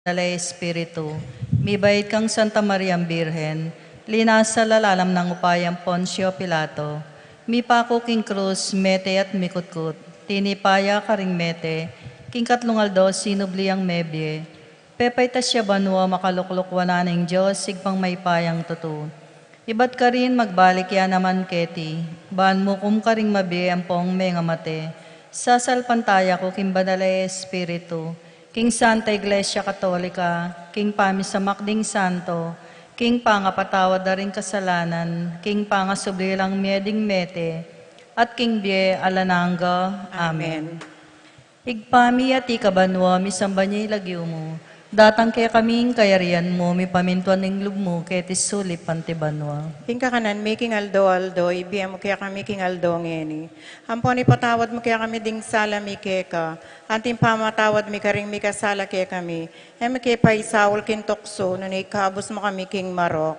Dalay Espiritu, mibait kang Santa Mariang Birhen, linas sa lalalam ng upayang Poncio Pilato, mipako king krus, mete at mikutkut, tinipaya karing mete, king katlungaldo sinubliang mebye, pepay tasya banwa makalukluk wananing Diyos, sigpang may payang tutu. Ibat ka rin magbalik ya naman keti, ban mo kum ka ring mabi ang pong mga mate, sasalpantaya ko kimbanalay Espiritu, King Santa Iglesia Katolika, King Pamisamakding Santo, King Pangapatawad na rin kasalanan, King Pangasublilang Mieding Mete, at King Bie Alananga. Amen. Igpami at ikabanwa, misamba niya ilagyo mo. Datang kaya kaming kayarian mo, mi pamintuan ng lub mo, kaya tisulip pantibanwa. Hingka kanan, making aldo, ibiyam mo kaya kami king aldo ngeni. Ampon ipatawad mo kaya kami ding sala mi keka. Anting pamatawad mi karing mi kasala kaya kami. Emi kaya paisawal kin tokso, nung ikabos mo kami king marok.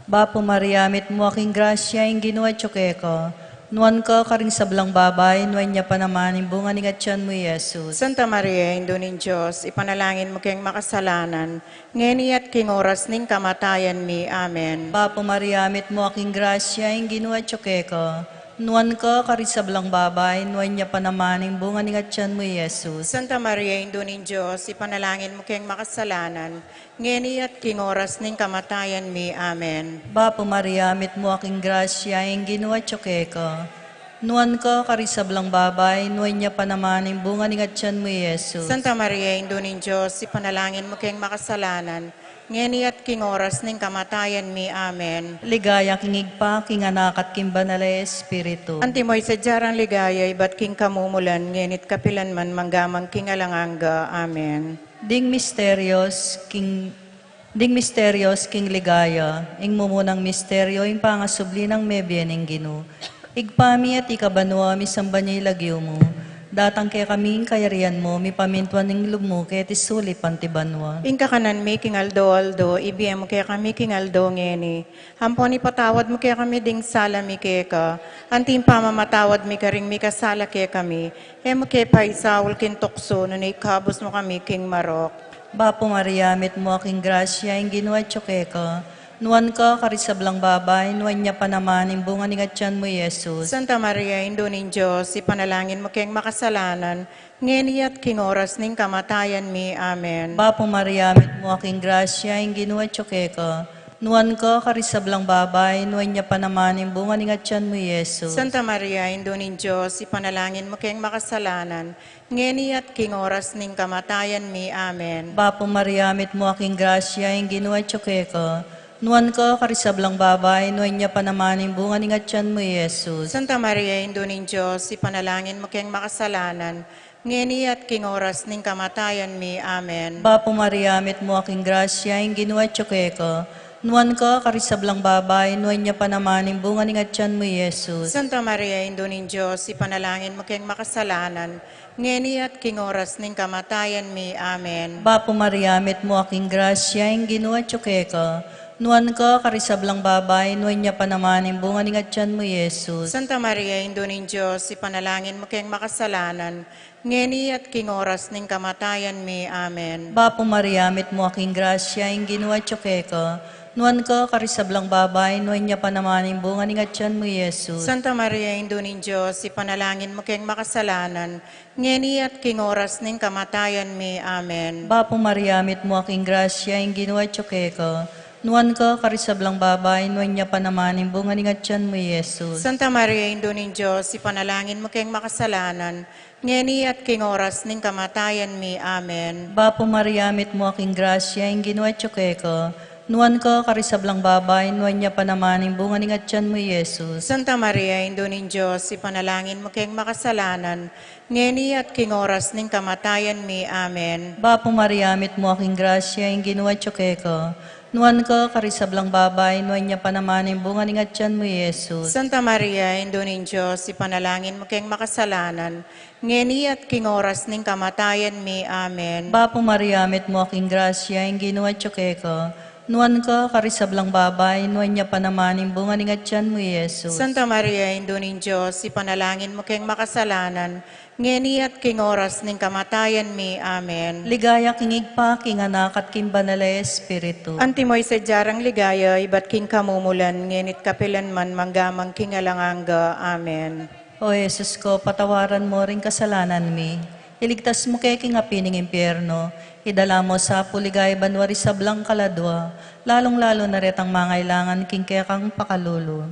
Bapo Mariamit mo aking grasya, yung ginawa tsukeko. Nuan ka karing sablang babay, nuan niya pa naman, yung bunga ni Gatyan mo, Jesus. Santa Maria, Indunin Diyos, ipanalangin mo kayong makasalanan, ngeni at king oras ning kamatayan mi. Amen. Bapo Mariamit mo aking grasya, yung ginawa tsukeko. Nuan ka karing sablang babay, nuan niya pa naman, yung bunga ni Gatyan mo, Jesus. Santa Maria, Indunin Diyos, ipanalangin mo kayong makasalanan, ngeni at king oras ning kamatayan mi. Amen. Bapo Mariamit mo aking grasya, yung ginawa tsukeko. Nuan ka karisablang babay, nuan niya pa naman, yung bunga ni Gatyan mo, Jesus. Santa Maria, Indunin Diyos, ipanalangin mo kayong makasalanan, ngeni at king oras ning kamatayan mi. Amen. Ligaya kingig pa, king anak at king banalay Espiritu. Antimoy sa jarang ligaya, ibat king kamumulan, ngenit kapilan man manggamang king alanganga. Amen. Ding misterios, king ligaya, ing mumunang misteryo, ing pangasubli ng mebyen ing ginu. Igpami at ikabanwa, misamba niya ilagyo mo. Datang kaya kaming kayarian mo, mi pamintuan ng lub mo, kaya tisuli pantibanwa. Ingka kanan making aldo, ibiyam mo kaya kami king aldo ngeni. Hampon ipatawad mo kaya kami ding sala mi keka. Anting pamamatawad mi karing mi kasala kaya kami. Emo kaya paisawal kin tokso, nung ikabos mo kami king marok. Bapo Mariamit mo aking grasya, ing ginawa tsukeko. Nuan ka karisablang babay, nuan niya pa naman, yung bunga ni Gatyan mo, Jesus. Santa Maria, Indunin Diyos, ipanalangin mo kayong makasalanan, ngeni at king oras ning kamatayan mi. Amen. Bapo Mariamit mo aking grasya, ing ginawa tsukeko. Nuan ka karisablang babay, nuan niya pa naman, yung bunga ni Gatyan mo, Jesus. Santa Maria, Indunin Diyos, ipanalangin mo kayong makasalanan, ngeni at king oras ning kamatayan mi. Amen. Bapo Mariamit mo aking grasya, ing ginawa tsukeko. Nuan ka karisablang babay, nuan niya pa naman, yung bunga ni Gatyan mo, Jesus. Santa Maria, Indunin Diyos, ipanalangin mo kayong makasalanan, ngeni at king oras ning kamatayan mi. Amen. Bapo Mariamit mo aking grasya, ing ginawa tsukeko. Nuan ka karisablang babay, nuan niya pa naman, yung bunga ni Gatyan mo, Jesus. Santa Maria, Indunin Diyos, ipanalangin mo kayong makasalanan, ngeni at king oras ning kamatayan mi. Amen. Bapo Mariamit mo aking grasya, ing ginawa tsukeko. Nuan ka karisablang babay, nuan niya pa naman, yung bunga ni Gatyan mo, Jesus. Santa Maria, Indunin Diyos, ipanalangin mo kayong makasalanan, ngeni at king oras ning kamatayan mi. Amen. Bapo Mariamit mo aking grasya, ing ginawa tsukeko. Nuan ka karisablang babay, nuan niya pa naman, yung bunga ni Gatyan mo, Jesus. Santa Maria, Indunin Diyos, ipanalangin mo kayong makasalanan, ngeni at king oras ning kamatayan mi. Amen. Bapo Mariamit mo aking grasya, ing ginawa tsukeko. Nuan ka karisablang babay, nuan niya pa naman, yung bunga ni Gatyan mo, Jesus. Santa Maria, Indunin Diyos, ipanalangin mo kayong makasalanan, ngeni at king oras ning kamatayan mi. Amen. Bapo Mariamit mo aking grasya, ing ginawa tsukeko. Nuan ka karisablang babay, nuan niya pa naman, yung bunga ni Gatyan mo, Jesus. Santa Maria, Indunin Diyos, ipanalangin mo kayong makasalanan, ngeni at king oras ning kamatayan mi. Amen. Bapo Mariamit mo aking grasya, ing ginawa tsukeko. Nuan ka karisablang babay, nuan niya pa naman, yung bunga ni Gatyan mo, Jesus. Santa Maria, Indunin Diyos, ipanalangin mo kayong makasalanan, ngeni at king oras ning kamatayan mi. Amen. Bapo Mariamit mo aking grasya, ing ginawa tsukeko. Nuan ka karisablang babay, nuan niya panamaning bunga ni ngatyan mo, Yesus. Santa Maria, Indunin Diyos, ipanalangin mo kayong makasalanan, ngeni at king oras ning kamatayan mi. Amen. Ligaya kingig pa, king anak at king banal na Espiritu. Antimoy sa jarang ligaya, iba't king kamumulan, ngenit kapilan man manggamang king alanganga. Amen. O Jesus ko, patawaran mo rin kasalanan mi. Iligtas mo kay king apining impyerno. Idala mo sa puligay banwari sa blang kaladwa. Lalong-lalo na retang mangailangan king kekang pakalulo.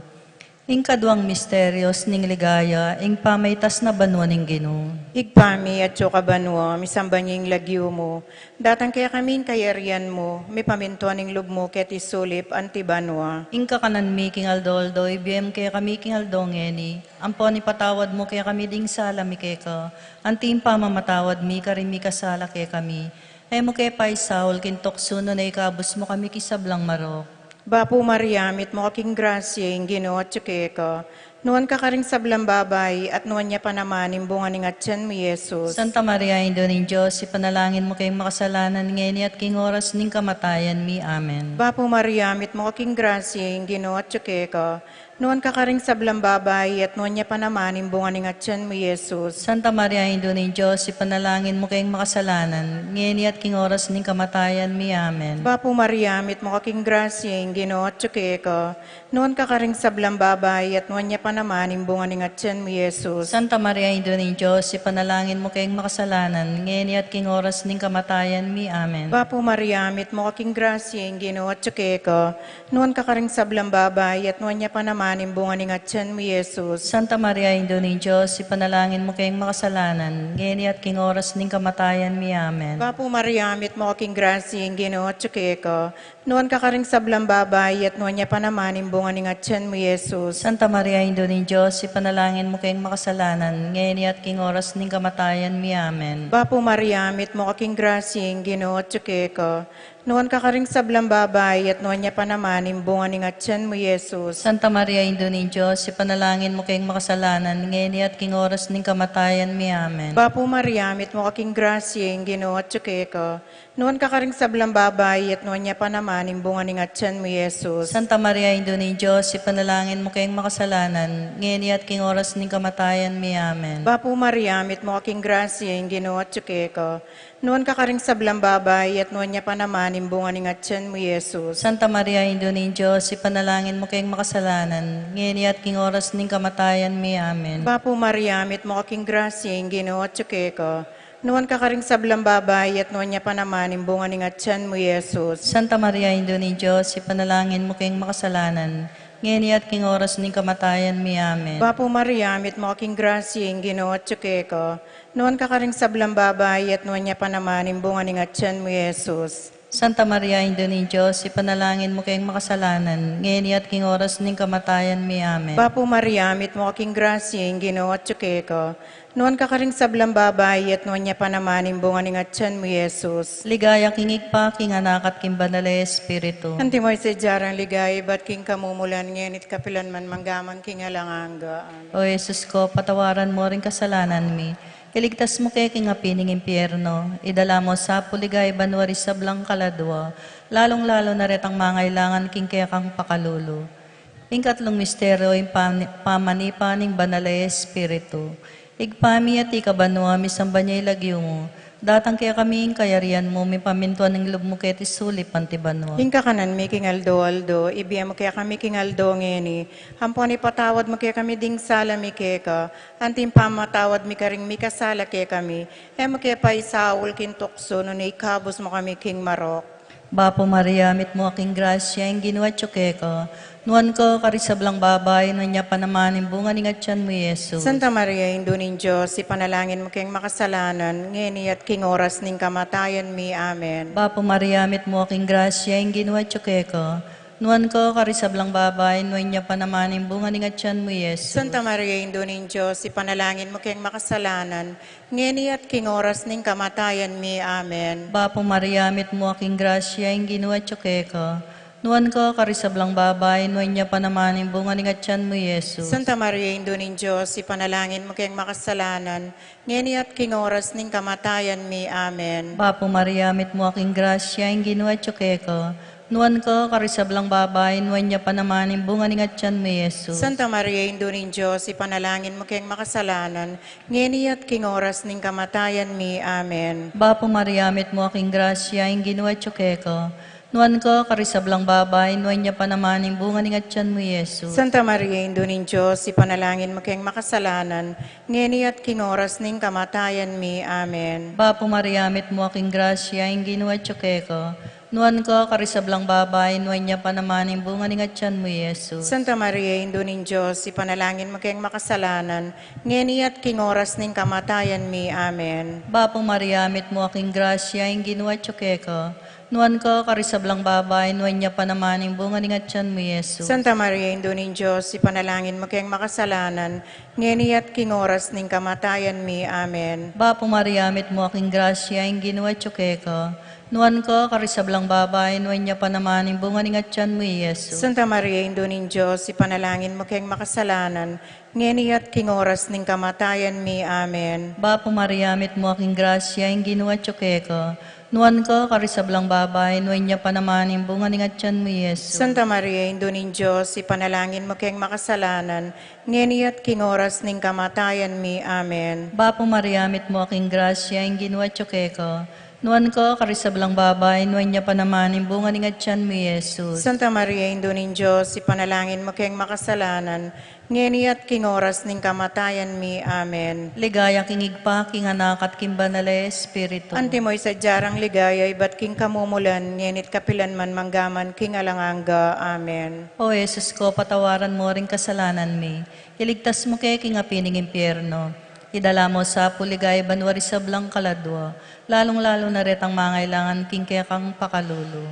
Ing kaduang misteryos ning ligaya, ing pamaytas na banwa ning Ginoo. Igpami at yoka banwa, misambanying lagyo mo. Datang kaya kamin kayarian mo, may pamintuan ning lugmo ket isulip anti banwa. Ing kakanan mi king aldoldo, ibiyem kaya kami king aldongeni. Ampon ipatawad mo kaya kami ding sala mi kaya ka. Antim pa mamatawad mi karimi kasala kaya kami. Ay mo kaya pa'y Saul, kintoksuno na ikabos mo kami kisablang marok. Bapo Maria, mit mo aking grasya, ing Ginoo at ka. Nuan ka karing sablang babay, at nuan niya pa naman imbunga ning atyan mo, Jesus. Santa Maria, Indo ning Diyos, ipanalangin mo kayong makasalanan ngayon at king oras ning kamatayan mi. Amen. Bapo Maria, mit mo aking grasya, ing Ginoo at ka. Nuan ka karing sablang babay, at nuan niya pa naman imbunga ning atyan mo, Jesus. Santa Maria, Indo ning Diyos, ipanalangin mo kayong makasalanan ngayon at king oras ning kamatayan mi. Amen. Bapo Maria, mit mo aking grasya, ing Ginoo at ka. Nuan ka karing sablang babay, at nuan niya pa naman imbunga ning atyan mo, Jesus. Santa Maria, Indo ning Diyos, ipanalangin mo kayong makasalanan ngayon at king oras ning kamatayan mi. Amen. Bapo Maria, mit mo aking grasya, ing Ginoo at ka. Nuan ka karing sablang babay, at nuan niya pa naman imbunga ning atyan mo, Jesus. Santa Maria, Indo ning Diyos, ipanalangin mo kayong makasalanan ngayon at king oras ning kamatayan mi. Amen. Bapo Maria, mit mo aking grasya, ing Ginoo at ka. Nuan ka karing sablang babay, at nuan niya pa naman imbunga ning atyan mo, Jesus. Santa Maria, Indo ning Diyos, ipanalangin mo kayong makasalanan ngayon at king oras ning kamatayan mi. Amen. Bapo Maria, mit mo aking grasya, ing Ginoo at ka. Nuan ka karing sablang babay, at nuan niya pa naman imbunga ning atyan mo, Jesus. Santa Maria, Indo ning Diyos, ipanalangin mo kayong makasalanan ngayon at king oras ning kamatayan mi. Amen. Bapo Maria, mit mo aking grasya, ing Ginoo at ka. Nuan ka karing sablang babay, at nuan niya pa naman imbunga ning atyan mo, Jesus. Santa Maria, Indo ning Diyos, ipanalangin mo kayong makasalanan ngayon at king oras ning kamatayan mi. Amen. Bapo Maria, mit mo aking grasya, ing Ginoo at ka. Nuan ka karing sablang babay, at nuan niya pa naman imbunga ning atyan mo, Jesus. Santa Maria, Indo ning Diyos, ipanalangin mo kayong makasalanan ngayon at king oras ning kamatayan mi. Amen. Bapo Maria, mit mo aking grasya, ing Ginoo at ka. Nuan ka karing sablang babay, at nuan niya pa naman imbunga ning atyan mo, Jesus. Santa Maria, Indo ning Diyos, ipanalangin mo kayong makasalanan ngayon at king oras ning kamatayan mi. Amen. Bapo Maria, mit mo aking grasya, ing Ginoo at ka. Nuan ka karing sablang babay, at nuan niya pa naman imbunga ning atyan mo, Jesus. Santa Maria, Indo ning Diyos, ipanalangin mo kayong makasalanan ngayon at king oras ning kamatayan mi. Amen. Bapo Maria, mit mo aking grasya, ing Ginoo at ka. Nuan ka karing sablang babay, at nuan niya pa naman imbunga ning atyan mo, Jesus. Ligaya kingig pa, king anak at king banal na Espiritu. Antimoy sa jarang ligay, ba't king kamumulan, ngenit kapilan man manggaman king alanganga. Amen. O Jesus ko, patawaran mo rin kasalanan mi. Iligtas mo kay king apining impyerno. Idala mo sa puligay banwari sa blang kaladwa. Lalong-lalo na retang mangailangan king kekang pakalulo. Ing katlong misteryo, ing pamanipaning banal na Espiritu. Igpami at ikabanwa, misamba niya ilagyo mo. Datang kaya kami ing kayarian mo, may pamintuan ng loob mo kaya tisulip antibanwa. Hingka kanan mi king aldo, ibiyam mo kaya kami king aldo ngeni. Hampon ipatawad mo kaya kami ding sala mi keka. Antim pamatawad mi karing mi kasala kaya kami. Mo kaya pa isaul kintokso, no ikabos mo kami king marok. Bapo Maria, mit mo aking grasya, ing ginawa tsuke ko. Nuan ko, karisablang babay, nuan niya pa naman, yung bunga ni ngatyan mo, Yesus. Santa Maria, Indo ning Diyos, ipanalangin mo kayong makasalanan, ngeni at king oras ning kamatayan mi. Amen. Bapo Maria, mit mo aking grasya, ing ginawa tsuke ko. Nuan ko, karisablang babay, nuan niya pa naman, yung bunga ni ngatyan mo, Yesus. Santa Maria, Indo ning Diyos, ipanalangin mo kayong makasalanan, ngeni at king oras ning kamatayan mi. Amen. Bapo Maria, mit mo aking grasya, ing ginawa tsuke ko. Nuan ko, karisablang babay, nuan niya pa naman, yung bunga ni ngatyan mo, Yesus. Santa Maria, Indo ning Diyos, ipanalangin mo kayong makasalanan, ngeni at king oras ning kamatayan mi. Amen. Bapo Maria, mit mo aking grasya, ing ginawa tsuke ko. Nuan ko karisablang babay, nuan niya panamanin bunga ni ngatyan mo Yesus. Santa Maria, Indo ning Diyos, ipanalangin mo kayong makasalanan, ngeni at king oras ning kamatayan mi. Amen. Bapo Mariamit mo aking grasya, ing ginuwa ko. Nuan ko karisablang babay, nuan niya panamanin bunga ni ngatyan mo Yesus. Santa Maria, Indo ning Diyos, ipanalangin mo kayong makasalanan, ngeni at king oras ning kamatayan mi. Amen. Bapo Mariamit mo aking grasya, ing ginuwa ko. Nuan ko karisablang babay, nuan niya panamanin bunga ni ngatyan mo Yesus. Santa Maria, Indo ning Diyos, ipanalangin mo kayong makasalanan, ngeni at king oras ning kamatayan mi. Amen. Bapo Mariamit mo aking grasya, ing ginuwa ko. Nuan ko karisablang babay, nuan niya panamanin bunga ni ngatyan mo Yesus. Santa Maria, Indo ning Diyos, ipanalangin mo kayong makasalanan, ngeni at king oras ning kamatayan mi. Amen. Bapo Mariamit mo aking grasya, ing ginuwa ko. Nuan ko karisablang babay, nuan niya panamanin bunga ni ngatyan mo Yesus. Santa Maria, Indo ning Diyos, ipanalangin mo kayong makasalanan, ngeni at king oras ning kamatayan mi. Amen. Bapo Mariamit mo aking grasya, ing ginuwa ko. Nuan ko karisablang babay, nuan niya panamanin bunga ni ngatyan mo Yesus. Santa Maria, Indo ning Diyos, ipanalangin mo kayong makasalanan, ngeni at king oras ning kamatayan mi. Amen. Bapo Mariamit mo aking grasya, ing ginuwa ko. Nuan ko karisablang babay, nuan niya panamanin bunga ni ngatyan mo Yesus. Santa Maria, Indo ning Diyos, ipanalangin mo kayong makasalanan, ngeni at king oras ning kamatayan mi. Amen. Ligaya kingigpa, king anak at king banale Espiritu. Antimoy sa jarang ligaya, iba't king kamumulan, ngenit kapilan man manggaman, king alanganga. Amen. O Jesus ko, patawaran mo ring kasalanan mi. Iligtas mo kay king apining impyerno. Idala mo sa puligay banwari sa blang kaladwa, lalong-lalo na retang mangailangan king kaya kang pakalulu.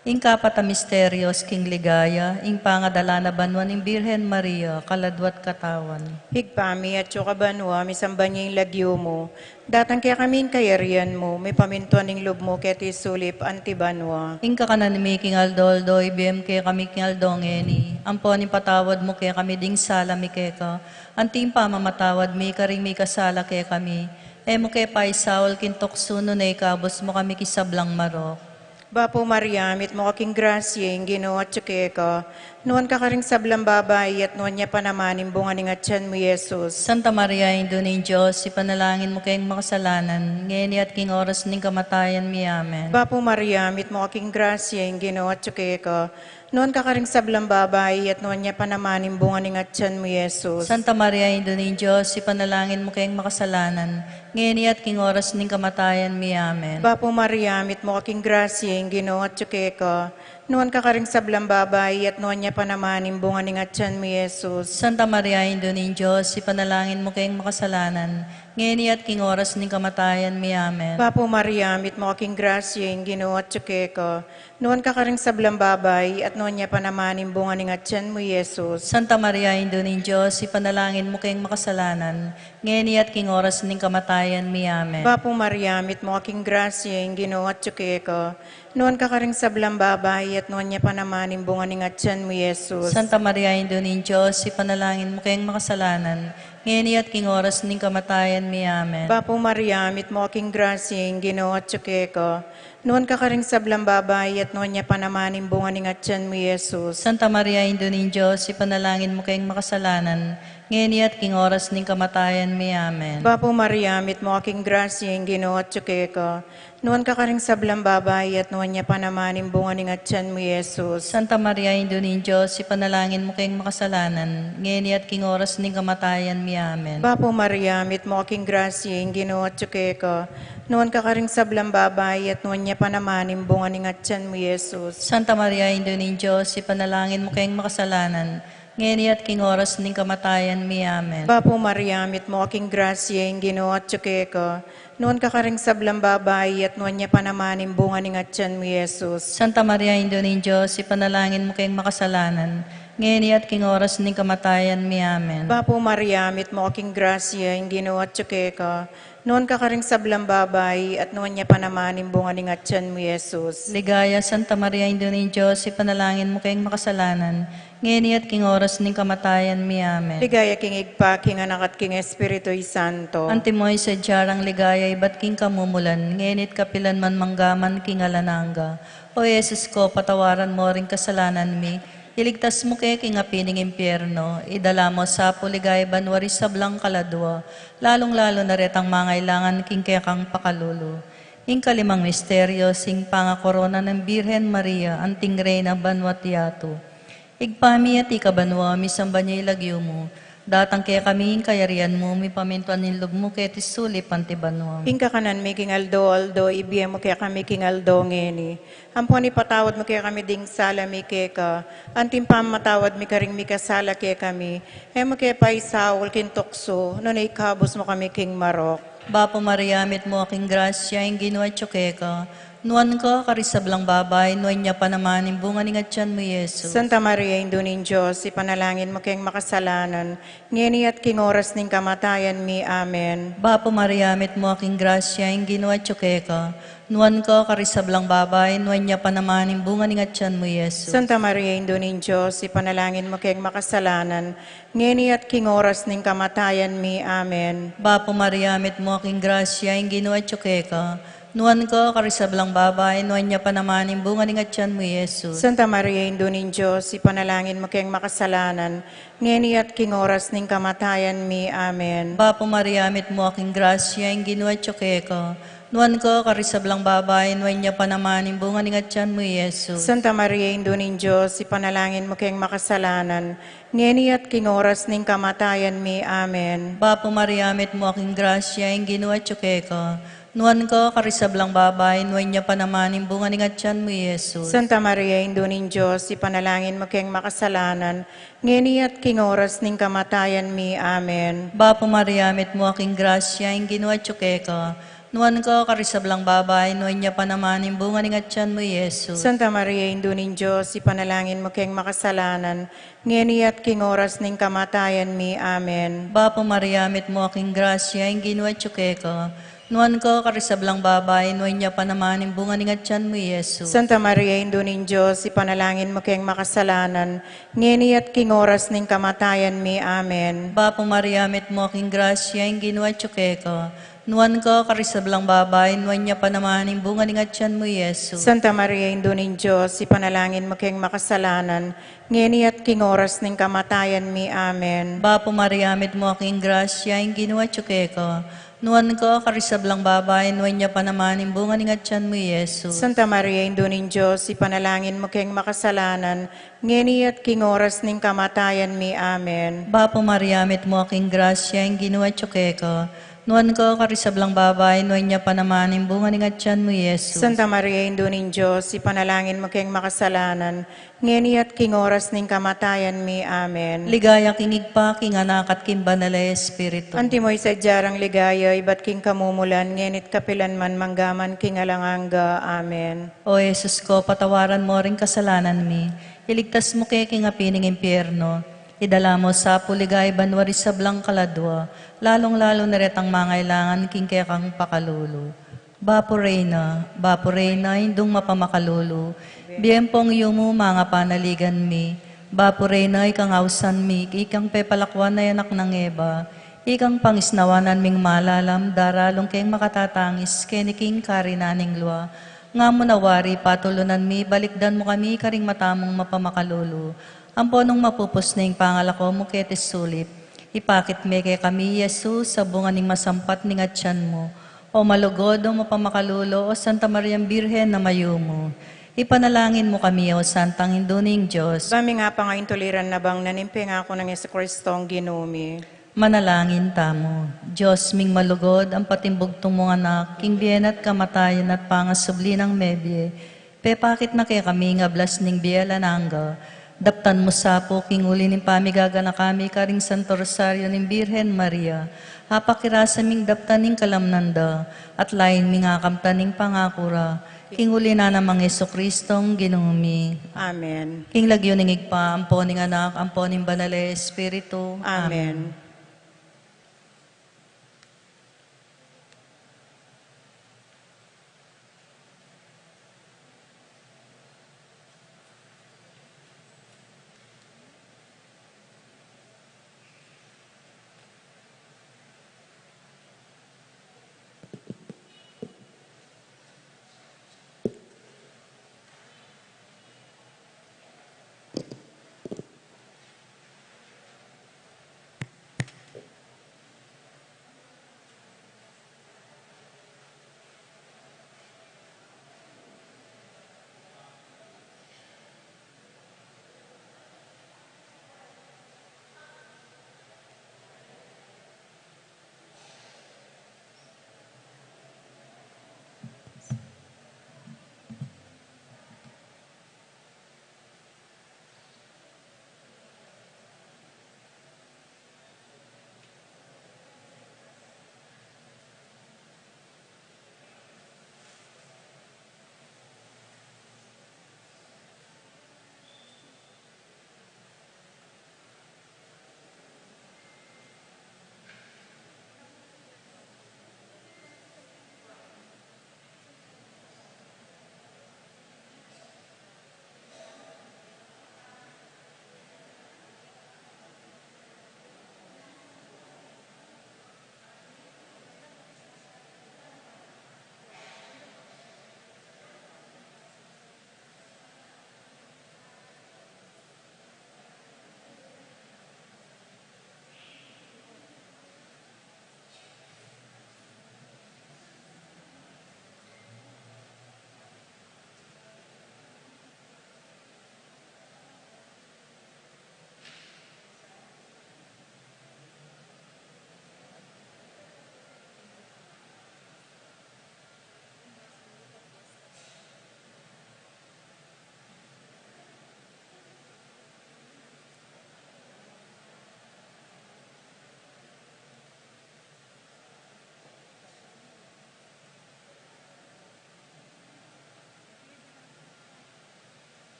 Ing kapata misterios king ligaya, ing pangadala na banwan ng Birhen Maria, kaladwat katawan. Higpami at banwa, misamba niya yung lagyo mo. Datang kaya kaming kayarian mo, may pamintuan ng loob mo kaya tisulip antibanwa. Ing kakananimi king aldoldo, ibiyem kaya kami king aldongeni. Ampon patawad mo kaya kami ding sala mi kaya ka. Anting pamamatawad mi karing mi kasala kaya kami. Emo kaya paisawal kintoksuno na ikabos mo kami kisablang marok. Bapo Maria, mit mo aking grasya, yung ginawa at ka. Nuwan ka karing sablang babay at nuwan niya panamanin bunga ni ngatyan mo, Yesus. Santa Maria, Indo ng Diyos, ipanalangin mo kayong makasalanan, ngayon at king oras ng kamatayan mi. Amen. Bapo Maria, mit mo aking grasya, yung ginawa at ka. Nuwan ka karing sablang babay at nuwan niya panamanin bunga ni ngatyan mo, Yesus. Santa Maria, Indo ng Diyos, ipanalangin mo kayong makasalanan, ngayon at king oras ng kamatayan mi. Amen. Bapo Maria, mit mo aking grasya, yung ginawa at ka. Nuwan ka karing sablang babay at nuwan niya panamanin bunga ni ngatyan mo, Yesus. Santa Maria, Indo ng Diyos, ipanalangin mo kayong makasalanan, ngayon at king oras ng kamatayan mi. Amen. Bapo Maria, mit mo aking grasya, yung ginawa at ka. Nuwan ka karing sablang babay at nuwan niya panamanin bunga ni ngatyan mo, Yesus. Santa Maria, Indo ng Diyos, ipanalangin mo kayong makasalanan, ngayon at king oras ng kamatayan mi. Amen. Bapo Maria, mit mo aking grasya, yung ginawa at ka. Nuwan ka karing sablang babay at nuwan niya panamanin bunga ni ngatyan mo, Yesus. Santa Maria, Indo ng Diyos, ipanalangin mo kayong makasalanan, ngayon at king oras ng kamatayan mi. Amen. Bapo Maria, mit mo aking grasya, yung ginawa at ka. Nuwan ka karing sablang babay at nuwan niya panamanin bunga ni ngatyan mo, Yesus. Santa Maria, Indo ng Diyos, ipanalangin mo kayong makasalanan, ngayon at king oras ng kamatayan mi. Amen. Bapo Maria, mit mo aking grasya, yung ginawa at ka. Nuwan ka karing sablang babay at nuwan niya panamanin bunga ni ngatyan mo, Yesus. Santa Maria, Indo ng Diyos, ipanalangin mo kayong makasalanan, ngayon at king oras ng kamatayan mi. Amen. Bapo Maria, mit mo aking grasya, yung ginawa at ka. Nuwan ka karing sablang babay at nuwan niya panamanin bunga ni ngatyan mo, Yesus. Santa Maria, Indo ng Diyos, ipanalangin mo kayong makasalanan, ngayon at king oras ng kamatayan mi. Amen. Bapo Maria, mit mo aking grasya, yung ginawa at ka. Nuwan ka karing sablang babay at nuwan niya panamanin bunga ni ngatyan mo, Yesus. Santa Maria, Indo ng Diyos, ipanalangin mo kayong makasalanan, ngayon at king oras ng kamatayan mi. Amen. Bapo Maria, mit mo aking grasya, yung ginawa at ka. Nuwan ka karing sablang babay at nuwan niya panamanin bunga ni ngatyan mo, Yesus. Ligaya, Santa Maria, Indo ng Diyos, ipanalangin mo kayong makasalanan, ngayon at king oras ng kamatayan mi. Amen. Ligaya king igpa, king anak at king Espiritu'y Santo. Antimoy sa diyarang ligaya, iba't king kamumulan, ngayon at kapilan man manggaman king alananga. O Yesus ko, patawaran mo rin kasalanan mi. Iligtas mo kay king apining impyerno. Idala mo sa puligay banwari sa blang kaladwa. Lalong-lalo na retang mangailangan king kekang pakalulu. Ing kalimang misteryo, sing pangakorona ng Birhen Maria, anting reyna banwat yato. Igpami at ikabanwa, misamba niya ilagyo mo. Datang kaya kami ing kayarian mo, mi pamintuan nilog mo kaya tisuli pantibanwa. King kakanan mi king aldo, ibiyem mo kaya kami king aldo ngeni. Amponi patawad mo kaya kami ding sala mi keka. Antim pam matawad mi karing mi kasala kaya kami. Mo kaya pa isawol kin tukso, nunay kabos mo kami king marok. Bapo Maria, mit mo aking grasya, ing ginawa tsukeka. Nuan ko, karisablang babay, nuan niya pa naman, imbunga ni ngatyan mo, Yesus. Santa Maria, Indunin Diyos, ipanalangin mo kayong makasalanan, ngeni at king oras ning kamatayan mi. Amen. Bapo Maria, mit mo aking grasya, ing ginawa tsukeka. Nuan ko, karisablang babay, nuan niya pa naman, imbunga ni ngatyan mo, Yesus. Santa Maria, Indunin Diyos, ipanalangin mo kayong makasalanan, ngeni at king oras ning kamatayan mi. Amen. Bapo Maria, mit mo aking grasya, ing ginawa tsukeka. Nuan ko, karisablang babay, nuan niya pa naman, imbunga ni ngatyan mo, Yesus. Santa Maria, Indunin Diyos, ipanalangin mo kayong makasalanan, ngeni at king oras ning kamatayan mi. Amen. Bapo Maria, mit mo aking grasya, ing ginawa tsukeka. Nuan ko, karisablang babay, nuan niya pa naman, imbunga ni ngatyan mo, Yesus. Santa Maria, Indunin Diyos, ipanalangin mo kayong makasalanan, ngeni at king oras ning kamatayan mi. Amen. Bapo Maria, mit mo aking grasya, ing ginawa tsukeka. Nuan ko, karisablang babay, nuan niya pa naman, imbunga ni ngatyan mo, Yesus. Santa Maria, Indunin Diyos, ipanalangin mo kayong makasalanan, ngeni at king oras ning kamatayan mi. Amen. Bapo Maria, mit mo aking grasya, ing ginawa tsukeka. Nuan ko, karisablang babay, nuan niya pa naman, imbunga ni ngatyan mo, Yesus. Santa Maria, Indunin Diyos, ipanalangin mo kayong makasalanan, ngeni at king oras ning kamatayan mi. Amen. Bapo Maria, mit mo aking grasya, ing ginawa tsukeka. Nuan ko, karisablang babay, nuan niya pa naman, imbunga ni ngatyan mo, Yesus. Santa Maria, Indunin Diyos, ipanalangin mo kayong makasalanan, ngeni at king oras ning kamatayan mi. Amen. Bapo Maria, mit mo aking grasya, ing ginawa tsukeka. Nuan ko, karisablang babay, nuan niya pa naman, imbunga ni ngatyan mo, Yesus. Santa Maria, Indunin Diyos, ipanalangin mo kayong makasalanan, ngeni at king oras ning kamatayan mi. Amen. Bapo Maria, mit mo aking grasya, ing ginawa tsukeka. Nuan ko, karisablang babay, nuan niya pa naman, imbunga ni ngatyan mo, Yesus. Santa Maria, Indunin Diyos, ipanalangin mo kayong makasalanan, ngeni at king oras ning kamatayan mi. Amen. Bapo Maria, mit mo aking grasya, ing ginawa tsukeka. Nuan ko, karisablang babay, nuan niya pa naman, imbunga ni ngatyan mo, Yesus. Santa Maria, Indunin Diyos, ipanalangin mo kayong makasalanan, ngeni at king oras ning kamatayan mi. Amen. Ligaya kingig pa, king anak at king banal na Espiritu. Antimoy sa jarang ligaya, iba't king kamumulan, ngenit kapilan man manggaman king alanganga. Amen. O Jesus ko, patawaran mo rin kasalanan mi. Iligtas mo kay king apining impyerno. Idala mo sa puligay banwari sa blang kaladwa, lalong-lalo na retang mangailangan king kekang pakalulu. Bapo Reyna, indong mapamakalulu. Biyempong yumo mga panaligan mi. Bapo Reyna, ikang ausan mi, ikang pepalakwan na yanak ng Eba. Ikang pangisnawanan ming malalam, daralong keng makatatangis, keniking karinaning lua. Nga mo nawari, patulunan mi, balikdan mo kami, karing matamong mapamakalulu. Amponong mapupos na yung pangalako mo ketes sulip. Ipakit me kay kami, Yesus, sa bunga ning masampat ning atyan mo. O malugod o mapamakalulo, o Santa Mariang Birhen na mayumo. Ipanalangin mo kami, o Santang Induning Diyos. Kami nga pa ngayon tuliran na bang nanimping ako ng Yesu Kristong ginumi. Manalangin tamo. Diyos ming malugod, ang patimbugtong mong anak, king bien at kamatayan at pangasubli ng mebye. Pepakit na kay kami nga blas ning biyalananga. Daptan mo sa po, king uli ng pamigaga na kami, karing Santo Rosario ng Birhen Maria. Hapakirasa ming daptan ning kalamnanda, at lain ming akamtan ning pangakura. King uli na namang Yesu Kristong ginumi. Amen. King lagyo ning igpa, ampo ning anak, ampo ning banal Espiritu. Amen.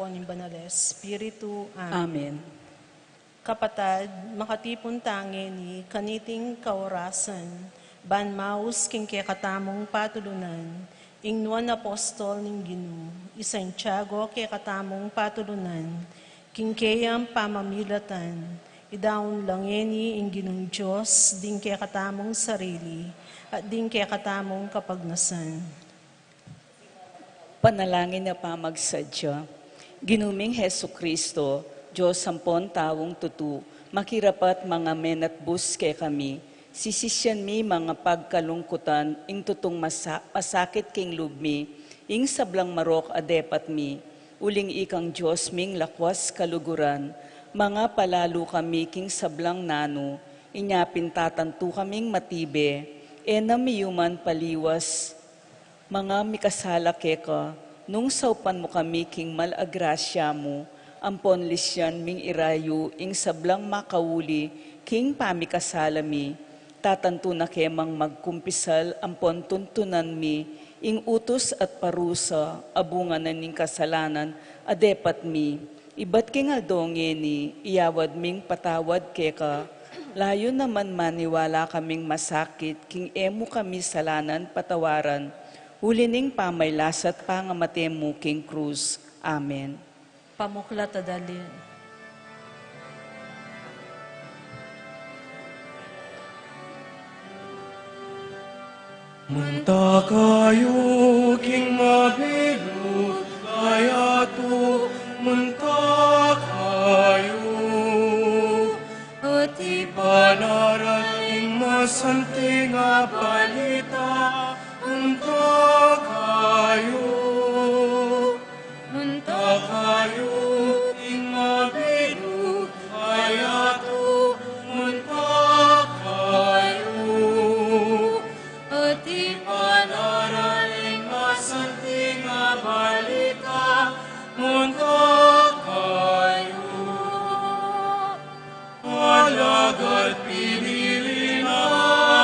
apo ni Banal Espiritu. Amen. Amen. Kapatad, makatipon tangi ni kaniting kaorasan, banmaus king katamong patulunan, ingnuan apostol ning Ginoo, Santiago katamong patulunan, king kayang pamamilatan, idaon langeni ing Ginong Diyos, ding katamong sarili, at ding katamong kapagnasan. Panalangin na pamagsadya. Ginuming Hesu Kristo, Diyos sampon tawong tutu, makirapat mga menat bus kay kami, sisisyan mi mga pagkalungkutan, ing tutong masakit king lubmi, ing sablang marok adepat mi, uling ikang Diyos ming lakwas kaluguran, mga palalo kami king sablang nano, inyapin tatantu kaming matibe, namiyuman paliwas, mga mikasala keka, nung saupan mo kami king malagrasya mo, ampon lisyan ming irayu, ing sablang makawuli, king pamikasalami, tatanto na kemang magkumpisal, ampon tuntunan mi, ing utos at parusa, abunganan ning kasalanan, adepat mi, ibat king aldonge ni, iyawad ming patawad keka, layo naman maniwala kaming masakit, king emo kami salanan patawaran, hulining pamaylasat pangamate mo king krus. Amen. Pamuklat adalin. Munta kayo king mabilog, kaya to munta kayo. At ipanarating masanting nga balita, munta kayo. Munta kayo king mabilog, kaya to munta kayo. At ipanaraling masanting nga balita, munta kayo. Alagad pinili na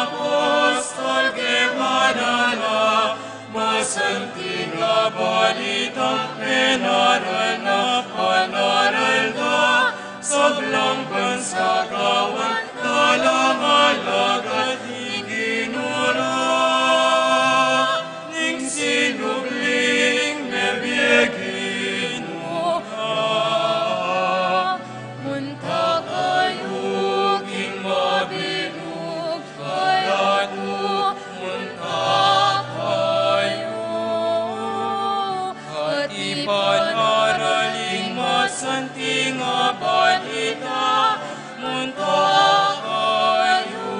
apostol kay manala, masanting nga balitang penaral na panaral na, sablang bansa kawan, dalang alagad iginura. Ning sinubling nebiyegin mo ka. Munta kayo king mabilog, kaya to munta kayo. At ipanaraling masanting nga balita, munta kayo.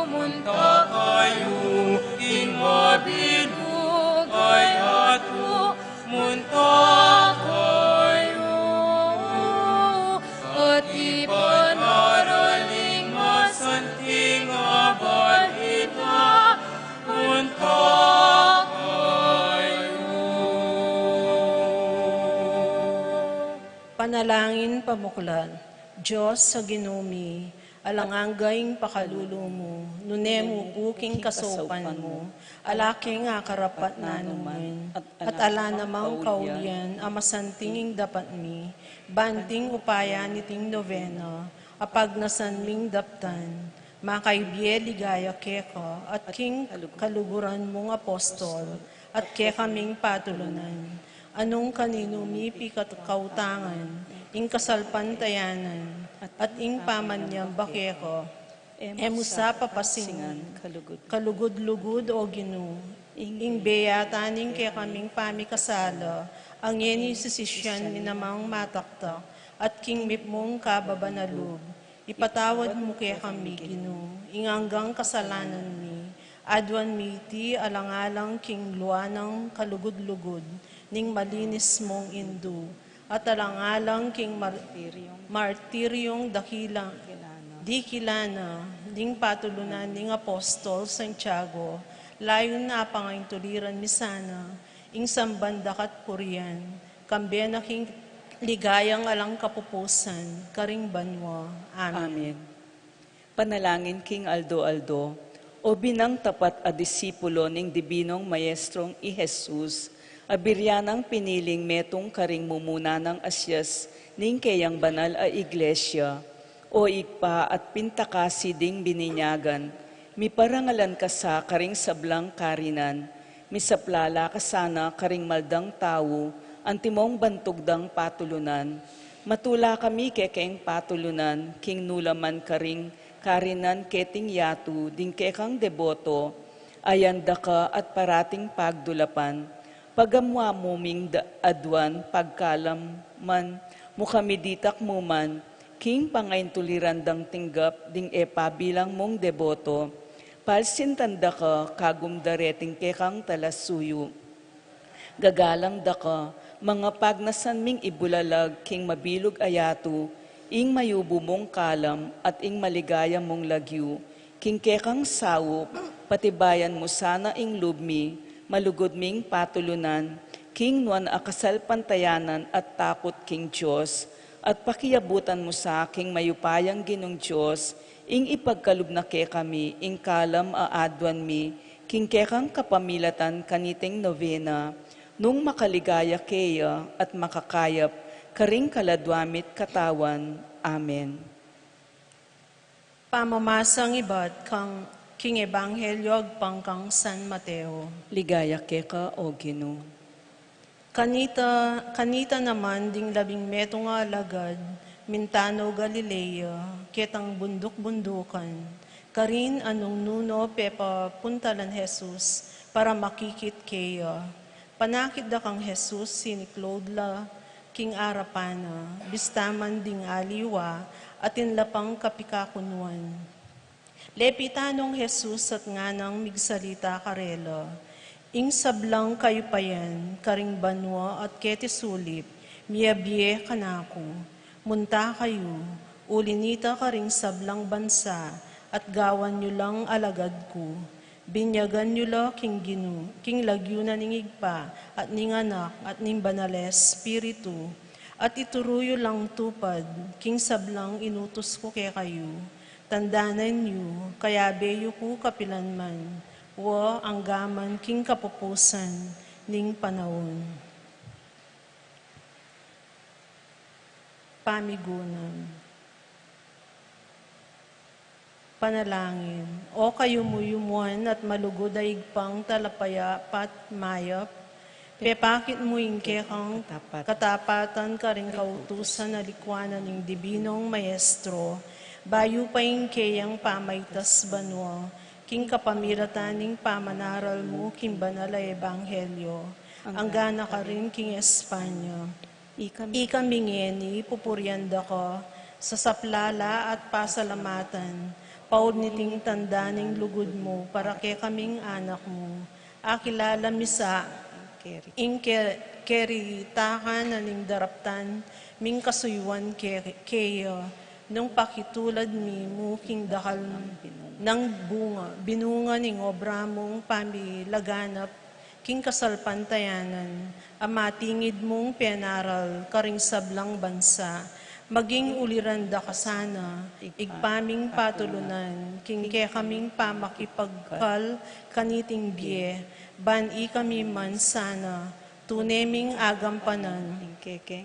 Munta kayo king mabilog, kaya to munta kayo. At ipanaraling masanting nga balita, munta kayo. Panalangin pamuklan. Diyos sa ginumi, alanganggayng pakululo mo, nunemo buking kasopan mo, alaking nga karapat na naman, at ala namang kaulian, amasantinging dapat mi, banting upaya niting novena, apag nasanming daptan, makaibye ligaya keka, at king kaluguran mong apostol, at kekaming patulunan, anong kanino mipi kautangan, ing kasalpantayanan, at ing pamanyang bakeko, emusa papasingan, kalugod-lugod o ginu, ing beyataning kaya kaming pamikasala, ang yeni sisisyan ni namang mataktak, at king mipmong kababanalog, ipatawad mo kaya kami ginu, ing hanggang kasalanan mi, adwan miti alang-alang king luanang kalugod-lugod, ning malinis mong indu, at alang-alang king martiryong dakilang, di kilana, ding patulunan ning apostol Santiago, layon na pangaing tuliran misana, ing sambandakat purian, kambiyan na king ligayang alang kapupusan, karing banwa. Amen. Amen. Panalangin king Aldo, o binang tapat a disipulo ning dibinong maestrong i Jesus, Abiryanang piniling metong karing mumuna ng asyas ning kayang banal a iglesia, o igpa at pintakasi ding bininyagan, mi parangalan ka sa karing sablang karinan, mi saplala ka sana karing maldang tawo, antimong bantugdang patulunan. Matula kami kekeng patulunan, king nulaman karing karinan keting yatu, ding kekang deboto, ayanda ka at parating pagdulapan. Pagamwa muming adwan, pagkalam man, mukamiditak mo man, king pangain tulirandang tinggap, ding epa bilang mong deboto, palsin tanda ka, kagum dareting kekang talasuyo. Gagalang da ka, mga pagnasan ming ibulalag, king mabilog ayatu, ing mayubo mong kalam, at ing maligaya mong lagyu, king kekang sawop, patibayan mo sana ing lubmi, malugod ming patulunan, king nuan akasal pantayanan at takot king Diyos, at pakiabutan mo sa aking mayupayang ginong Diyos, ing ipagkalub na ke kami, ing kalam aadwan mi, king kekang kapamilatan kaniting novena, nung makaligaya keya at makakayap, karing kaladwamit katawan. Amen. Pamamasang ibat kang King Ebanghelyo agpangkang San Mateo. Ligaya ke ka, O Ginoo. Kanita naman ding 11 nga alagad, Mintano Galilea, ketang bundok-bundukan, karin anong nuno pepa puntalan Jesus para makikit keya. Panakit da kang Jesus siniklodla, king arapana, bistaman ding aliwa, atin lapang kapikakunuan. Lepitanong Jesus at nganang migsalita karela, ing sablang kayo payan, karing banwa at kete sulip, miyabye kanako, munta kayo, ulinita karing sablang bansa, at gawan nyo lang alagad ko. Binyagan nyo la king ginu, king lagyo na ningigpa, at ning anak, at ning banales spiritu, at ituruyo lang tupad, king sablang inutos ko kay kayo. Tandanan niyo, kaya beyo ko kapilanman, wa ang gaman king kapupusan ning panahon. Pamigunan. Panalangin. O kayo muyumuan at malugod ay igpang talapaya pat mayap, pepakit mo ingke kang katapatan ka rin kautusan na likwanan ng dibinong maestro, bayo pa kayang pamaytas banwa, king kapamilataning pamanaral mo, king banal ay ebanghelyo, ang gana ka rin king Espanya. Ikamingeni, pupuryanda ka, sa saplala at pasalamatan, paud niting tandaning lugod mo, para ke kaming anak mo, akilala misa, ing keritakan na ning daraptan, ming kasuywan keya, nung pakitulad mi muking dakal ng bunga, binunga ning obra mong pamilaganap, king kasalpantayanan, amatingid mong penaral, karing sablang bansa, maging uliranda ka sana, igpaming patulunan, king ke kaming pamakipagkal, kaniting biye, ban-i kami man sana, tuneming agampanan,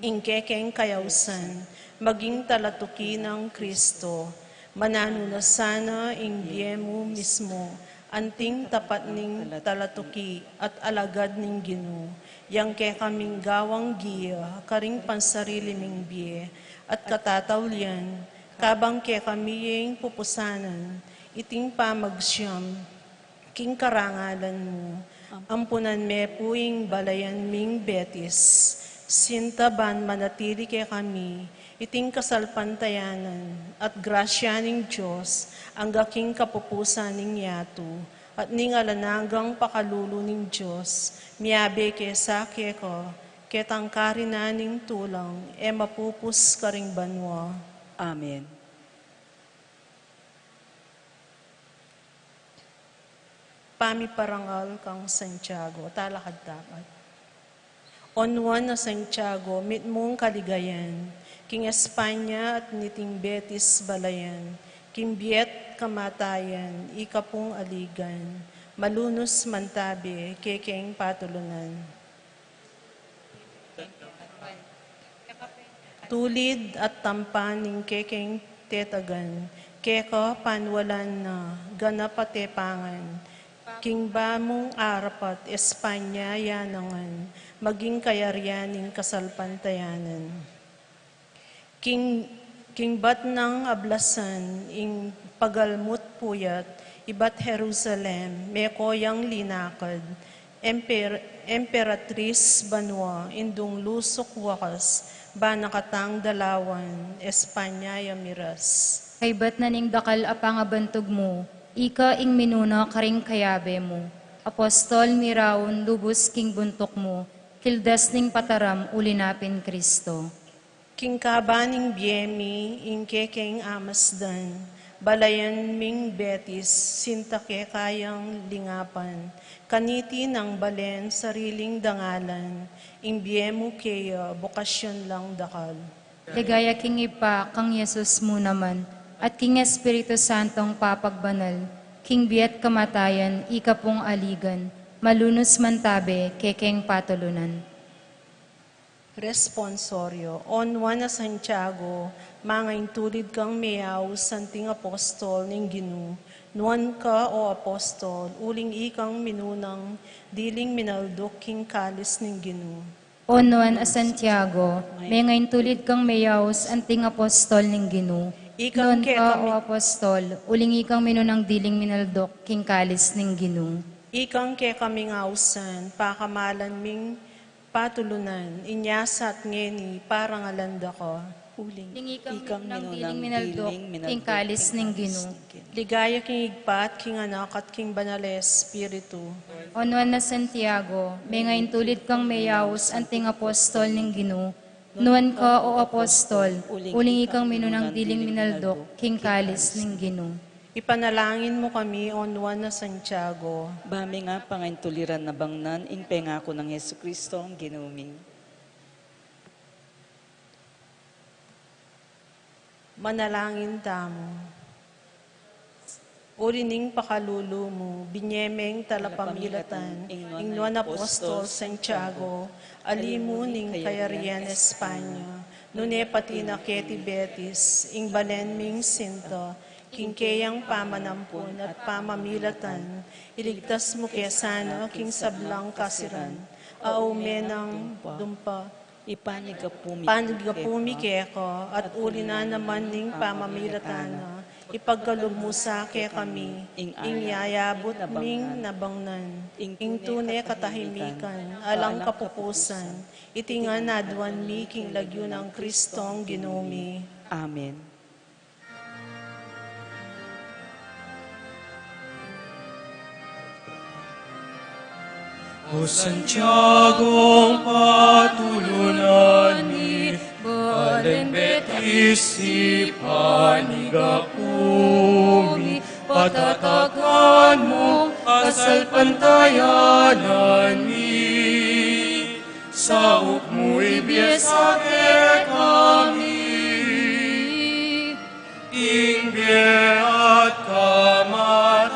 ingkekeng kayawsan, maging talatuki ng Kristo, manano na sana ing biye mo mismo, anting tapat ning talatuki at alagad ning Ginoo, yang ke kaming gawang giya, karing pansarili ming biye, at katatawlian, kabang ke kamiyeng pupusanan, iting pamagsyam, king karangalan mo, ampunan me puing balayan ming betis, sintaban manatili ke kami, iting kasalpantayanan, at grasya ning Diyos, ang gaking kapupusan ning yatu, at ning alananggang pakalulo ning Diyos, miyabe ke sake ko, ketangkari na ning tulang, e mapupus karing banwa. Amen. Pamiparangal kang Santiago, talakad dapat. Onwan na Santiago, mit mong kaligayan, king Espanya at niting Betis balayan, king Biet kamatayan, ikapong aligan, malunos mantabi, kekeng patulunan. Tulid at tampaning kekeng tetagan, keka panwalan na ganapatepangan, king bamong arapat Espanya yanangan, maging kayaryaning kasalpantayanan. King bat ng ablasan, ing pagalmut puyat, ibat Jerusalem, mekoyang linakad, Emperatriz Banwa, indung lusok wakas, banakatang dalawan, Espanya yamiras. Kay ba't naning dakal apangabantog mo, ika ing minuna karing kayabe mo. Apostol mirawon lubos king buntok mo, kildas ning pataram ulinapin Kristo. King kabaning biyemi, ing kekeng amasdan, balayan ming betis, sintake kayang lingapan, kaniti ng balen, sariling dangalan, ing biyemo kaya, bukasyon lang dakal. Ligaya king ipa kang Yesus mo naman, at king Espiritu Santong papagbanal, king biat kamatayan, ika pong aligan, malunos mantabe, kekeng patulunan. Responsorio, on na Santiago, mga intulid kang meyaw, santing apostol ng Ginu, nuan ka o apostol, uling ikang minunang, diling minaldok king kalis ng Ginu. Onuan a Santiago, may ngayon tulid kang mayaws anting apostol ning Ginu. Ikang Noon ke ka kami- o apostol, uling ikang minunang diling minaldok king kalis ning Ginu. Ikang ke kaming ausan, pakamalan ming patulunan, inyasat ngeni, parang alanda ko. Uling King ikang ikang minunang minunang diling minaldok, king kalis ning Ginu. Ligaya king igpat, king anak at king banal espiritu. Onuan na Santiago, may ngayon tulid kang mayaws anting apostol ning Ginu. Noon ka o apostol, uling ikang minunang diling minaldok, king kalis ning Ginu. Ipanalangin mo kami, onwan na Santiago. Bami nga pangaintuliran na bangnan, ing pengako ng Yesu Kristo ang ginuming. Manalangin tamo. Urining pakalulu mo, binyemeng talapamilatan, ingnuan apostol Santiago, alimu ning kayarian Espanya, nune pati na keti betis, ing banen ming sinto, kingkeyang pamanampun at pamamilatan, iligtas mo kesano, king sablang kasiran, aumenang dumpa, panigapumi keko, at uli na naman ning pamamilatana, ipagkalumusa ke kami, ing yayabot ming nabangnan, ing tune katahimikan, alang kapupusan, itingan nadwan mi king lagyo ng Kristong ginumi. Amen. O Santiago, patulunan mi, Balen betis si panigapumi, patatagan mo asal pantayanan mi. Sauk mo ibiyasake kami, ingbe at kamatayan,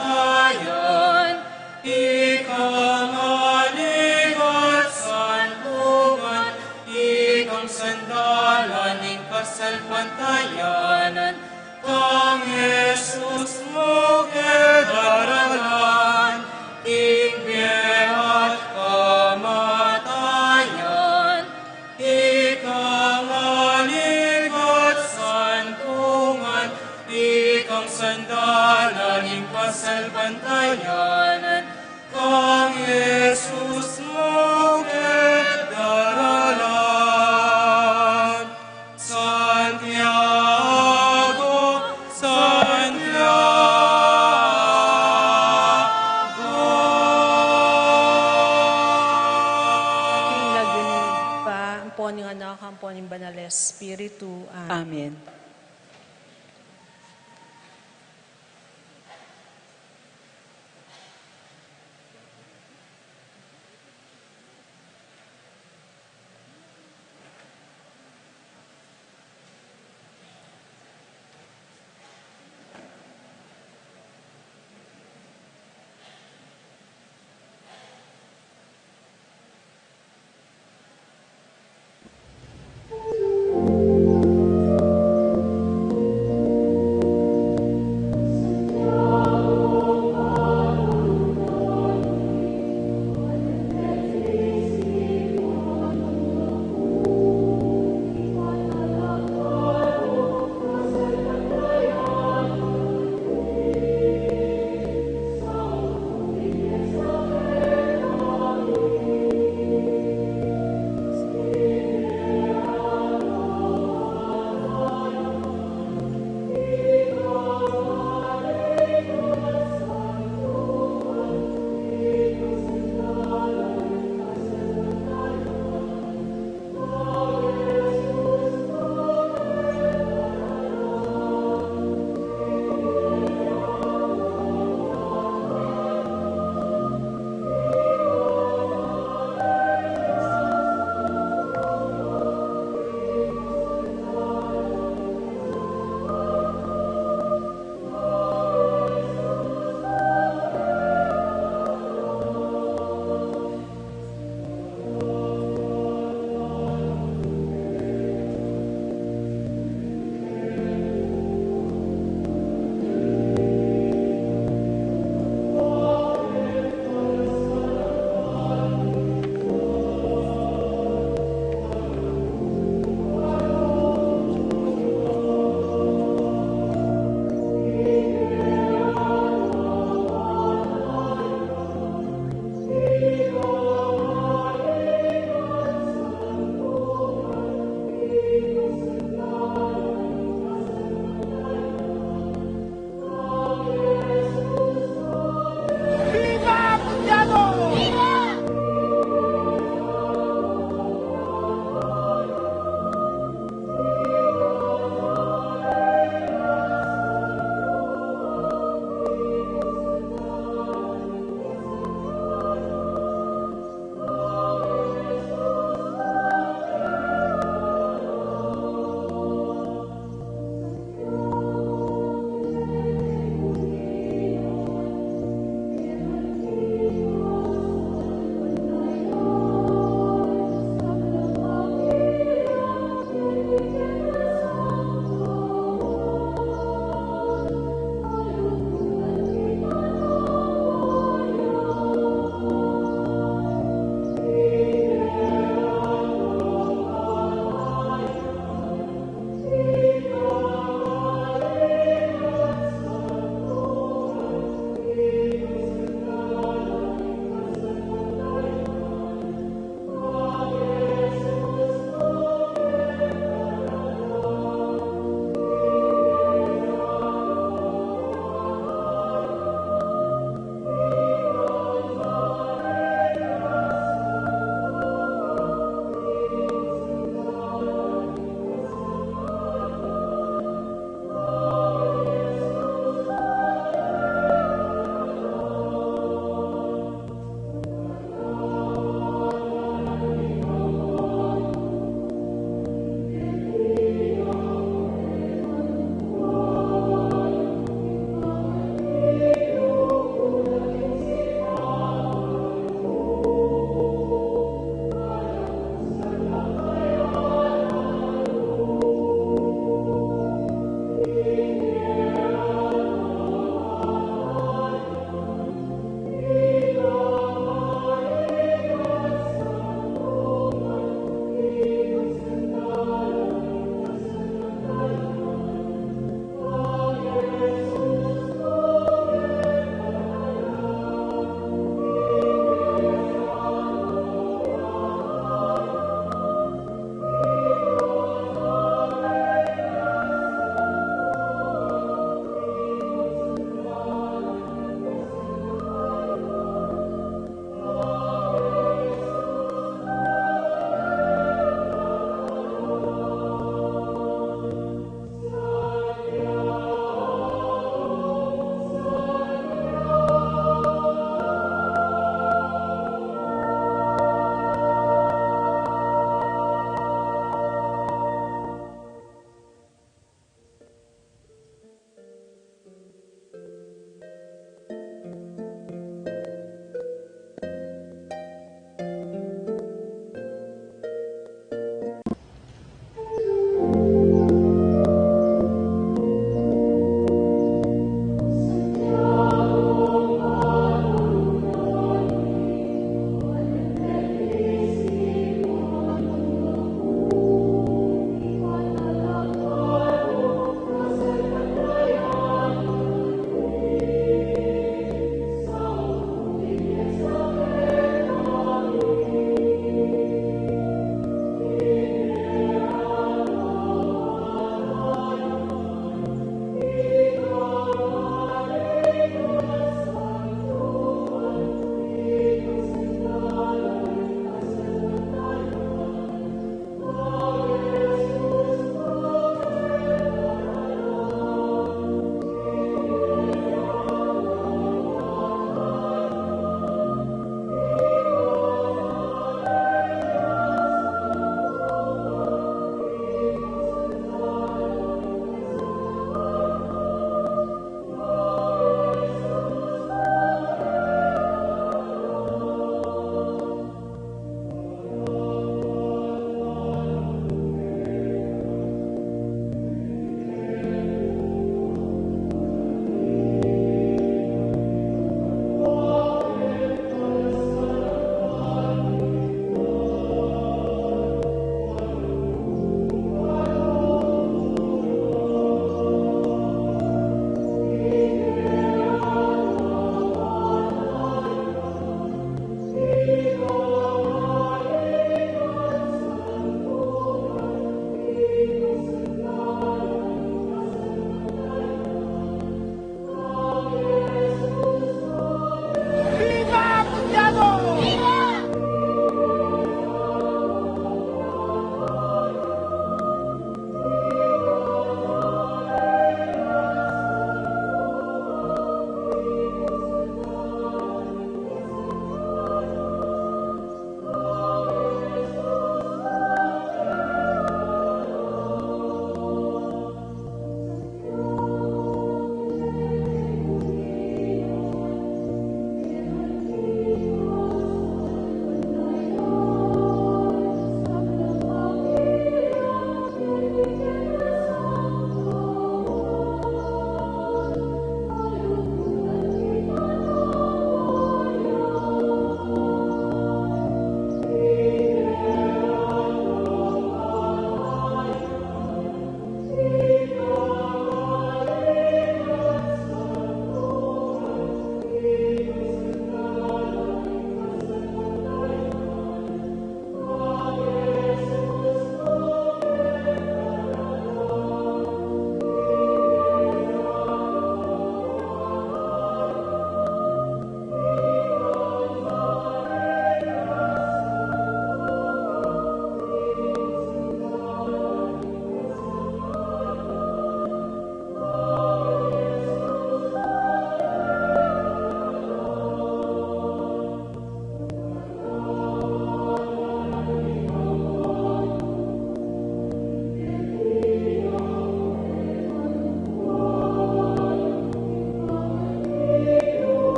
ikang aligat santungan, ikang sandalan, ing kasalpantayanan, kang Jesus mo kedaralan, ingbe at kamatayan, ikang aligat santungan, ikang sandalan, ing kasalpantayanan, kang Jesus mo kedaralan. Santiago, King lagyo ni pa, ang po ng anak, ang po ng banal espiritu. Amen. Amen.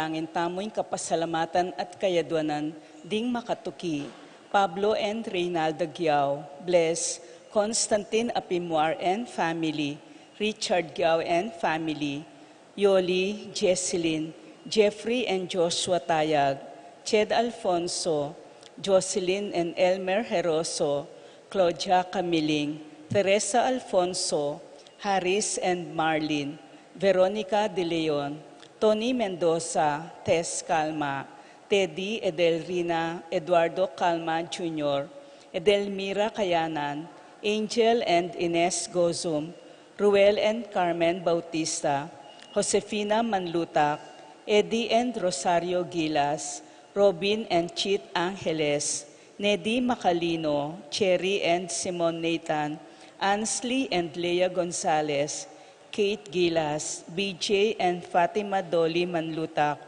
dalangin tamoy kapasalamatan at kayadwanan ding makatuki. Pablo and Reynaldo Giao, bless Constantine Apimuar and family, Richard Giao and family, Yoli, Jesselyn, Jeffrey and Joshua Tayag, Ched Alfonso, Jocelyn and Elmer Heroso, Claudia Camiling, Teresa Alfonso, Harris and Marlin, Veronica De Leon, Tony Mendoza, Tess Calma, Teddy Edelrina, Eduardo Calma Jr., Edelmira Kayanan, Angel and Ines Gozum, Ruel and Carmen Bautista, Josefina Manlutak, Eddie and Rosario Gilas, Robin and Chit Angeles, Nedy Macalino, Cherry and Simon Nathan, Ansley and Lea Gonzalez, Kate Gilas, BJ and Fatima Dolly Manlutak,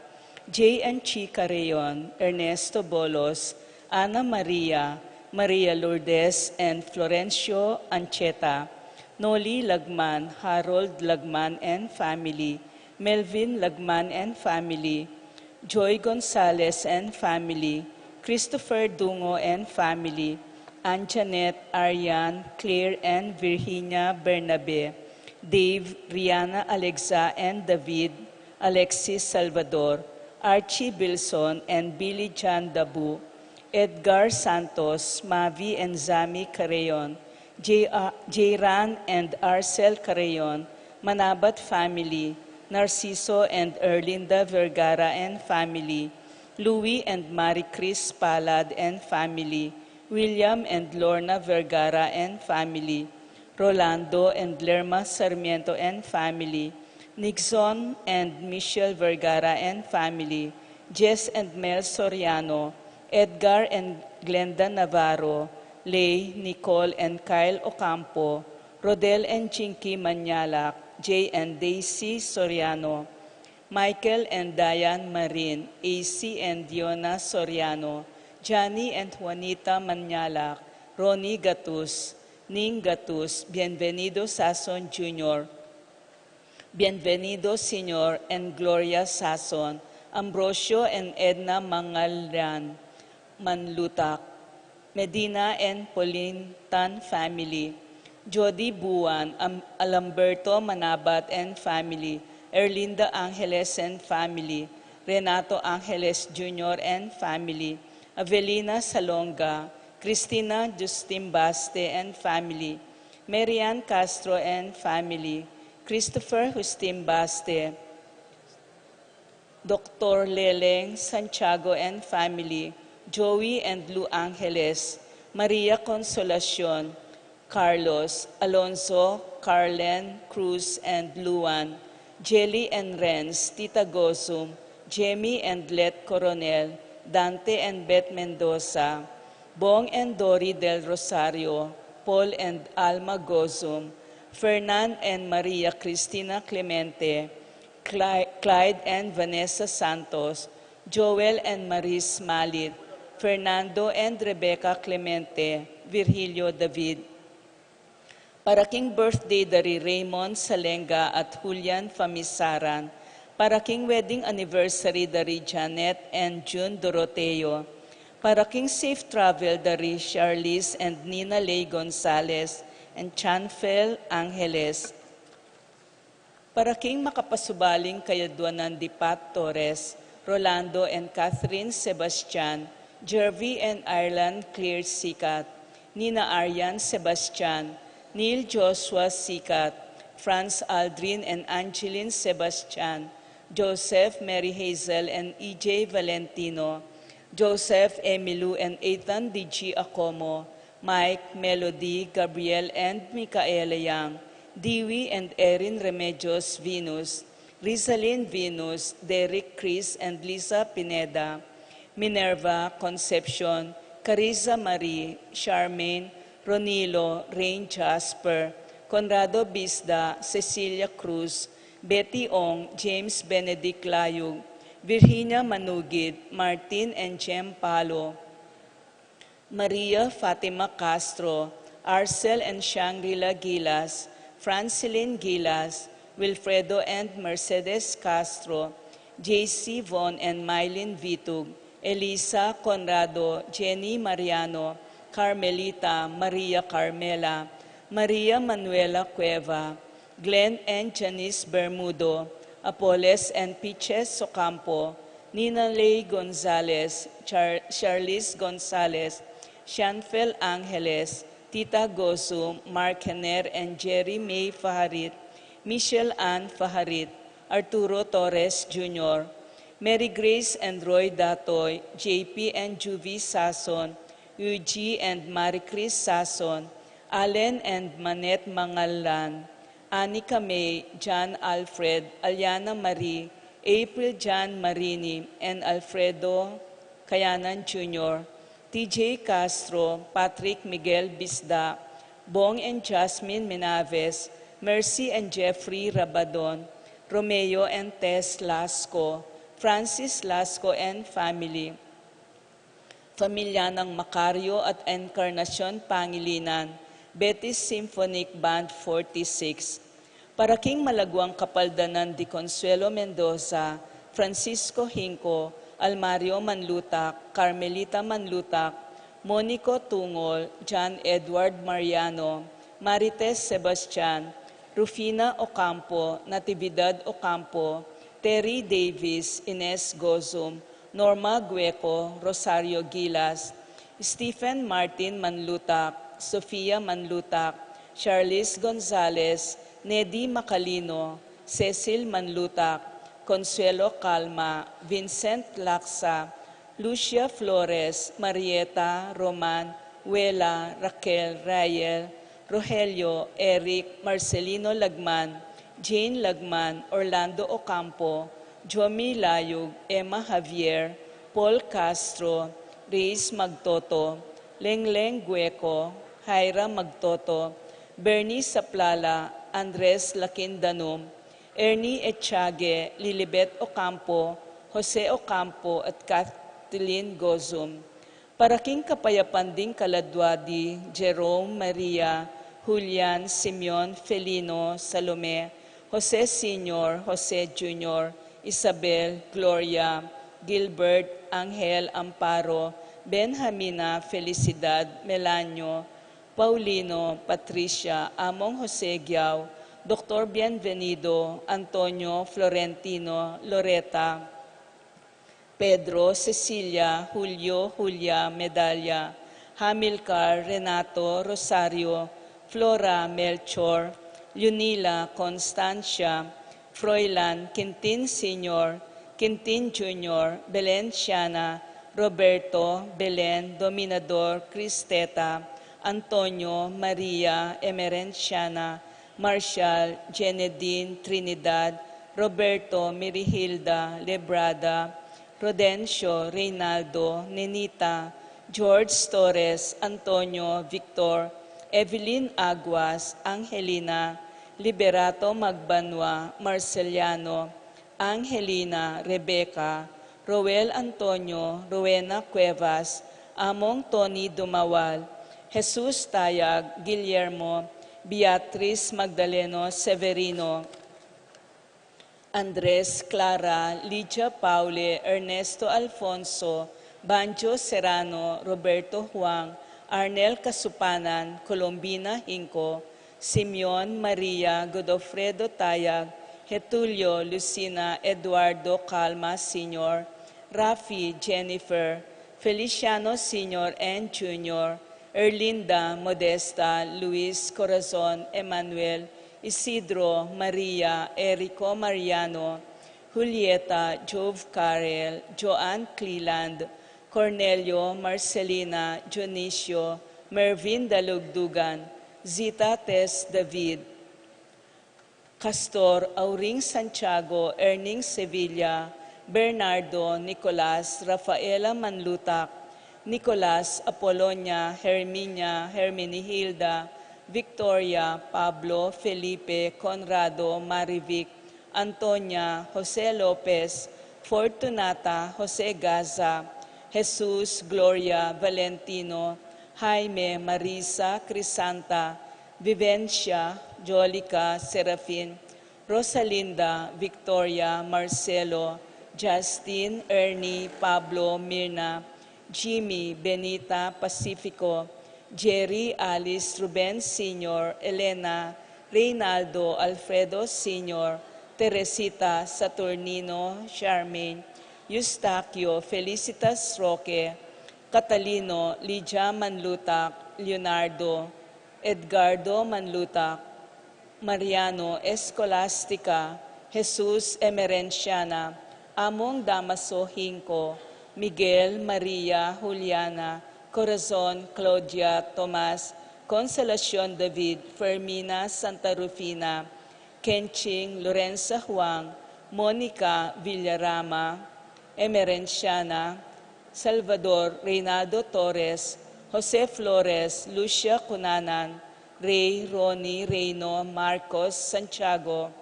Jay and Chica Rayon, Ernesto Bolos, Ana Maria, Maria Lourdes and Florencio Ancheta, Noli Lagman, Harold Lagman and family, Melvin Lagman and family, Joy Gonzalez and family, Christopher Dungo and family, Anjanette, Ariane, Claire and Virginia Bernabe, Dave, Rihanna Alexa and David, Alexis Salvador, Archie Bilson and Billy John Dabu, Edgar Santos, Mavi and Zami Carayon, Jayran and Arcel Carayon, Manabat family, Narciso and Erlinda Vergara and family, Louis and Marie Chris Palad and family, William and Lorna Vergara and family, Rolando and Lerma Sarmiento and family, Nixon and Michelle Vergara and family, Jess and Mel Soriano, Edgar and Glenda Navarro, Lay, Nicole and Kyle Ocampo, Rodel and Chinky Manyalak, Jay and Daisy Soriano, Michael and Diane Marin, AC and Diona Soriano, Johnny and Juanita Manyalak, Ronnie Gatus, Ning Gatus, Bienvenido Sason Jr., Bienvenido Sr. and Gloria Sason, Ambrosio and Edna Mangalran Manlutak, Medina and Pauline Tan family, Jody Buwan, Alamberto Manabat and family, Erlinda Angeles and family, Renato Angeles Jr. and family, Avelina Salonga, Cristina Justin Baste and family, Marian Castro and family, Christopher Justin Baste, Dr. Leleng Santiago and family, Joey and Lou Angeles, Maria Consolacion, Carlos, Alonso, Carlen, Cruz, and Luan, Jelly and Renz, Tita Gosum, Jamie and Let Coronel, Dante and Beth Mendoza, Bong and Dory del Rosario, Paul and Alma Gosum, Fernan and Maria Cristina Clemente, Clyde and Vanessa Santos, Joel and Maris Malit, Fernando and Rebecca Clemente, Virgilio David. Para king birthday dari Raymond Salenga at Julian Famisaran. Para king wedding anniversary dari Janet and June Doroteo. Para king safe travel dari Charlize and Nina Lay Gonzalez and Chanfel Angeles. Para king makapasubaling kayadwanan di Pat Torres, Rolando and Catherine Sebastian, Jervy and Ireland Claire Sikat, Nina Arian Sebastian, Neil Joshua Sikat, Franz Aldrin and Angeline Sebastian, Joseph Mary Hazel and EJ Valentino, Joseph Emilu and Ethan D.G. Acomo, Mike, Melody, Gabriel and Micaela Yang, Dewey and Erin Remedios Venus, Rizalyn Venus, Derek Chris and Lisa Pineda, Minerva, Concepcion, Carissa Marie, Charmaine, Ronilo, Rain Jasper, Conrado Bisda, Cecilia Cruz, Betty Ong, James Benedict Layug, Virginia Manugid, Martin and Jem Palo, Maria Fatima Castro, Arcel and Shangri-La Gilas, Francilyn Gilas, Wilfredo and Mercedes Castro, JC Von and Mylene Vitug, Elisa Conrado, Jenny Mariano, Carmelita Maria Carmela, Maria Manuela Cueva, Glenn and Janice Bermudo, Apoles and Piches Ocampo, Nina Lay Gonzalez, Charlize Gonzalez, Shanfel Angeles, Tita Gosu, Mark Henner and Jerry May Faharit, Michelle Ann Faharit, Arturo Torres Jr., Mary Grace and Roy Datoy, JP and Juvie Sason, Yuji and Marie Chris Sason, Allen and Manette Mangalan, Anika May, John Alfred, Aliana Marie, April John Marini, and Alfredo Kayanan Jr., TJ Castro, Patrick Miguel Bisda, Bong and Jasmine Menaves, Mercy and Jeffrey Rabadon, Romeo and Tess Lasco, Francis Lasco and family, Pamilya ng Macario at Encarnacion Pangilinan, Betis Symphonic Band 46, Paraking Malagwang Kapaldanan de Consuelo Mendoza, Francisco Hinco, Almario Manlutak, Carmelita Manlutak, Monico Tungol, John Edward Mariano, Marites Sebastian, Rufina Ocampo, Natividad Ocampo, Terry Davis, Ines Gozum, Norma Gueco, Rosario Gilas, Stephen Martin Manlutak, Sofia Manlutak, Charlize Gonzalez, Nedy Macalino, Cecil Manlutak, Consuelo Calma, Vincent Laksa, Lucia Flores, Marieta, Roman, Wela, Raquel, Rael, Rogelio, Eric, Marcelino Lagman, Jane Lagman, Orlando Ocampo, Jomi Layug, Emma Javier, Paul Castro, Reyes Magtoto, Lengleng Gueco, Jaira Magtoto, Bernie Saplala, Andres Lakindanum, Ernie Echage, Lilibet Ocampo, Jose Ocampo at Kathleen Gozum. Paraking Kapayapan ding Kaladwadi, Jerome Maria, Julian, Simeon, Felino, Salome, Jose Sr., Jose Jr., Isabel, Gloria, Gilbert, Angel, Amparo, Benjamina, Felicidad, Melanio, Paulino, Patricia, Among Jose Giao, Dr. Bienvenido, Antonio, Florentino, Loreta, Pedro, Cecilia, Julio, Julia, Medalla, Hamilcar, Renato, Rosario, Flora, Melchor, Lunila, Constancia, Froilan, Quintin Sr., Quintin Jr., Belen Siana, Roberto, Belen, Dominador, Cristeta, Antonio, Maria, Emerenciana, Marshall, Jenedine, Trinidad, Roberto, Mirihilda, Lebrada, Rodencio, Reynaldo, Nenita, George Torres, Antonio, Victor, Evelyn Aguas, Angelina, Liberato Magbanwa, Marceliano, Angelina, Rebecca, Roel Antonio, Rowena Cuevas, Among Tony Dumawal, Jesus Tayag, Guillermo, Beatriz Magdaleno Severino, Andres, Clara, Lydia Paule, Ernesto Alfonso, Banjo Serrano, Roberto Huang, Arnel Kasupanan, Colombina Hinco, Simeon Maria, Godofredo Tayag, Getulio, Lucina, Eduardo Calma Sr., Rafi, Jennifer, Feliciano Sr. and Jr., Erlinda, Modesta, Luis Corazon, Emmanuel, Isidro, Maria, Erico Mariano, Julieta, Jove Carel, Joanne Cleland, Cornelio, Marcelina, Dionisio, Mervin Dalugdugan, Zita Tess David, Castor, Auring Santiago, Erning Sevilla, Bernardo, Nicolas, Rafaela Manlutak, Nicolas, Apolonia, Herminia, Herminihilda, Victoria, Pablo, Felipe, Conrado, Marivic, Antonia, Jose Lopez, Fortunata, Jose Gaza, Jesus, Gloria, Valentino, Jaime, Marisa, Crisanta, Vivencia, Jolica, Serafin, Rosalinda, Victoria, Marcelo, Justin, Ernie, Pablo, Mirna, Jimmy, Benita, Pacifico, Jerry, Alice, Ruben Sr., Elena, Reynaldo, Alfredo Sr., Teresita, Saturnino, Charmaine, Eustaquio, Felicitas Roque, Catalino, Lydia Manlutak, Leonardo, Edgardo Manlutak, Mariano Escolastica, Jesus Emerenciana, Among Damaso Hinco, Miguel Maria Juliana, Corazon Claudia Tomas, Consolacion David, Fermina Santa Rufina, Kenching Lorenza Huang, Monica Villarama, Emerenciana, Salvador Reynaldo Torres, Jose Flores, Lucia Cunanan, Ray, Ronnie, Reyno, Marcos, Santiago,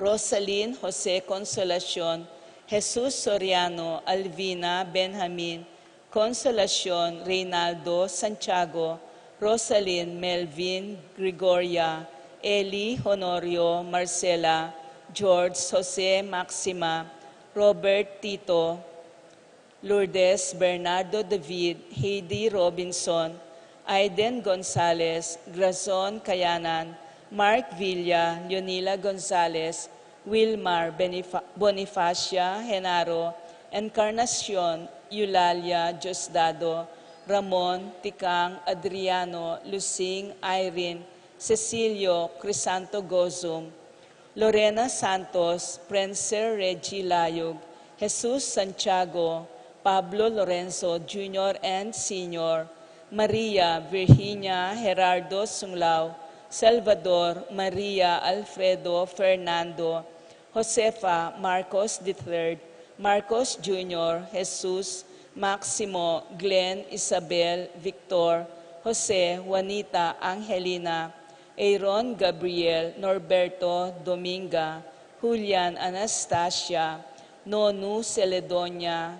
Rosalyn, Jose Consolacion, Jesus Soriano, Alvina, Benjamin, Consolacion, Reynaldo, Santiago, Rosalyn, Melvin, Gregoria, Eli, Honorio, Marcela, George, Jose, Maxima, Robert, Tito, Lourdes, Bernardo David, Heidi Robinson, Aiden Gonzalez, Grazon Kayanan, Mark Villa, Leonila Gonzalez, Wilmar Bonifacia Genaro, Encarnacion, Eulalia Diosdado, Ramon, Tikang, Adriano, Lucing, Irene, Cecilio, Crisanto Gozum, Lorena Santos, Prenser Reggie Layog, Jesus Santiago, Pablo Lorenzo Jr. and Sr., Maria Virginia Gerardo Sunglao, Salvador Maria Alfredo Fernando, Josefa Marcos III, Marcos Jr., Jesus, Maximo, Glenn, Isabel, Victor, Jose, Juanita, Angelina, Aaron Gabriel, Norberto Dominga, Julian Anastasia, Nonu Celedonia,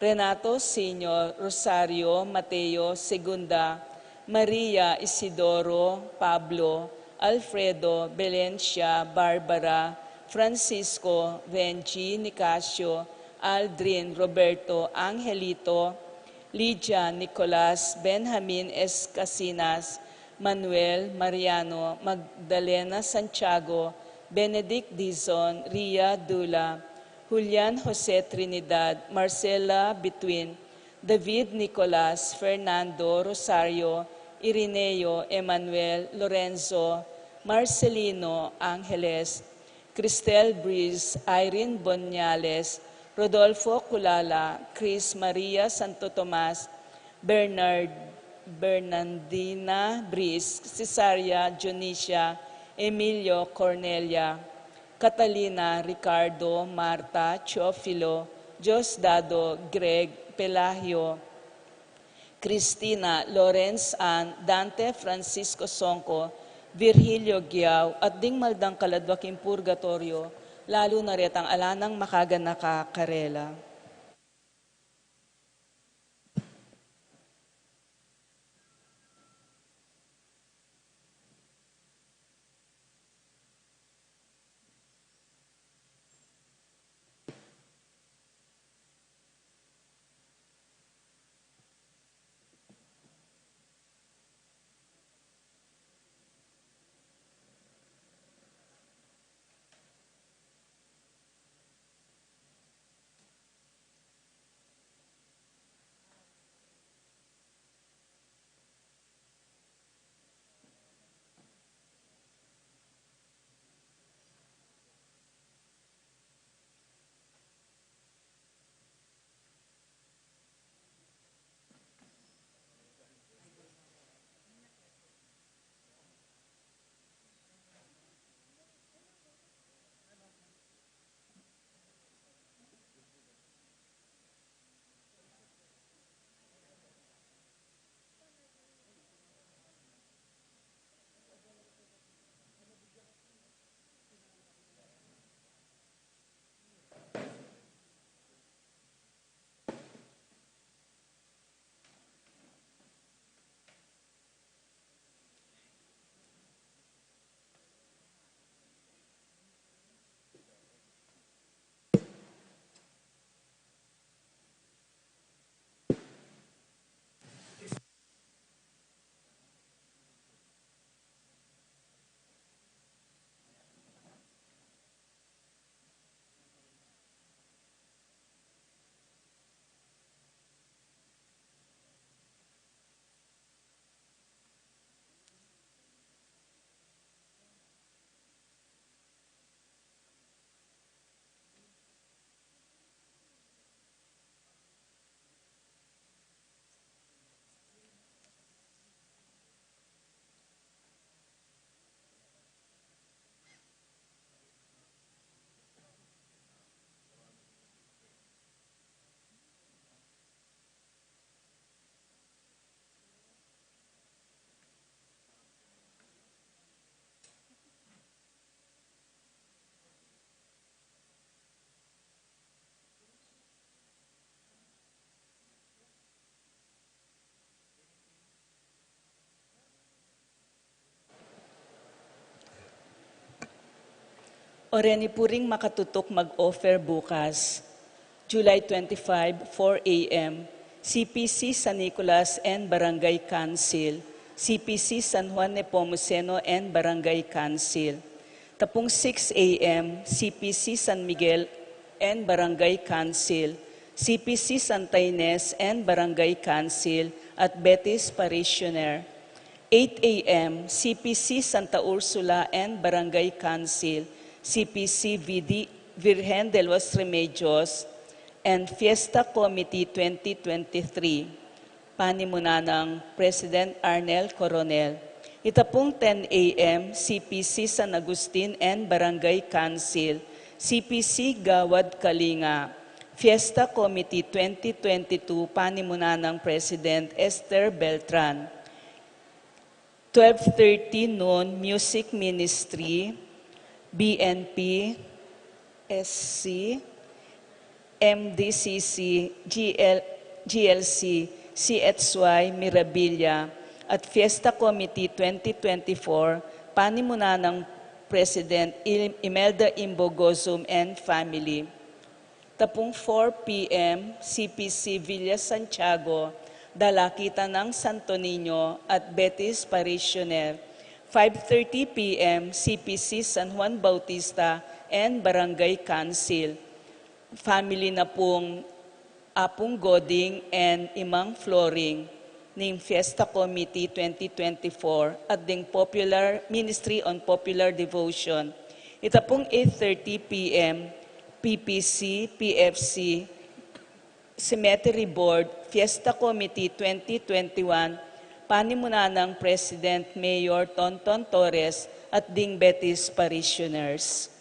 Renato Sr., Rosario Mateo Segunda, Maria Isidoro Pablo, Alfredo Belencia Barbara, Francisco Vengi Nicasio, Aldrin Roberto Angelito, Lydia Nicolas Benjamin S. Casinas, Manuel Mariano, Magdalena Santiago, Benedict Dizon, Ria Dula, Julian Jose Trinidad, Marcela Between, David Nicolas, Fernando Rosario, Irineo Emmanuel Lorenzo, Marcelino Angeles, Cristel Breeze, Irene Bonyales, Rodolfo Culala, Chris Maria Santo Tomas, Bernardina Breeze, Cesaria Jonicia, Emilio Cornelia, Catalina, Ricardo, Marta, Teofilo, Diosdado, Greg, Pelagio, Cristina, Lawrence Ann, Dante Francisco Songco, Virgilio Giao, at ding maldang kaladwaking purgatorio, lalo na ret ang alanang makaganaka karela. Oreni po ring makatutok mag-offer bukas, July 25, 4 a.m., CPC San Nicolas and Barangay Council, CPC San Juan Nepomuceno and Barangay Council. Tapong 6 a.m., CPC San Miguel and Barangay Council, CPC Santa Ines and Barangay Council at Betis Parishioner. 8 a.m., CPC Santa Ursula and Barangay Council, CPC Virgen de los Remedios, and Fiesta Committee 2023, panimuna ng President Arnel Coronel. Itapong 10 a.m., CPC San Agustin and Barangay Council, CPC Gawad Kalinga, Fiesta Committee 2022, panimuna ng President Esther Beltran. 12:30 noon, Music Ministry, BNP, SC, MDCC, GLC, CXY, Mirabilia, at Fiesta Committee 2024, panimuna ng President Imelda Imbogozum and family. Tapong 4 p.m., CPC Villa Santiago, Dalakitan ng Santo Niño at Betis Parishioner. 5:30 p.m., CPC San Juan Bautista and Barangay Council. Family na pong Apong Goding and Imang Floring ng Fiesta Committee 2024 at ding Popular Ministry on Popular Devotion. Ita pong 8:30 p.m., PPC, PFC, Cemetery Board, Fiesta Committee 2021, panimuna ng President Mayor Tonton Torres at ding Betis Parishioners.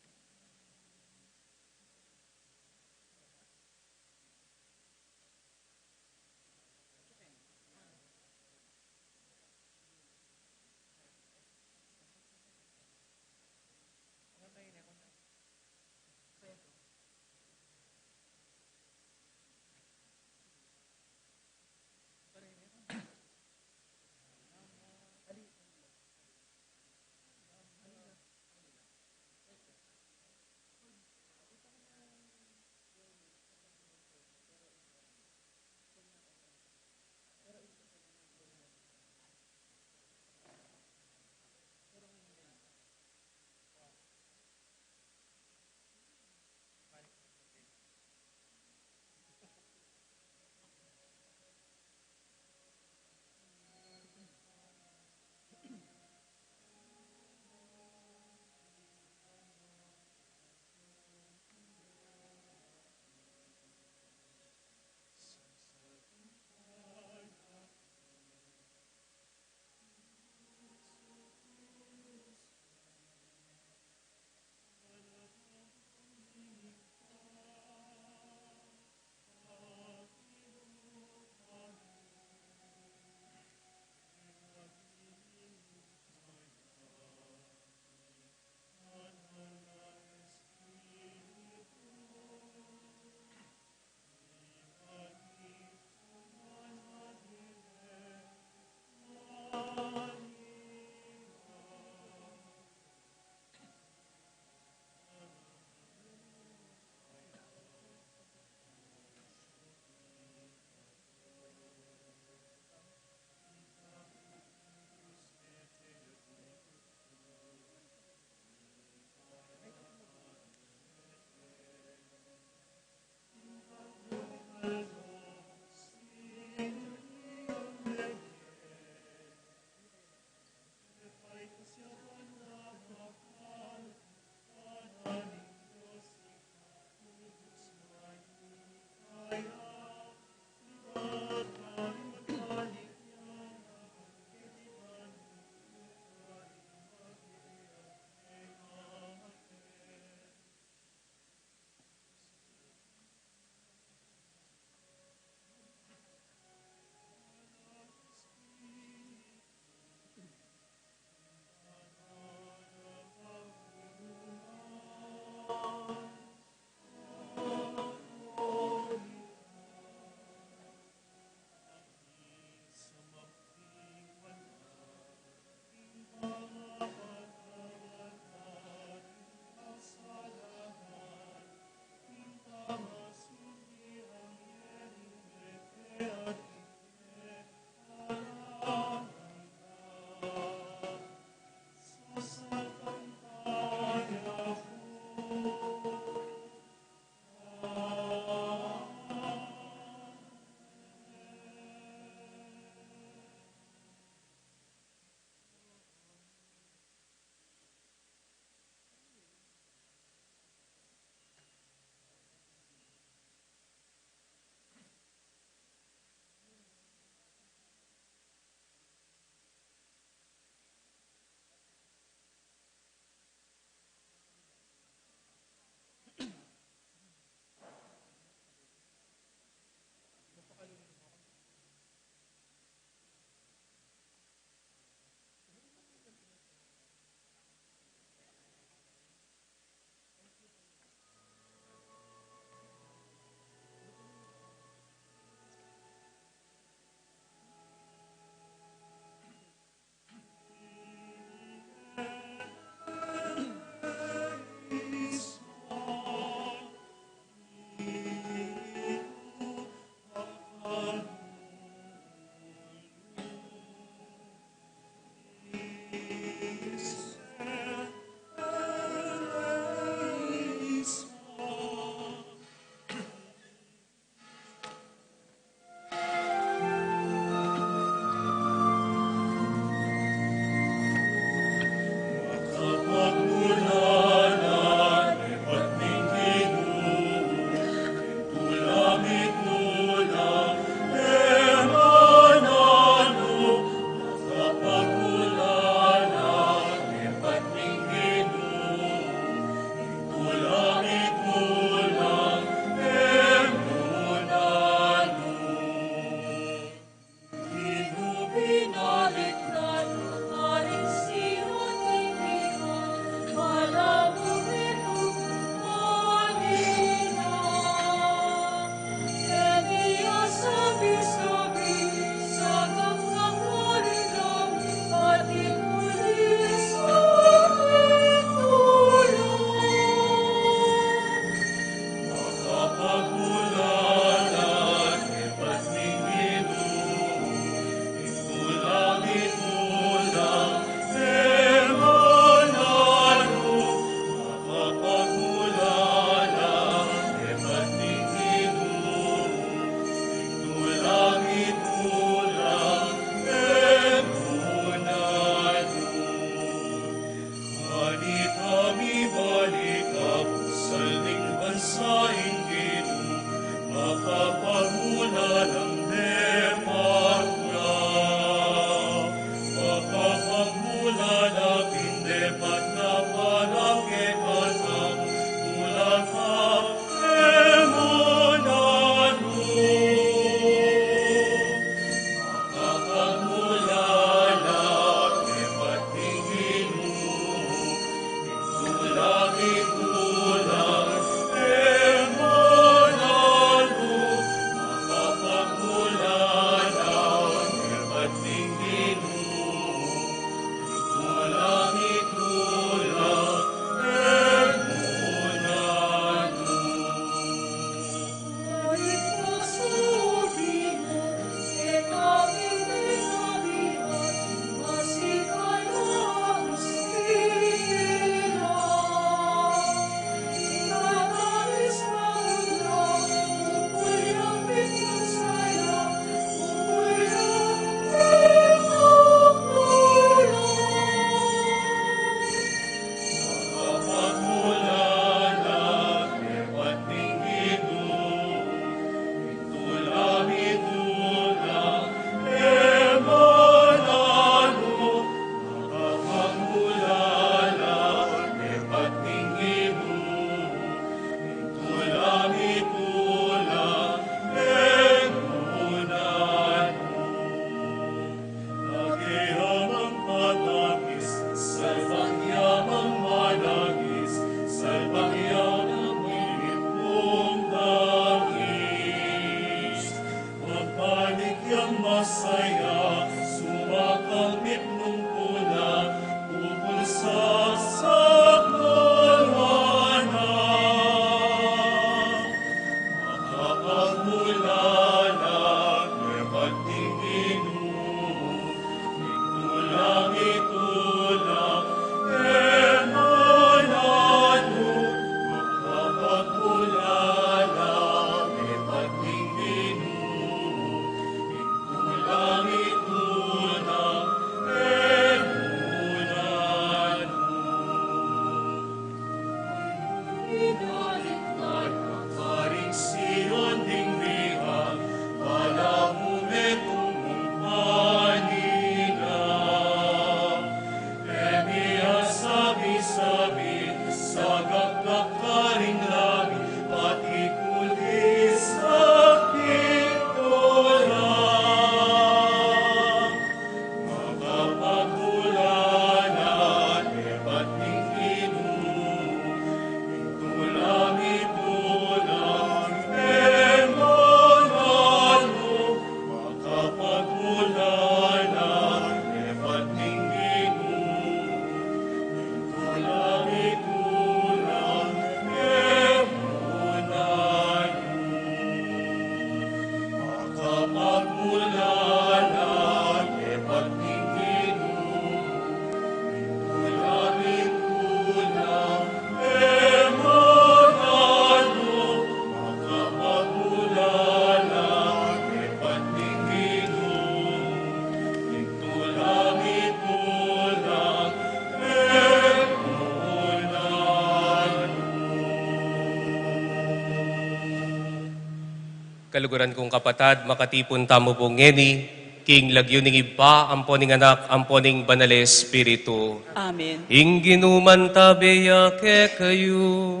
Kaluguran kong kapatad, makatipon tamo po ngeni, king lagyuning iba, amponing anak, amponing banal Espiritu. Amen. Ingginuman tabeya ke kayo.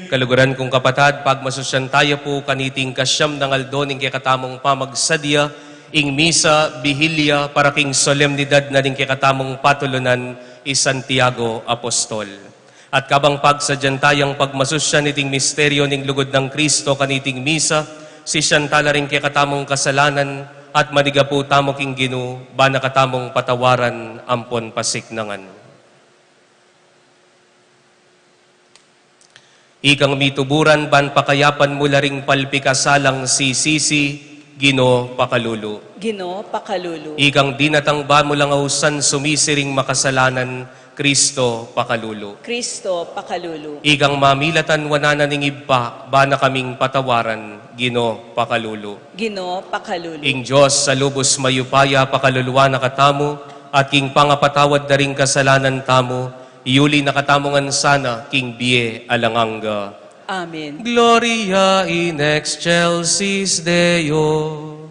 Kaluguran kong kapatad, pagmasusyan tayo po kaniting kasyam ng aldoning kay katamong pamagsadya, ing misa, bihilya, para king solemnidad na rin kay katamong patulunan, Santiago Apostol. At kabang pagsadyan tayang pagmasusyan iting misteryo ning lugod ng Kristo kaniting misa, si Siyantala rin kay katamong kasalanan, at maniga po tamo king Ginu, bana katamong patawaran, ampon pasiknangan. Ikang mituburan, ban pakayapan mula ring palpikasalang si Sisi, Gino Pakalulu. Gino Pakalulu. Ikang dinatang ba mo lang ausan sumisiring makasalanan, Kristo Pakalulu. Kristo Pakalulu. Ikang mamilatan wanana ning iba, bana kaming patawaran, Gino Pakalulu. Gino Pakalulu. Ing Diyos sa lubos mayupaya pakaluluwa na katamo, at king pangapatawad na ring kasalanan tamo, iuli nakatamongan sana king Bie Alanganga. Amen. Gloria in excelsis Deo.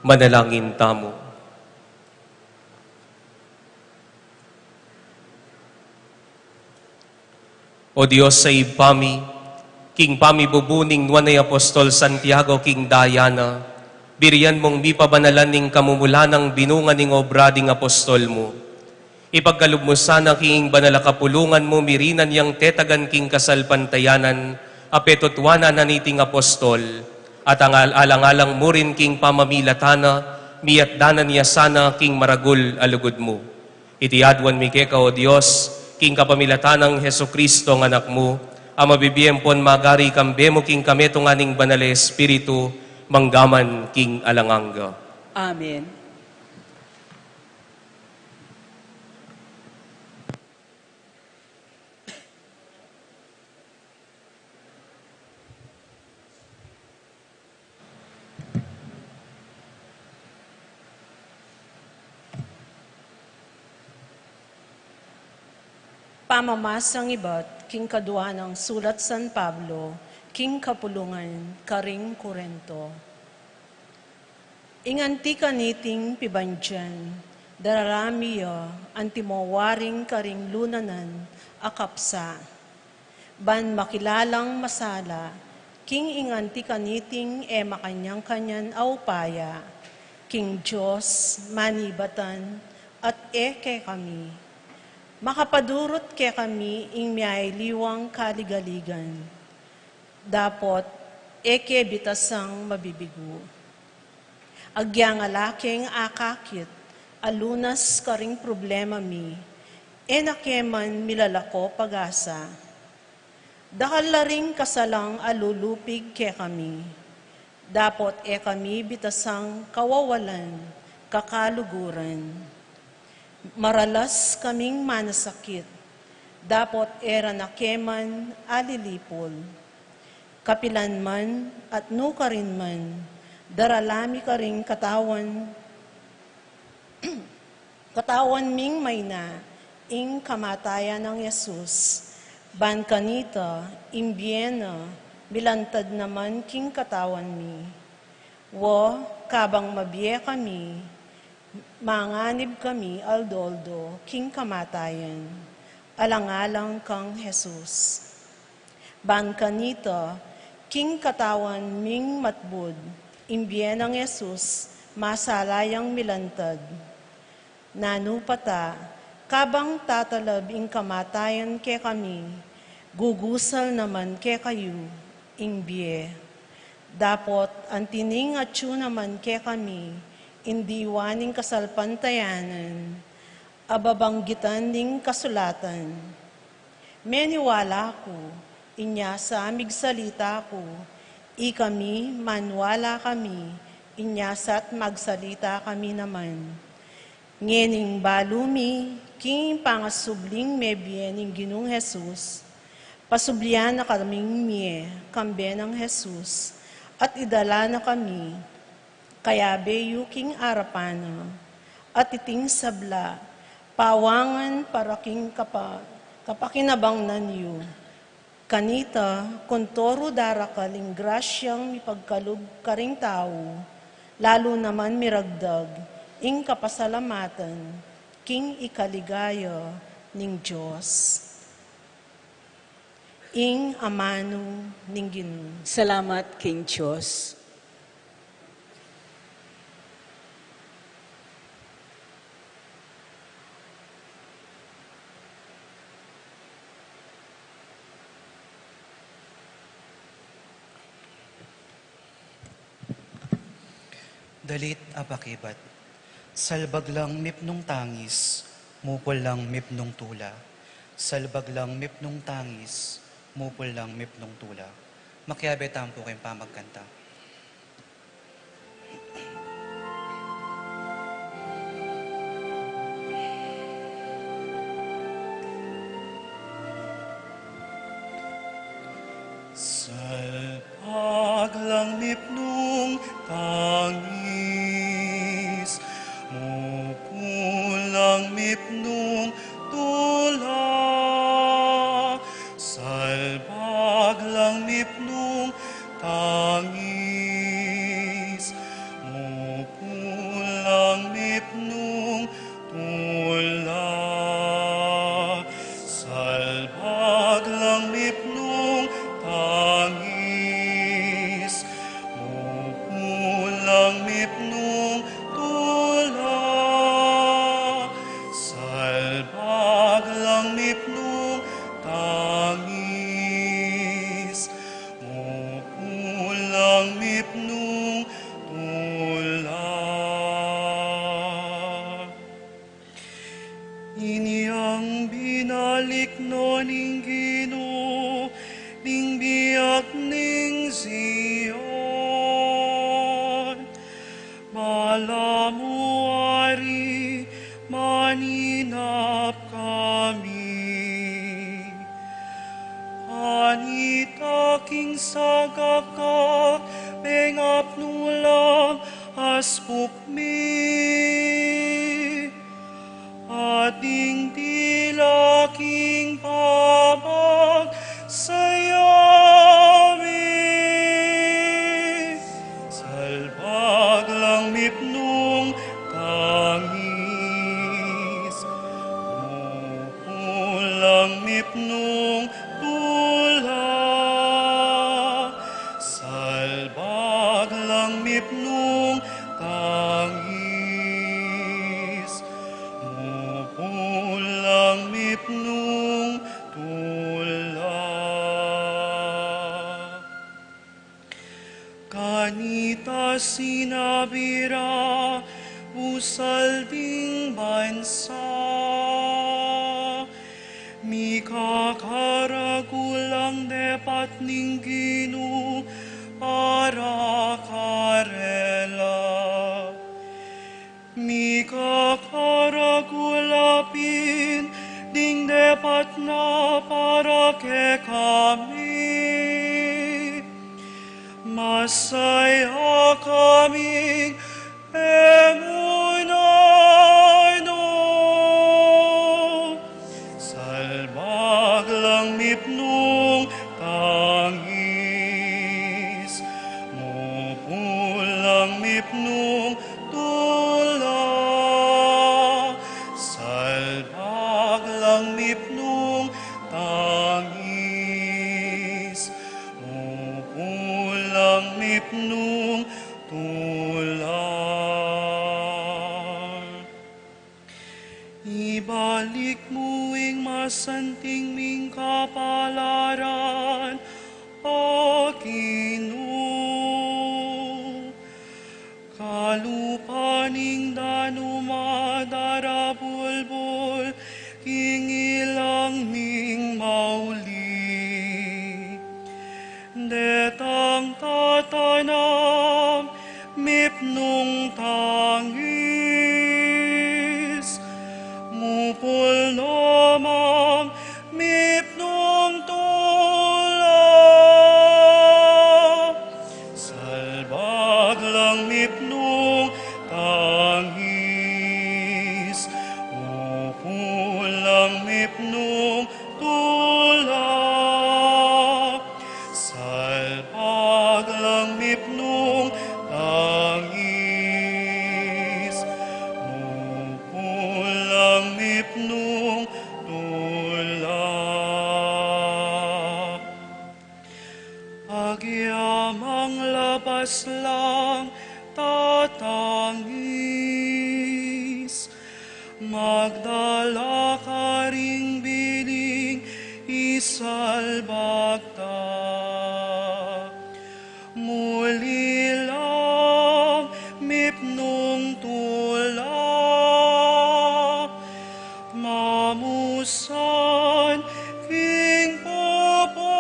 Manalangin tamo. O Diyos sa ibami, King pamibubuning nuanay Apostol Santiago King Diana, biriyan mong mipabanalan ning kamumulan ng binungan ning obra ding apostol mo. Ipagkalub mo sana king banala kapulungan mo mirinan yang tetagan king kasalpantayanan, apetotwana na niting apostol, at ang alang-alang mo rin king pamamilatana, miyatdanan niya sana king maragul alugod mo. Itiadwan mi keka o Diyos, king kapamilatanang Heso Kristo ng anak mo, ang mabibiyempon magari kambe mo king kameto nga ning banale Espiritu, manggaman king alanganga. Amen. Pamamasang iba't king kadwa ng sulat San Pablo, king kapulungan, karing Korento. Inganti kaniting pibandyan, dararamiya, antimowaring karing lunanan, akapsa. Ban makilalang masala, king inganti kaniting makanyang-kanyan aupaya, king Diyos, manibatan, at eke kami. Makapadurot ke kami ing miayliwang kaligaligan. Dapot, eke bitasang mabibigo. Agyang alaking akakit, alunas karing problema mi, enakeman milalako pag-asa. Dakal laring kasalang alulupig ke kami. Dapot kami bitasang kawawalan, kakaluguran. Maralas kaming manasakit, dapot era na keman alilipol. Kapilan man at nukarin man, daralami ka ring katawan, katawan ming may na, ing kamatayan ng Yesus. Ban kanita, imbyena, milantad naman king katawan mi. Wo, kabang mabiye kami, manganib kami, aldoldo, king kamatayan, alang-alang kang Jesus. Ban kanita, king katawan ming matbud, imbyen ng Jesus, masalayang milantad. Nanupata, kabang tatalab ing kamatayan ke kami, gugusal naman ke kayo, imbye. Dapot, antining atyu naman ke kami, indiwaning kasalpantayanan, ababanggitan ning kasulatan. Meniwala ko, inya sa amig salita ko, ikami, manwala kami, inya sa't magsalita kami naman. Ngening balumi, king pangasubling mebyening ginong Jesus, pasublian na kaming miye, kambe ng Jesus, at idala na kami, kaya beyuking arapana, at iting sabla, pawangan para king kapakinabang nanyo. Kanita, kontoro darakaling grasyang mipagkalub karing tao, lalo naman miragdag, ing kapasalamatan, king ikaligaya ning Diyos. Ing amano ning Ginoo. Salamat, King Diyos. Dalit apakibat, salbag lang mipnong tangis, mupol lang mipnong tula. Salbag lang mipnong tangis, mupol lang mipnong tula. Makiabe tampo kayong pamagkanta. Salpag lang mipnong tangis, mupulang mipnong tula. Salpag lang mipnong tangis, mupulang Kanita king sagakak, pengap nulang aspukmi. Ating tila king pabag sayami. Salbag lang mipnong tangis, mupulang mipnong tula. Salbag lang mipnong tangis, mupulang mipnong tula. Kanita sinabira, usal ding bansa. Mikakaragulang depat ning Ginu para karela. Mikakaragulapin ding depat na para ke kami. Masaya kaming emunay no. Salbag lang mipnong tangis, mupulang mipnong tula. Salbag lang mipnong tangis, mupulang mipnong tula. Ibalik mo ing masanting ming kapalaran, Ginoo. Kalupaning danuma darabulbul, king ilang ming mauli. Detang tatanam, mipnong tangis, mupul namang mipnong tula. Salbag lang mipnong tangis, mupul lang mipnong tula. Salbag lang mipnong tangis, mupulang mipnong tula. Agyamang labas lang tatangis, magdala ka ring biling isalbag ta. Muli lang mipnong tula, mamusan king popolda.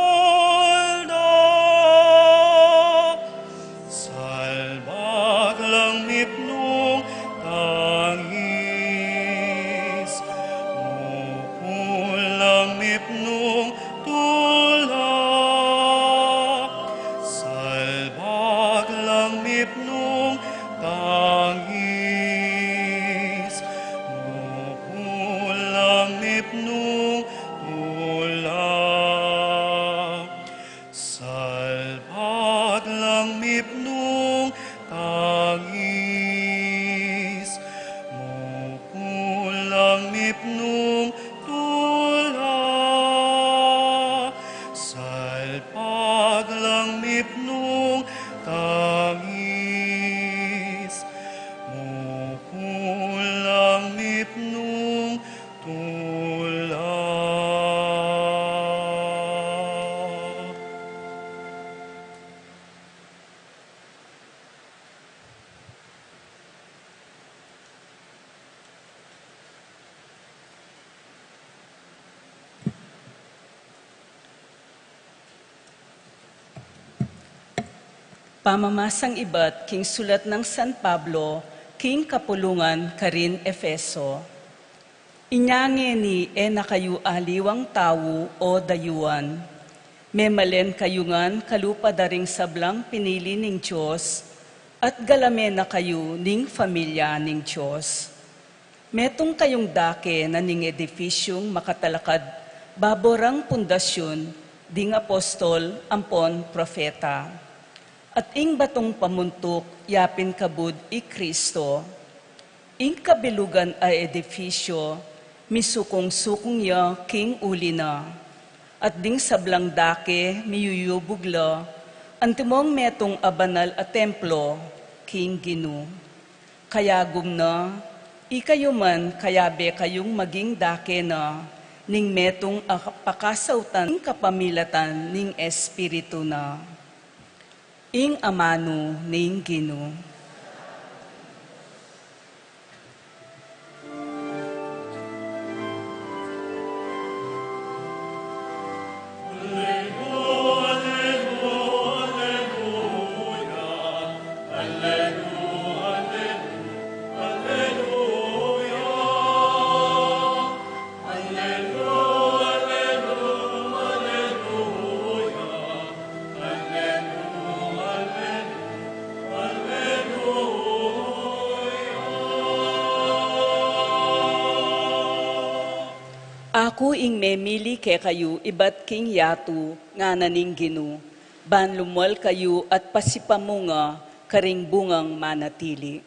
Salbag lang mipnong tangis, mupulang mipnong tula. Salbag lang mipnong tangis, mupulang mipnong tula. Salbag lang mipnong tangis, mupulang mipnong tula. Salbag lang mipnong tangis, mupulang mipnong tula. Pamamasang iba't king sulat ng San Pablo, king kapulungan karin Efeso. Inyange ni na kayo aliwang tawo o dayuan. Memalen kayungan kalupa daring sablang pinili ning Diyos, at galamen na kayo ning familia ning Diyos. Metong kayong dake na ning edifisyong makatalakad, baborang pundasyon, ding apostol, ampon, profeta. At ing batong pamuntok, yapin kabud i Kristo. Ing kabilugan ay edifisyo, misukong-sukong ya king uli na. At ding sablang dake, miyuyubugla, antimong metong abanal a templo, king ginu. Kaya gumna, ikayo man kayabe kayong maging dake na, ning metong pakasautan ning kapamilatan ning espiritu na. Ing amano ning ginu. Ako ing memili ke kayo, ibat king yatu, nga naning ginu, ban lumwal kayo at pasipamunga, karing bungang manatili.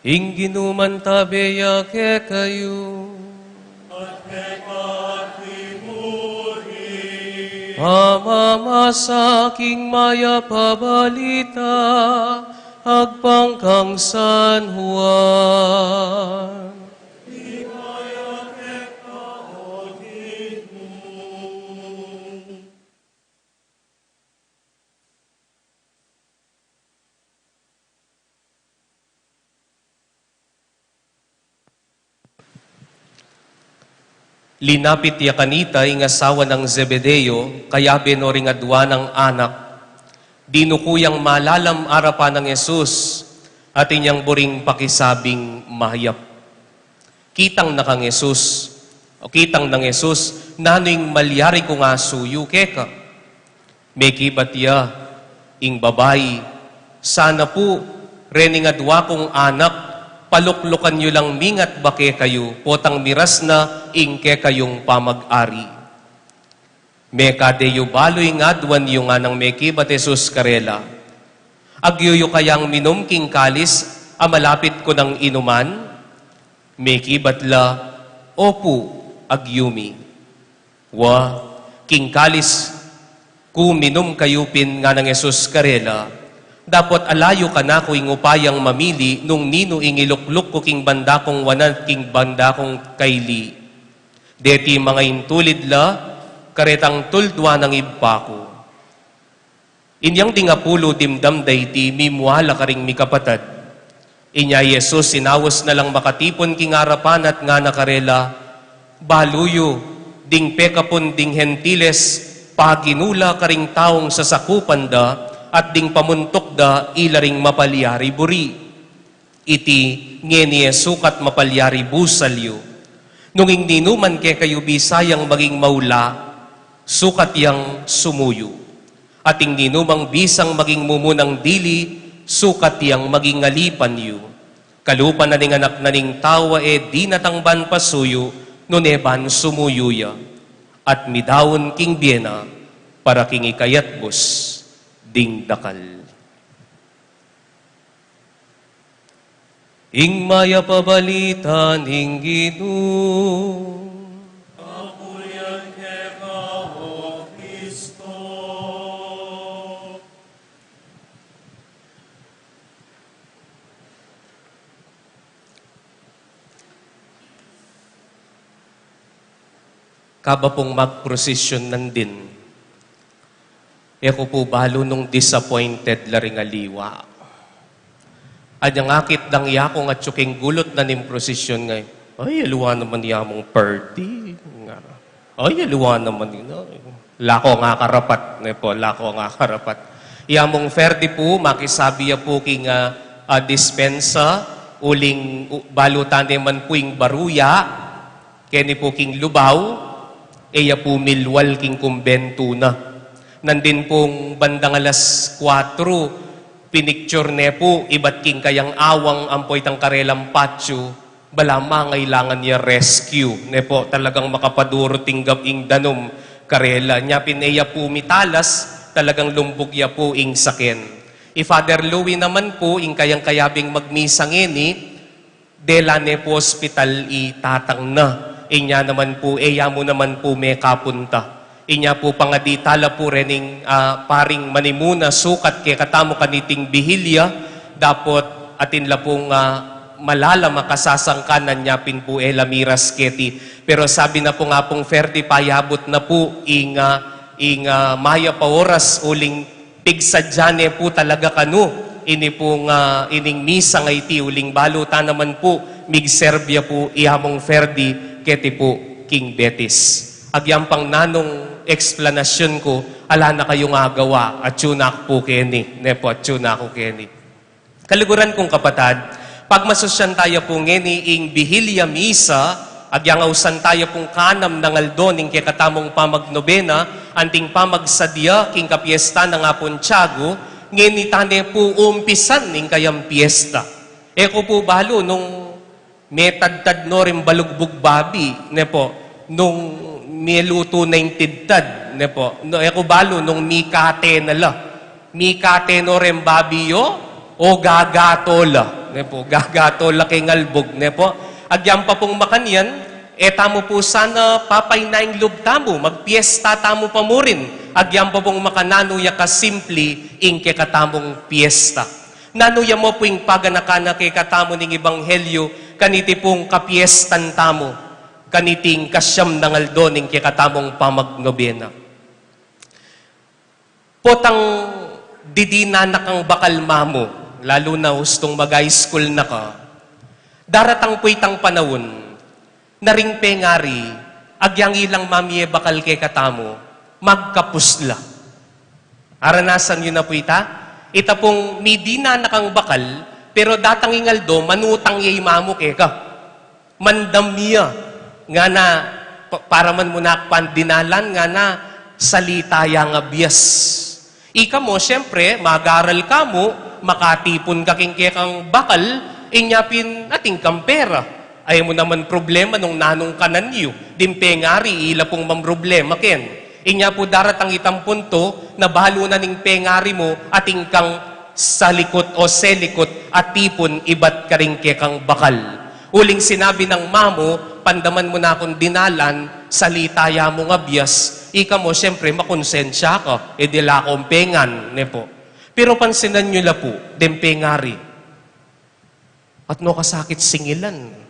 Ing ginuman tabeya ke kayo. Pamamasaking maya pabalita, agpangkang San Juan. Linapit ya kanita ing asawa ng Zebedeo, kaya benoring adwa ng anak. Dinukuyang malalam arapan ng Yesus, at inyang buring pakisabing mahayap. Kitang na kang Yesus, o kitang ng Yesus, naning malyari ko nga suyu keka. May kibat ya, ing babay, sana po, rening adwa kong anak, paluklukan nyo lang mingat bake kayo, potang miras na ingke kayong pamag-ari. Meka deyo baloy nga duwan yung nga ng meki bat Jesus karela. Agyuyo kayang minom king kalis, amalapit ko ng inuman, meki batla, opo, agyumi. Wa, king kalis, ku minom kayupin nga ng Jesus karela, dapat alayo ka na ko ing upayang mamili nung nino ing ilukluk ko king banda kong wanan king banda kong kaili. Deti mga intulid la, karetang tuldwa ng ibpako. Inyang tingapulo dimdam dayti, mimuala ka ring mikapatad. Inya Yesus sinawas na lang makatipon king arapan at nga nakarela, baluyo, ding pekapon ding hentiles, paginula ka ring taong sasakupan da, at ding pamuntok da ilaring mapalyari buri. Iti ngenie sukat mapalyari busalyo. Nung ninuman ke kayo bisayang maging maula, sukat yang sumuyo. At ing ninumang bisang maging mumunang dili, sukat yang maging ngalipan yu. Kalupan na ning anak na ning tawa di natangban pasuyo, nuneban sumuyo ya. At midawon king biena, para king ikayat bus. Ding dakal. Ing maya pabalita ning Ginoo. kaba pong magprosesyon nandin. Eko po balo nung disappointed laring aliwa. Anyang akit dang yako nga tsuking gulot na ning prosesyon ngay. Ay, aluwa naman niya mong party. Ay, aluwa naman yun. Lako nga karapat. Lako nga karapat. Iyamong ferdi po, makisabi ya po king dispensa, uling balutan man po ing baruya, keni po king lubaw, eya po milwal king kumbento na. Nandin pong bandang alas 4, pinicture ne po, ibat king kayang awang ampoy tang karelang patyo, bala mangailangan niya rescue. Ne po, talagang makapaduro tinggap ing danom karela. Nya pineya po mitalas, talagang lumbog ya po ing saken. Father Louie naman po, ing kayang kayabing magmisang ini, delane po hospital itatang na. Inya naman po, eya mo naman po may kapunta. Inya po pangaditala po rening paring manimuna, sukat kay katamo kaniting bihilya, dapat atin la pong malala makasasangkanan niya pin po Lamiras Keti. Pero sabi na po nga pong Ferdi, payabot na po ing maya pa oras uling pigsadyane po talaga kanu ini pong ining misa nga iti uling balutan naman po migserbya po ihamong Ferdi keti po King Betis. Agyang pang nanong eksplanasyon ko, ala na kayong agawa at tunak po keni. Nepo at tunak ko keni. Kaliguran kong kapatad, pagmasosyan tayo po ngeni ing bihilya misa, agyang ausan tayo pong kanam ng aldoning kay katamong pamagnobena, anting pamagsadya king kapiesta ng apon Tiago, ngeni tane po umpisan ning kayang piesta. Eko po balo nung metadtad no rin balugbog babi, ne po, nung mieluto na yung tidtad, ne po, no, eko balo nung mikate nala, mikate no rin babi yo, o gagatola, ne po, gagatola kay ngalbog, ne po, agyang pa pong makanyan, tamo po sana papay na yung lubtamo, magpiesta tamo pa mo rin. Agyang pa pong makananuya ka simply ing katamong piesta. Nanuya mo po yung paganakana kay katamo ning ebanghelyo, kaniti pong kapiestan tamo, kaniting kasyam ng aldoning kay katamong pamagnobena. Potang didinanak ang bakal mamo, lalo na hustong mag-high school na ka, daratang puitang panahon, naring pengari, agyang ilang mamye bakal kay katamo, magkapusla. Aranasan yun na po ita pong midina nakang bakal, pero datang ingaldo, manutang yay mamo kay ka. Mandam niya, nga na, para man muna pandinalan, nga na, salita yang abiyas. Ika mo, siyempre, mag-aral ka mo, makatipon ka king kang bakal, inyapin ating kampera. Ay mo naman problema nung nanong kanan niyo. Dimpengari, ila pong mamroblema ken. Inya po daratang itang punto na bahalo na ning pengari mo ating kang salikot o selikot at tipon ibat ka rin kang bakal. Uling sinabi ng mamo, pandaman mo na akong dinalan, salitaya mo nga biyas, ika mo siyempre makonsensya ka, edila akong pengan, ne po. Pero pansinan nyo la po, dempengari. At no kasakit singilan.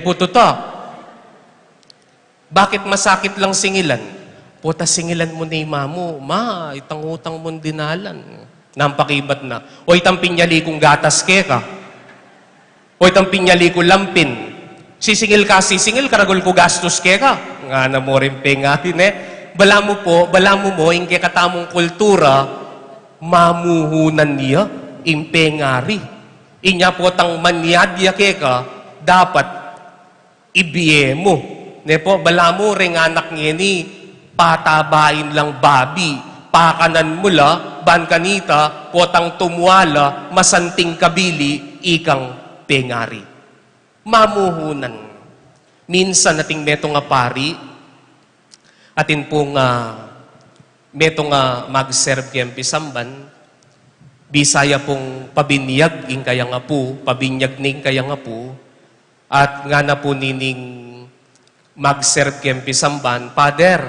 Puto ta. Bakit masakit lang singilan? Puta singilan mo ni mamo, ma, itang utang mo dinalan. Nampakibat na. O itang pinyali kong gatas ke ka. O itang pinyali ko lampin. Sisingil ka, karagol ko gastos ke ka. Nga na mo rin pengatin Bala mo mo, yung katamong kultura, mamuhunan niya, impengari. Inya po tang manyadya ke ka, dapat ibiye mo. Ne po, bala mo ring anak niya ni, patabain lang babi, pakanan mula, ban kanita, potang tumwala, masanting kabili, ikang pengari. Mamuhunan. Minsan nating meto nga pari, atin pong meto nga mag-serve kayang pisamban, Bisaya pong pabinyag ing kaya nga po, pabinyag ning kaya nga po, at nga na po nining mag-serve kayang pisamban, Father,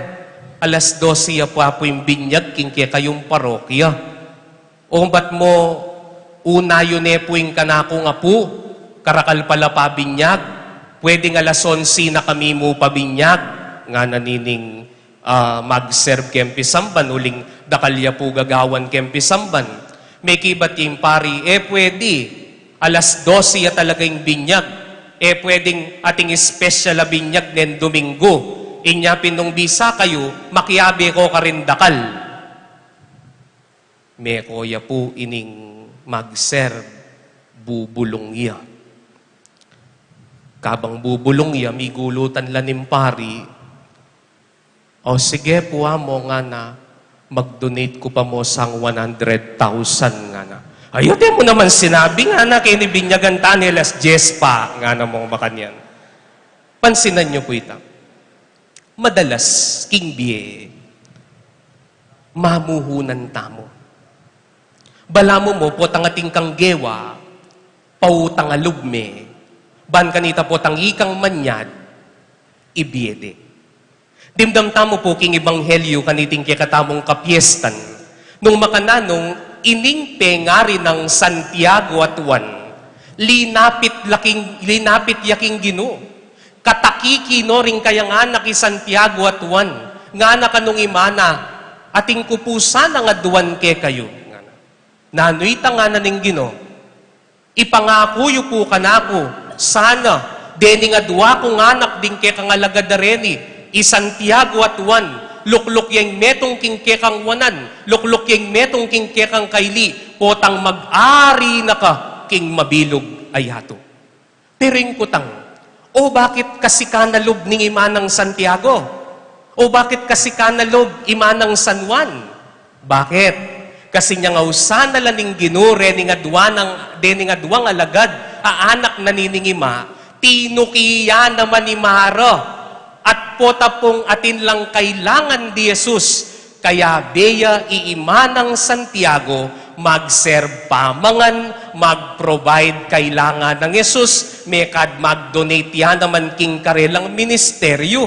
alas 12 ya po yung binyag king kaya kayong parokya. O ba't mo unayo ne po yung kanako nga po, karakal pala pabinyag, Pwedeng alas 11 na kami mo pabinyag, nga nanining mag-serve kempi samban, uling dakalya po gagawan kempi samban. May kibat yung pari, pwede, alas 12 ya talaga yung binyag. Pwedeng ating special na binyag nen Domingo. Inyapin nung bisa kayo, makiabi ko karindakal. May koya po ining mag-serve, bubulong iya. Kabang bubulong iya, may gulutan lanim pari. O sige po mo nga na, mag-donate ko pa mo sang 100,000 nga na. Ayun mo naman sinabi nga na, kinibinyagan tanelas, Jess pa, nga na mong makanyan. Pansinan niyo po ito. Madalas, King Bie, mamuhunan tamo. Balamo mo po tangating kang gewa, pautang alugme, ban kanita po tang ikang manyad, ibiyede. Dimdam tamo po king ebanghelyo kaniting kikatamong kapiestan, nung makananong ining pengari ng Santiago at Juan, linapit yaking Ginoo. Katakiki no ring kaya nga naki Santiago at Juan, nga na kanong imana, ating kupusan nga duwan ke kayo. Nanuita nga na ning Ginoo, ipangako yu po kanako, sana, deni nga duwa kong anak din ke kangalagadareni, Santiago at Juan, lukluk yang metong king ke kang wanan, lukluk yang metong king ke kang kaili, potang mag-ari na ka, king mabilog ayato. Piring kutang, o bakit kasi ka nalog ning imanang Santiago? O bakit kasi ka nalog imanang San Juan? Bakit? Kasi niya nga usana laning ginure ni nga duwang alagad, aanak na niningima, tinukiya naman ni Mara, at pota pong atin lang kailangan di Jesus, kaya beya iimanang Santiago, mag-serve pamangan, mag-provide kailangan ng Jesus, mekad mag-donate yan naman king karelang ministeryo.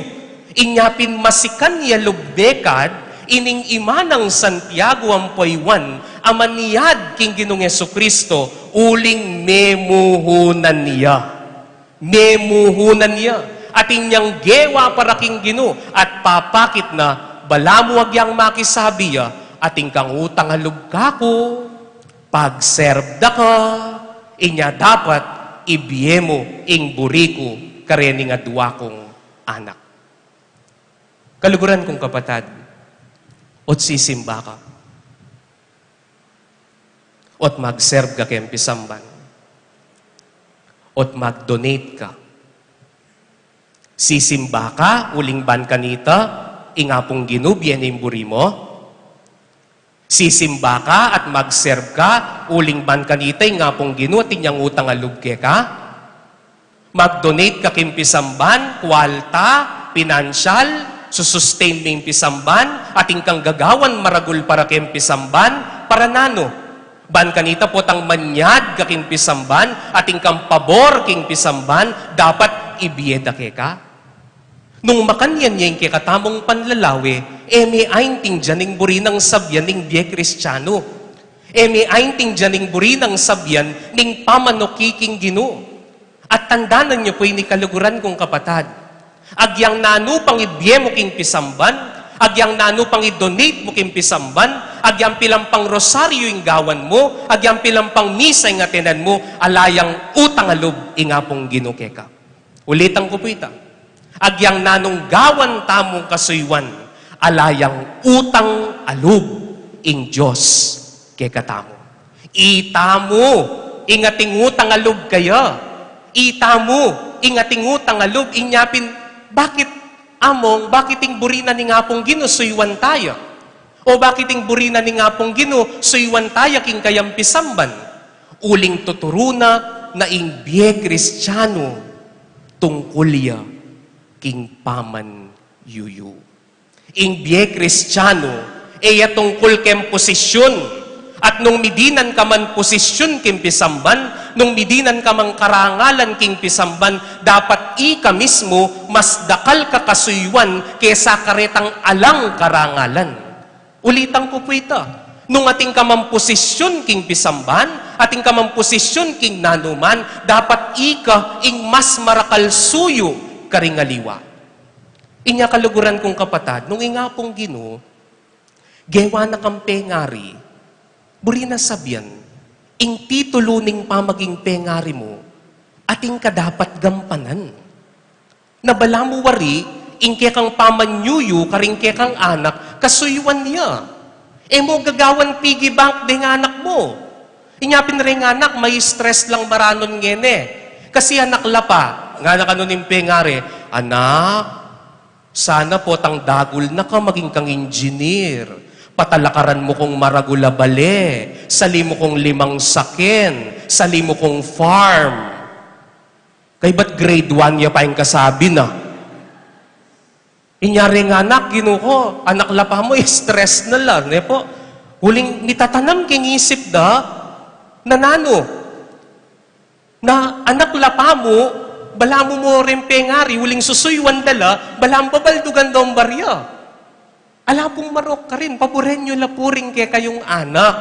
Inyapin masikan ya lubdekad, ining imanang Santiago ang poywan, amaniyad king Ginong Jesucristo, uling memuhunan niya. Memuhunan niya. At inyang gewa para king Gino, at papakit na, balamo agyang makisabi ya, ating kang utang halug kako, pag-serve da ka, inya dapat ibiyemo ing buriko kareni nga duwa kong anak. Kaluguran kong kapatad, ot sisimba ka, ot mag-serve ka kempi samban, ot mag-donate ka, sisimba ka, uling ban kanita, ingapong ginubyan yung buri mo, sisimba ka at mag-serve ka, uling ban kanita, ingapong ginu, at inyang utang alubke ka, mag-donate ka kimpisamban, kwalta, pinansyal, susustain mo yung pisamban, at ingkang gagawan maragul para kimpisamban, para nano, ban kanita po tang manyad ka kimpisamban, at ingkang pabor kimpisamban, dapat ibiyeda ke ka. Nung makanyan niya yung kikatamong panlalawi, may ainting dyaning buri ng sabyan ning biye Kristiyano. May ainting dyaning buri ng sabyan ning pamanokiking Ginoo. At tandanan niyo po yung kaluguran kong kapatad. Agyang nanu pang ibiye mo king pisamban, agyang nanu pang i-donate mo king pisamban, agyang pilang pang rosaryo yung gawan mo, agyang pilang pang misa yung atinan mo, alayang utang alub ingapong Ginoo keka. Ulitan ko po ita. Agyang nanong gawan tamong kasuywan, alayang utang alub ing Diyos kay katamo. Itamo, ingating utang alub kaya. Itamo, ingating utang alub, inyapin, bakit ing burina ni ngapong Ginoo suywan tayo? O bakit ing burina ni ngapong Ginoo suywan tayo king kayang pisamban? Uling tuturuna na ing biye Kristiyano tungkulya king paman yuyu. Ing biye Kristiyano, tungkol kem posisyon. At nung midinan ka man posisyon king pisamban, nung midinan ka man karangalan king pisamban, dapat ika mismo mas dakal ka kasuywan kesa karetang alang karangalan. Ulitan ko po ito. Nung ating kamamposisyon king pisamban, ating kamamposisyon king nanuman, dapat ika ing mas marakal suyo karingaliwa. Inya kaluguran kong kapatad, nung ingapong Ginoo, gewa na kang pengari, buri na sabyan, ing titulo ning pamaging pengari mo, ating kadapat gampanan. Nabala mo wari, ing kekang pamanyuyo, karing kekang anak, kasuyuan niya. Mo gagawan piggy bank ding anak mo. Inyapin rin anak, may stress lang maranon ngene. Kasi anak lapa, nga na kanunin pengari, anak, sana po tang dagul na ka maging kang engineer. Patalakaran mo kong maragula bale, sali mo kong 5 sakin, sali mo kong farm. Kay ba't grade 1 niya pa yung kasabi na? Inyari nga anak, Ginoo, anak lapa mo, stress na lang. Po, huling nitatanam king isip da, nanano, na anak lapa mo, bala mo rin pengari, huling susuywan dala, bala mo babaldugan daw ang barya. Ala pong marok ka rin, paboren nyo lapuring kaya kayong anak.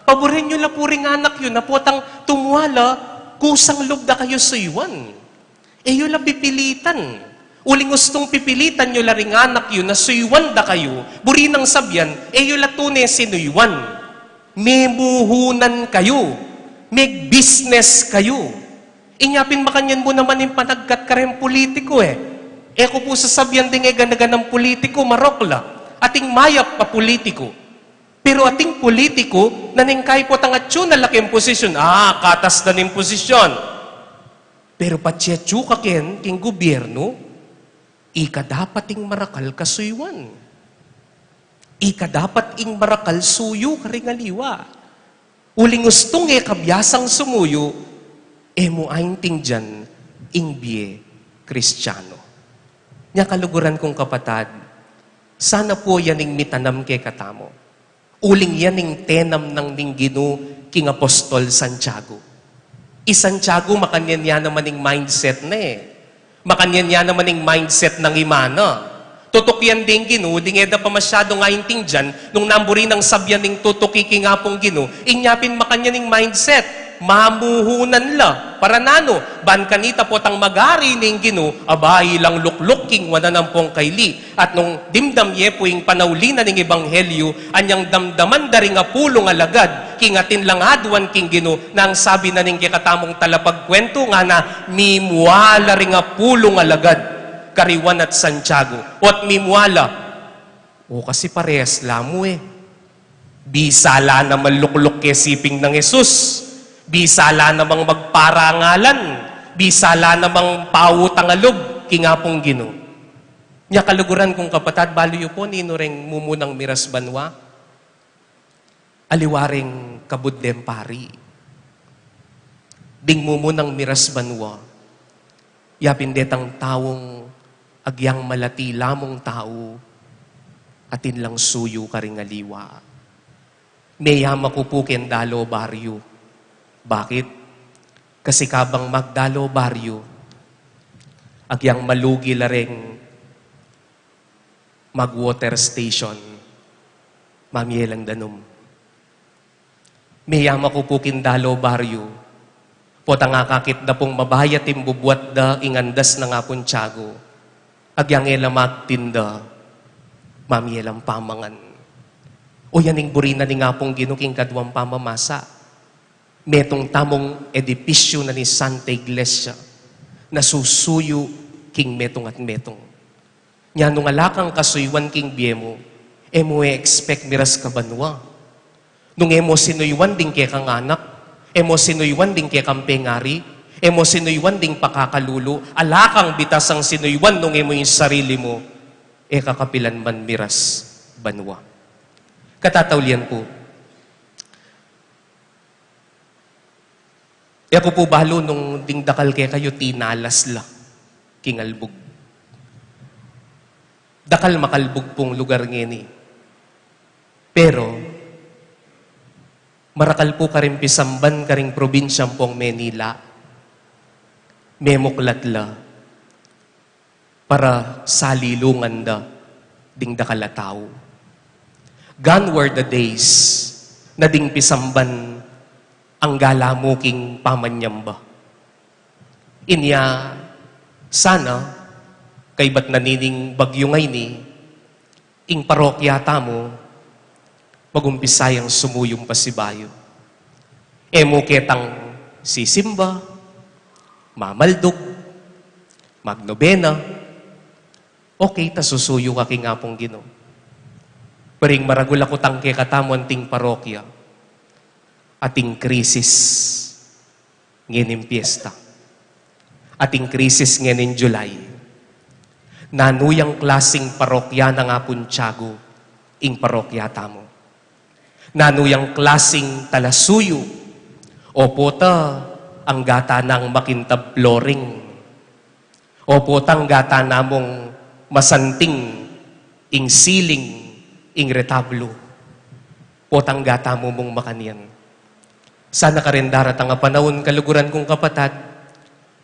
Paboren nyo lapuring anak yun, na potang tumuwala, kusang lubda kayo suywan. Yun la pipilitan. Uling gustong pipilitan nyo laring anak yun na suywan da kayo, buri ng sabyan, yun la tunay sinuywan. May muhunan kayo. May business kayo. Inyapin makanyan mo naman yung panagkat ka rin politiko ko po sasabyan din ganaganang politiko, marokla. Ating mayap pa politiko. Pero ating politiko, naningkay po tangatyo na laking posisyon. Katas na ning posisyon. Pero patsyatsyo ka ken, king gobyerno, ika dapat ing marakal kasuywan. Ika dapat ing marakal suyo karingaliwa. Uling gustong kabyasang sumuyo, mo aing tingjan ing biye Kristiyano. Nya kaluguran kong kapatad, sana po yaning mitanam kay katamo. Uling yaning tenam ng ninggino king Apostol Santiago. Santiago makanyan yan naman ing mindset na Makanyan yan naman yung mindset ng imana. Tutok yan din Ginoo, di nga pa masyado nga inting dyan, nung namburi ng sabyan ng tutok ikingapong Ginoo, inyapin makanyan yung mindset. Mamuhunan la. Para nano, ban kanita po tang magari ng Ginoo, abay lang lukluk king wananampong kayli. At nung dimdam ye po yung panawlina ng Ebanghelyo, anyang damdaman dari nga pulong alagad, king atin lang aduan king Ginoo, nang sabi na ning katamong talapagkwento nga na, mimwala rin nga pulong alagad, Kariwan at Santiago. O at mimwala, kasi parehas lamo Bisala na malukluk kesiping ng Jesus. Bisala namang magparangalan. Bisala namang pawutangalog, kingapong Ginoo. Nya kaluguran kong kapatad, baliyo po nino ring mumunang miras banwa. Aliwaring kabuddem pari. Ding mumunang miras banwa. Yapindetang tawong agyang malati lamong tao, atin lang suyo karingaliwa. Mayama ko po dalo baryo. Bakit? Kasi kabang magdalo baryo, agyang malugi lareng mag-water station, mamielang danom. Mayama ko po dalo baryo, potang akakit na pong mabayat imbubuat da ingandas na nga pong tiyago, agyang elamak tinda, mamielang pamangan. O yaning burina ni nga pong ginuking kadwang pamamasa. Metong tamong edipisyo na ni Santa Iglesia na susuyo king metong at metong. Nya nung alakang kasuywan king biemo, mo expect miras ka banwa. Nung mo sinuywan ding kay kang anak, mo sinuywan ding kay kang pengari, mo sinuywan ding pakakalulo, alakang bitas ang sinuywan nung mo yung sarili mo, kakapilan man miras banwa. Katataulian po. Ako po balo nung dingdakal kay kayo tinalas la, kingalbog. Dakal makalbog pong lugar ngeni. Pero, marakal po karing pisamban karing probinsyang pong Manila, memuklat la, para salilungan da, dingdakal la tao. Gone were the days nading pisamban ang galamuking pamanyamba. Inya, sana, kay ba't nanining bagyo ngay ni, ing parokya tamo, magumpisayang sumuyong pasibayo. Emo ketang sisimba, mamaldog, magnobena, okay, tasusuyo ka king apong Ginoo. Paring maragul ako tangke katamo anting parokya, ating krisis ngening piyesta, ating krisis ngening July, nanuyang klasing parokya na nga puntiago, ing parokya tamo. Nanuyang klasing talasuyo, o pota ang gata ng makintab flooring, o pota ang gata namong masanting ing siling, ing retablo, potang gata mo mong makanian. Sana ka rin daratang nga panahon kaluguran kong kapatad,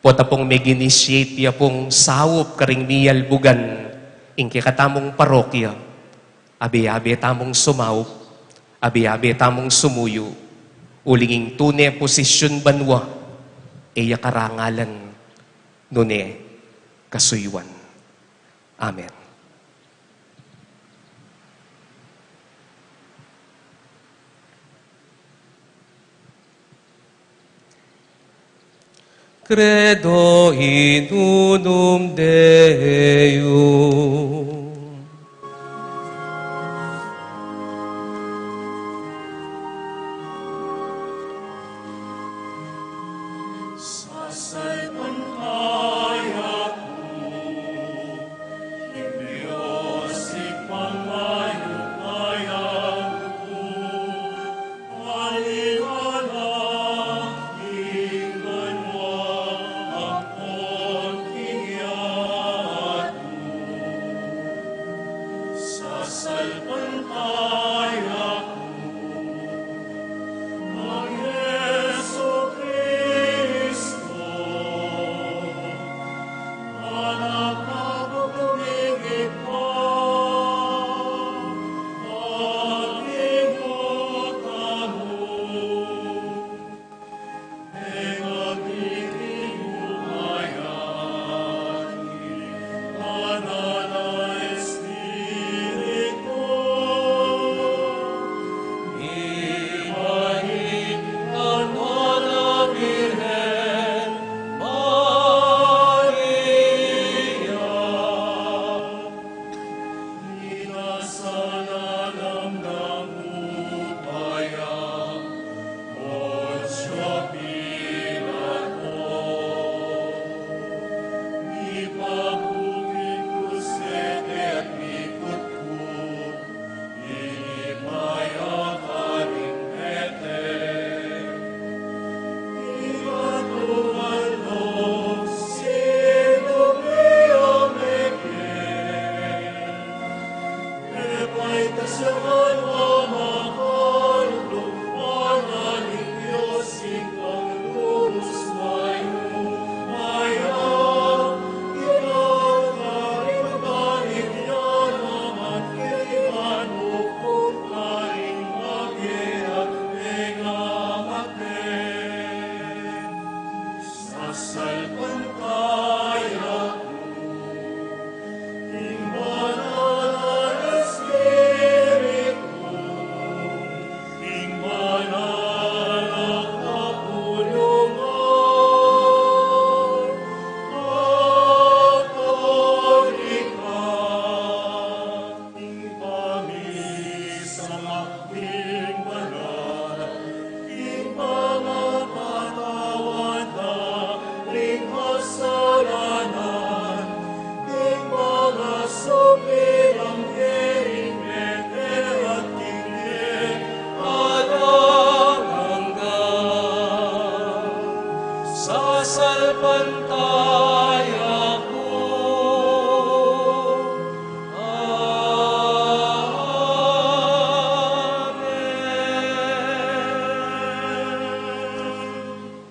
pota pong mag-initiate ya pong sawop karing miyalbugan, ing kikatamong parokya, abi-abi tamong sumawop, abi-abi tamong sumuyo, ulinging tune posisyon banwa, eya karangalan, nune kasuywan. Amen. Credo in unum Deum.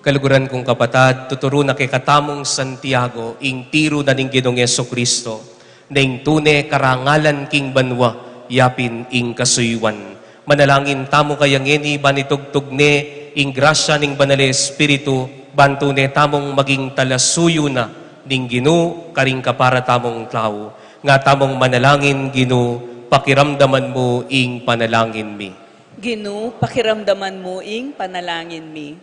Kaluguran kong kapatad, tuturo na kay katamong Santiago, ing tiro na ning Ginoong Yesukristo, na ing tune karangalan king banwa, yapin ing kasuywan. Manalangin tamo kayang ngeni banitugtog ne ing grasya ning banal Espiritu banto ne tamong maging talasuyo na ning Ginoo karing kapara tamong tao. Nga tamong manalangin Ginoo pakiramdaman mo ing panalangin mi. Ginoo, pakiramdaman mo ing panalangin mi.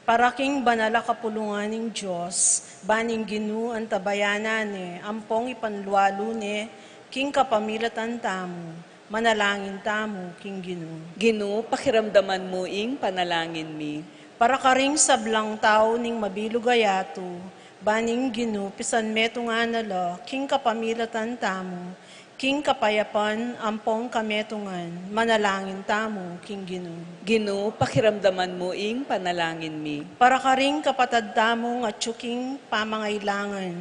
Paraking banala kapulungan ng Diyos, baning Ginoo ang tabayanan ni, ampong ipanluwalo ni, king kapamilatan tamo, manalangin tamo, king Ginoo. Ginoo, pakiramdaman mo ing panalangin mi. Para karing sablang tao ning mabilugayato, baning Ginoo, pisan meto nga nala, king kapamilatan tamo, king kapayapan, ampong kametungan, manalangin tamo, king Ginoo. Ginoo, pakiramdaman mo ing panalangin mi. Para karing kapatad tamo nga tsuking pamangailangan,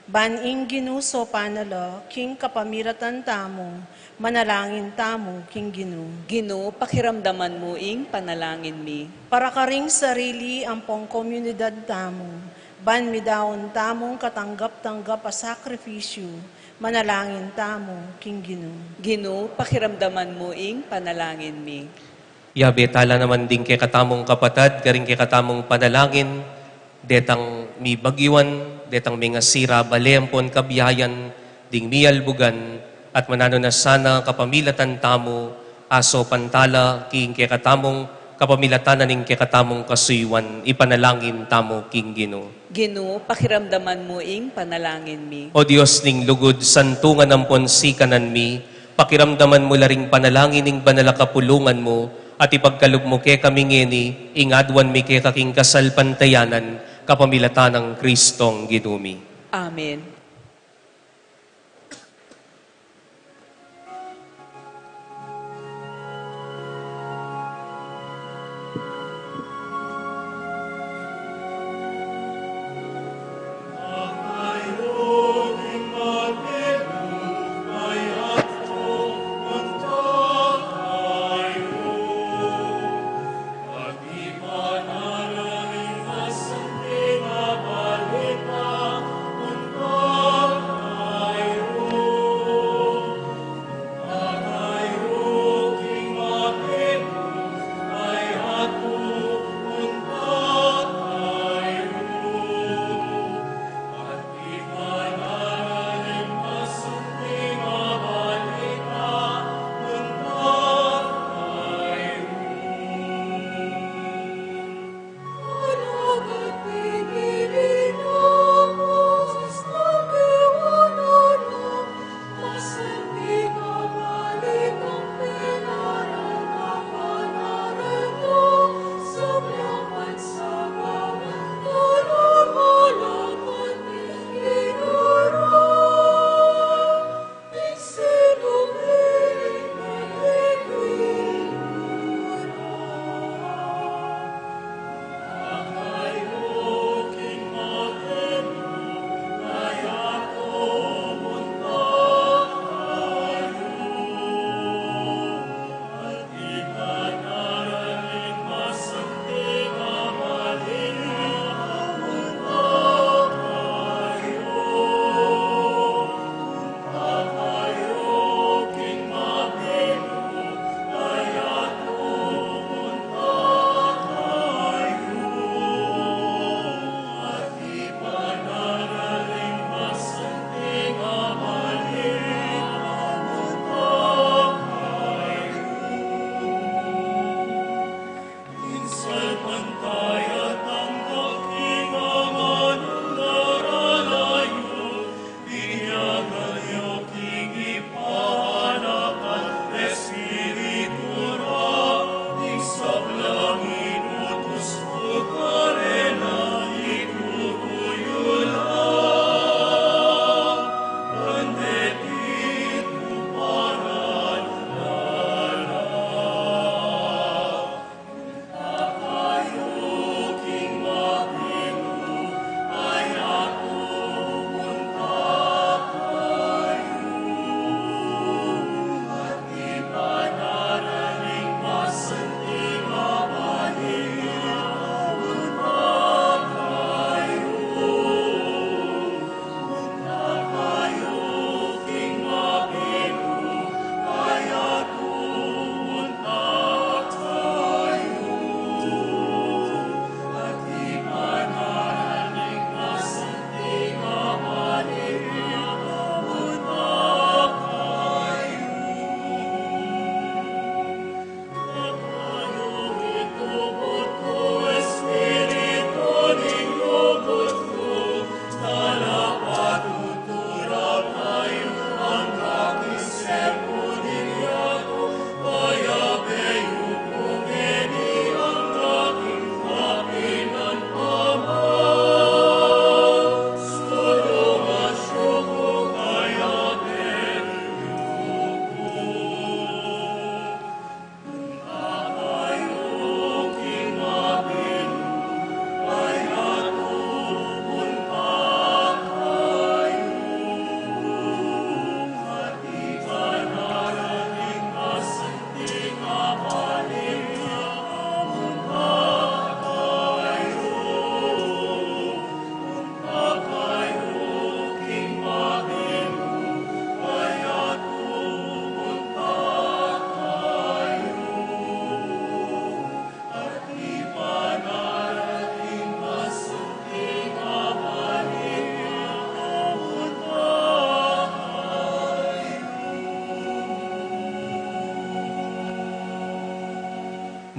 baning Ginoo so panala, king kapamilatan tamo, manalangin tamo, king Ginoo. Ginoo, pakiramdaman mo ing panalangin mi. Para karing sarili ampong komunidad tamo, ban midawon tamong katanggap-tanggap a sakripisyo, manalangin tamo, king Ginoo. Ginoo, pakiramdaman mo ing panalangin mi. Yabe tala naman din kay katamong kapatad, karing kay katamong panalangin, detang mi bagywan, detang mi nga sira, baleampon kabiyayan, ding mialbugan, at manano na sana kapamilatan tamo, aso pantala, king kay katamong kapamilatan ning kay katamong kasuywan, ipanalangin tamo, king Ginoo. Ginoo, pakiramdaman mo ing panalangin mi. O Diyos ning lugod, santungan ang ponsikanan mi, pakiramdaman mo laring panalangin ning banala kapulungan mo, at ipagkalog mo kay kami ngeni, ingadwan mi kay kaking kasalpantayanan, kapamilatan ng Kristong Ginumi. Amen. Balita,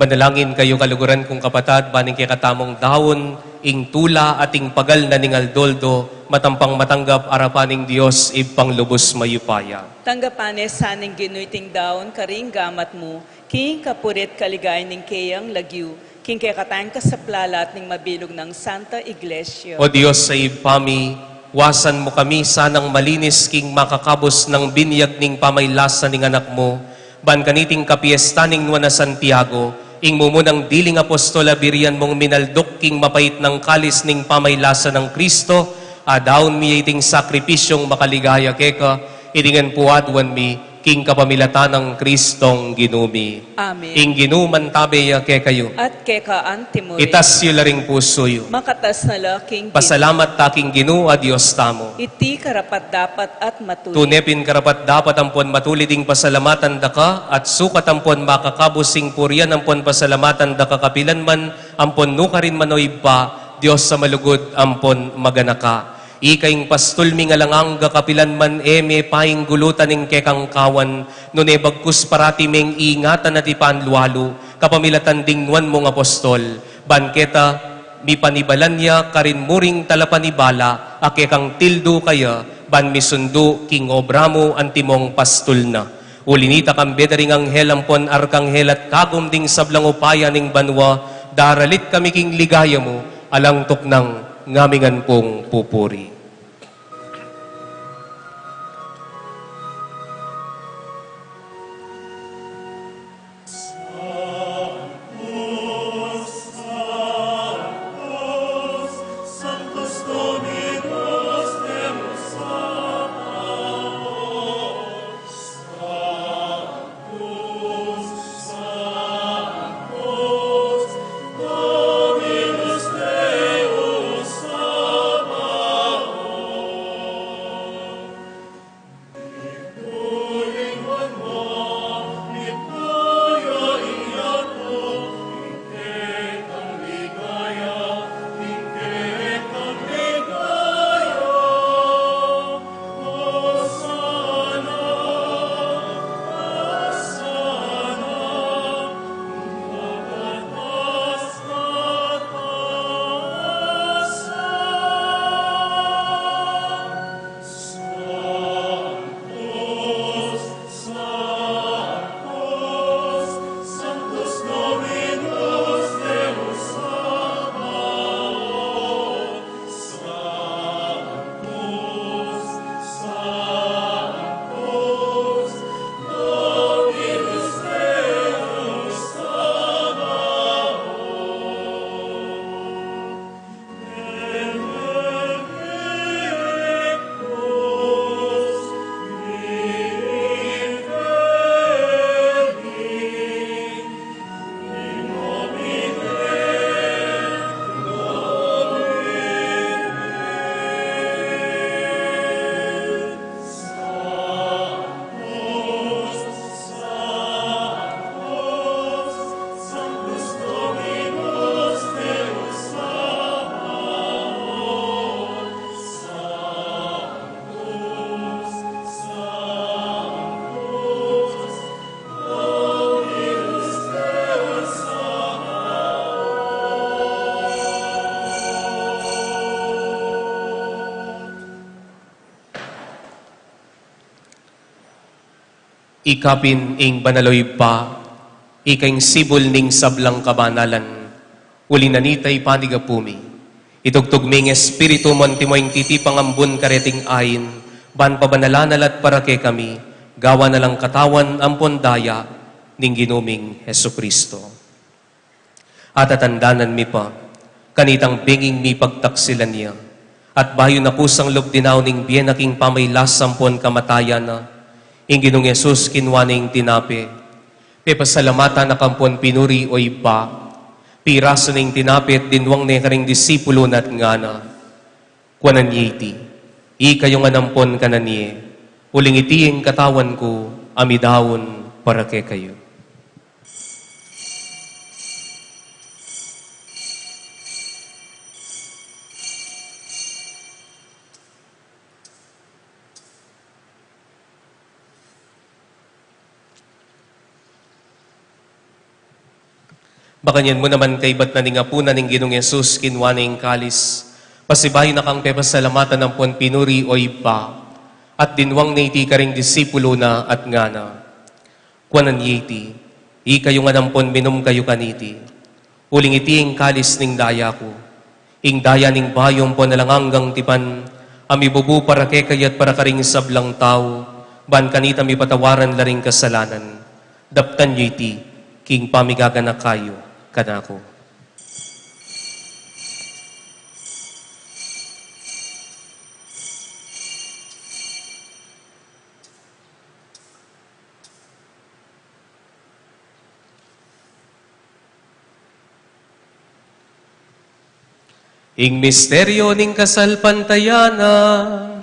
Manalangin kayo kaluguran kong kapatad, baning kay katamong dawon, ing tula ating pagal na ningal doldo, matampang matanggap arapaning Diyos, ipang lubos mayupaya. Tanggapanes saning ginuiting daon karing gamat mo, king kapurit kaligay ning kayang lagyu, king kay katang kasaplalat ning mabilog ng Santa Iglesia. O Diyos sa ipami, wasan mo kami sanang malinis king makakabos ng binyag ning pamaylasan ning anak mo, ban kaniting kapiesta ning nuwa na Santiago, ing mumunang diling apostola birian mong minaldok king mapait ng kalis ning pamaylasan ng Kristo, adaon mi iting sakripisyong makaligaya keka, idingan puadwan mi, king kapamilatan ng Kristong ginumi. Amen. Ing ginuman tabeya ke kayo, At keka antimo itas yu laring pusoyo, makatas na laking pasalamat taking Ginoo a Dios tamo. iti karapat dapat at matuloy. Tunepin karapat dapat ampon matuliding pasalamatan daka at sukat ampon makakabusing puryan ampon pasalamatan daka kapilan man ampon nukarin manoy pa Dios sa malugod ampon maganaka. Ikaing pastol mi nga langang kapilan man eme paing gulutan ning kekang kawan nune bagkus parati meng ingatan at ipanlualo kapamilatan dingwan mong apostol banketa mi panibalan niya karin muring talapanibala ake kang tildo kaya ban misundo king obramo antimong pastol na. Ulinita kang bedaring anghel ampon arkanghel at kagom ding sablang upaya ning banwa, daralit kami king ligaya mo, alang tuknang ngamingan pong pupuri. Ikapin ing banaloy pa, ikaing sibol ning sablang kabanalan, uli nanitay panigapumi. Itugtog ming espiritu mon timoing titipang ambun kareting ayin, ban pabanalanan at parake kami, gawa na lang katawan ampon daya, ning ginuming Heso Kristo. At atandanan mi pa, kanitang binging mi pagtaksilan niya, at bayo na kusang lubdinaw ning bienaking pamaylas sampon kamatayan na, ing Ginong Yesus kinwaning tinapi, pepasalamatan na kampon pinuri o iba, piraso ning tinapit dinwang ne karing disipulo nat ngana, kwanan yiti, ikayong anampon kananye, uling itiing katawan ko, amidawon para ke kayo. Bakanyan mo naman kay ba't na ningapunan ng Ginong Yesus kinwa na yung kalis. Pasibay na kang pepasalamatan ng pon pinuri o iba. At dinwang na iti ka ring disipulo na at ngana. Kuanan yiti, kayo nga nampon minum kayo kaniti. Uling iti ang kalis ning daya ko. Ing daya ning bayong po nalanganggang tipan. Amibubu para ke kayat para karing sablang tao. Ban kanita mi patawaran laring kasalanan. Daptan yiti, king pamigagana kayo kanako. Ing misteryo ning kasalpantayanan,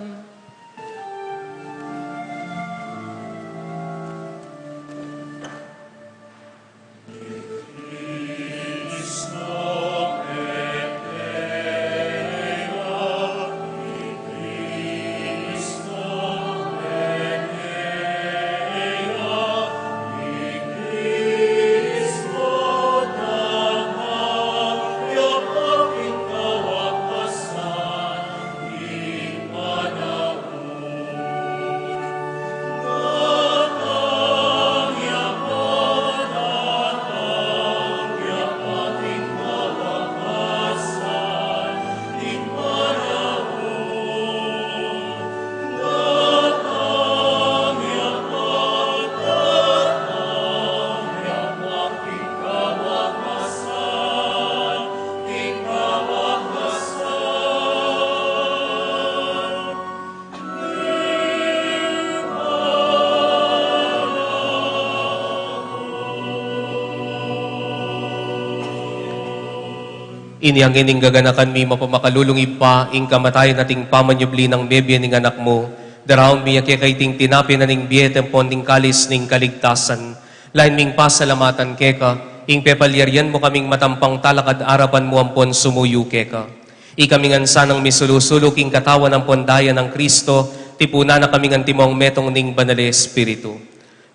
Iniang ining gaganakan mi mapamakalulungi pa, ing kamatayan nating pamanyubli ng bebye ning anak mo, daraon mi kay ting tinapi na ning biyetempon ning kalis ning kaligtasan, lain ming pasalamatan keka, ing pepalyaryan mo kaming matampang talakad arapan mo ampon sumuyu keka. Ikamingan sanang misulusulok ing katawan ng pondaya ng Kristo, tipuna na kaming timong metong ning banale espiritu.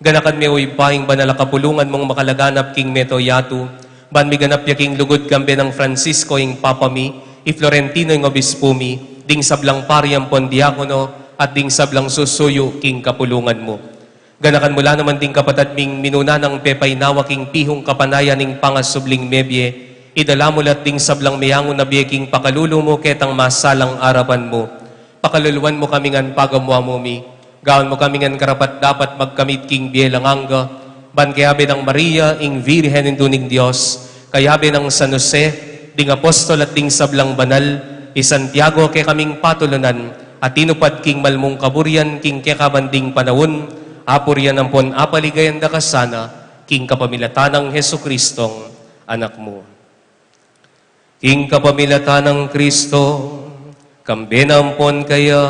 Ganakan mi uy paing banala kapulungan mong makalaganap king meto yatu, ban mi ganap yaking lugod gambe ng Francisco ing Papa mi, i Florentino ing Obispo mi, ding sablang pariyang pondiakono, at ding sablang susuyo king kapulungan mo. Ganakan mula naman ding kapatad ming minuna ng pepay nawa king pihong kapanayan ning pangasubling mebye, idala mo lat ding sablang miyangon na biyeking pakalulo mo ketang masalang arapan mo. Pakaluluan mo kamingan pagamwa mo mi, gaon mo kamingan karapat dapat magkamit king bielanganga, ban kayabe ng Maria, ing Virhen induning Diyos, kayabe ng San Jose, ding apostol at ding sablang banal, i Santiago kay kaming patulunan, at tinupad king malmong kaburyan, king kekabanding panawon, apuryan ang pon apaligayan da kasana, king kapamilatan ng Heso Kristong anak mo. King kapamilatan ng Kristo, kambenampon kaya,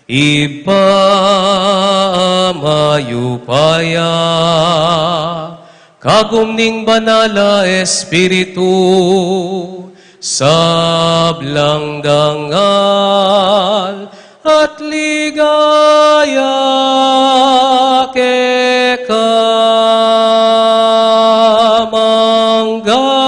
ipamayupaya kagumning banala espiritu sablang dangal at ligaya kekamanggaman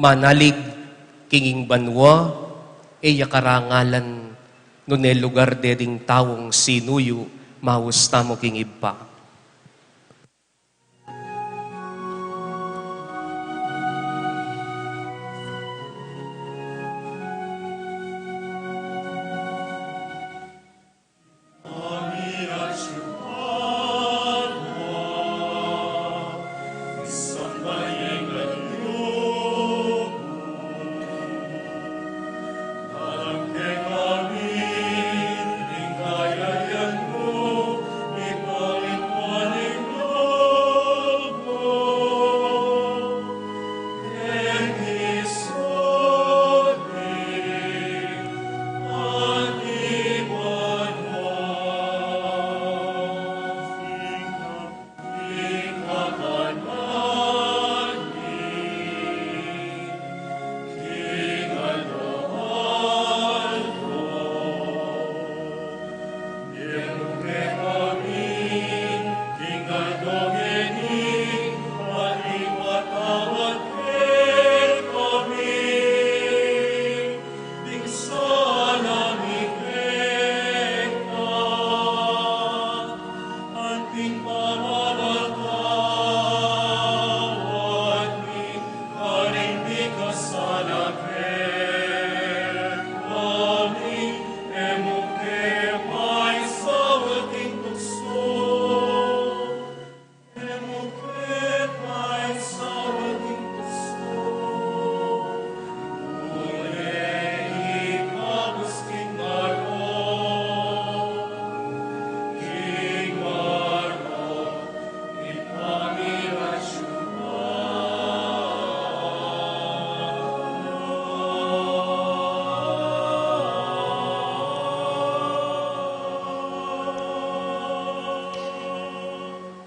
manalig kinging banwa, karangalan, nunel lugar deding tawong sinuyo, mahusta mo king iba.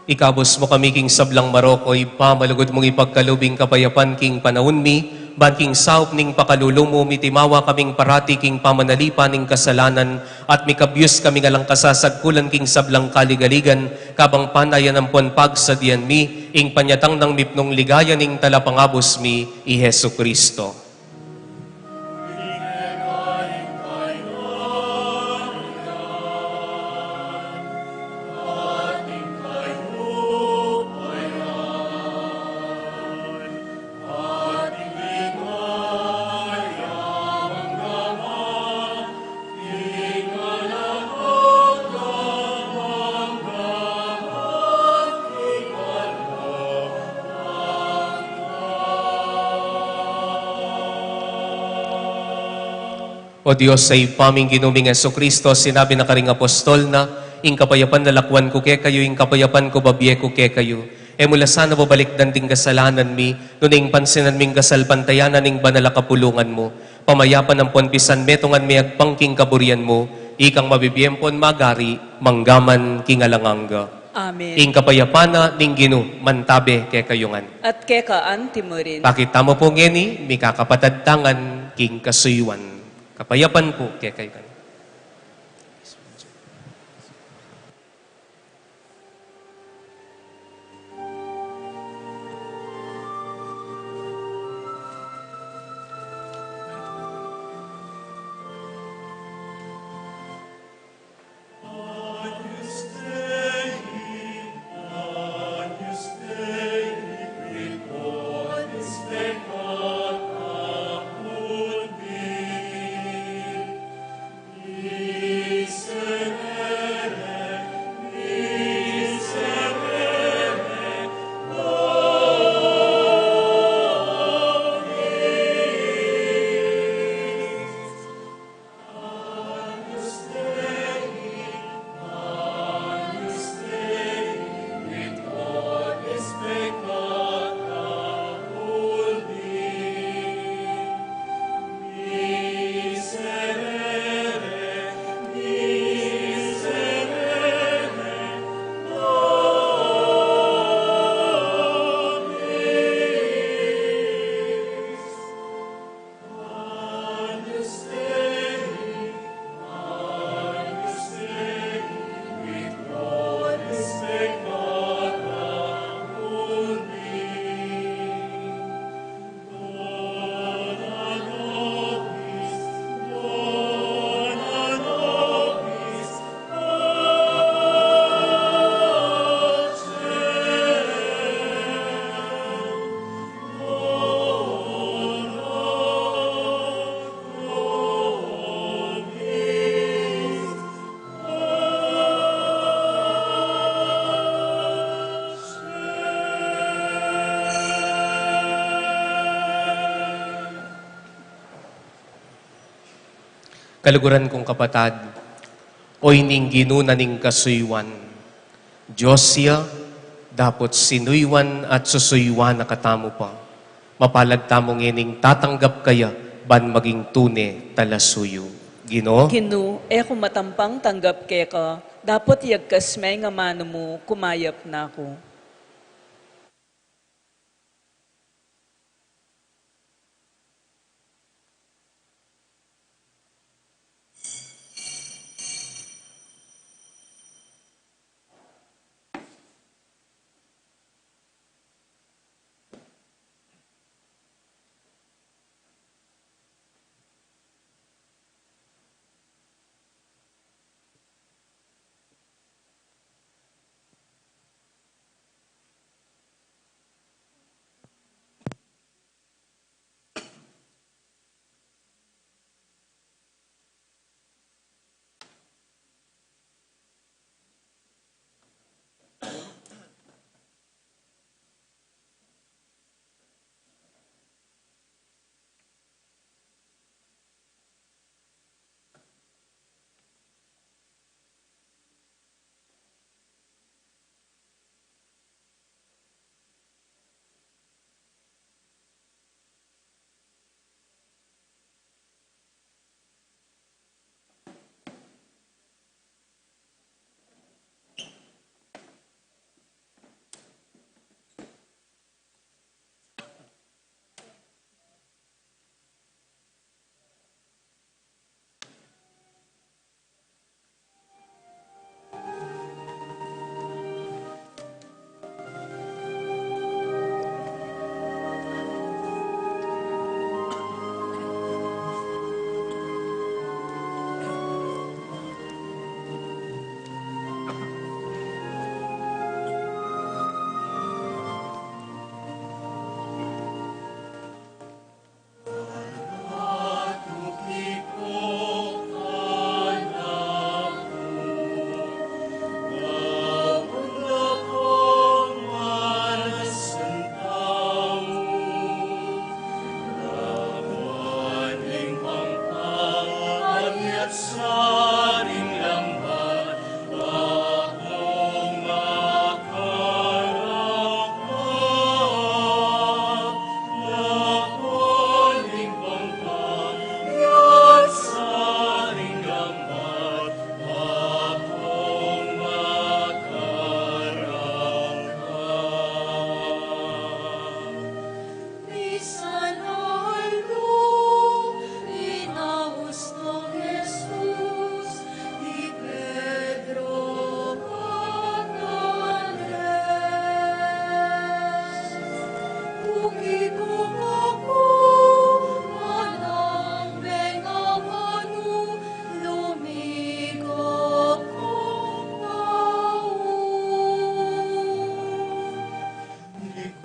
Ikabos mo kami king sablang Marokoy, pamalugod mong ipagkalubing kapayapan king panahon mi, ban king saup ning pakalulumo, mitimawa kaming parati king pamanalipan ning kasalanan, at mikabyus kami ngalang kasasagkulan king sablang kaligaligan, kabang panayan ang ponpag sa diyan mi, ing panyatang ng mipnong ligaya ning talapangabos mi, i Hesu Kristo. O Diyos, sa ipaming ginuming Yesu Kristo, sinabi na karing apostol na, ing kapayapan na lakwan ko ke kayo, ing kapayapan ko babye ko ke kayo. E mula sana babalik dan ting kasalanan mi, nuning pansinan ming kasalpantayanan ning banala kapulungan mo. Pamayapan ng ponpisan metongan mi agpangking kaburian mo, ikang mabibiyempon magari, manggaman kingalanganga. Amen. Ing kapayapana ning ginu, mantabe ke kayungan. At kekaan timurin. Pakita mo po ngeni, mi kakapatadtangan king kasuyuan. Kapayapan po kaya kayo. Kaluguran kong kapatad, oy ning ginuna ning kasuywan. Diyos siya, dapot sinuywan at susuywan na katamo pa. Mapalag tamong ining tatanggap kaya, ban maging tune talasuyo. Gino? Ginu, kung matampang tanggap ka, dapat yagkas may nga mano mo, kumayap na ako.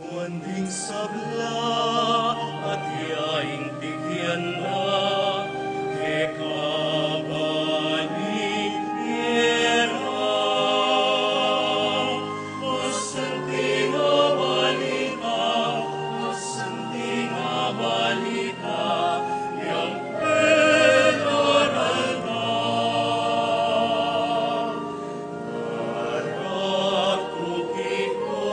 Kuanding sabla at yaing tigyan na kekabaling pera. Masanting balita, yang penaral na. Arakuki ko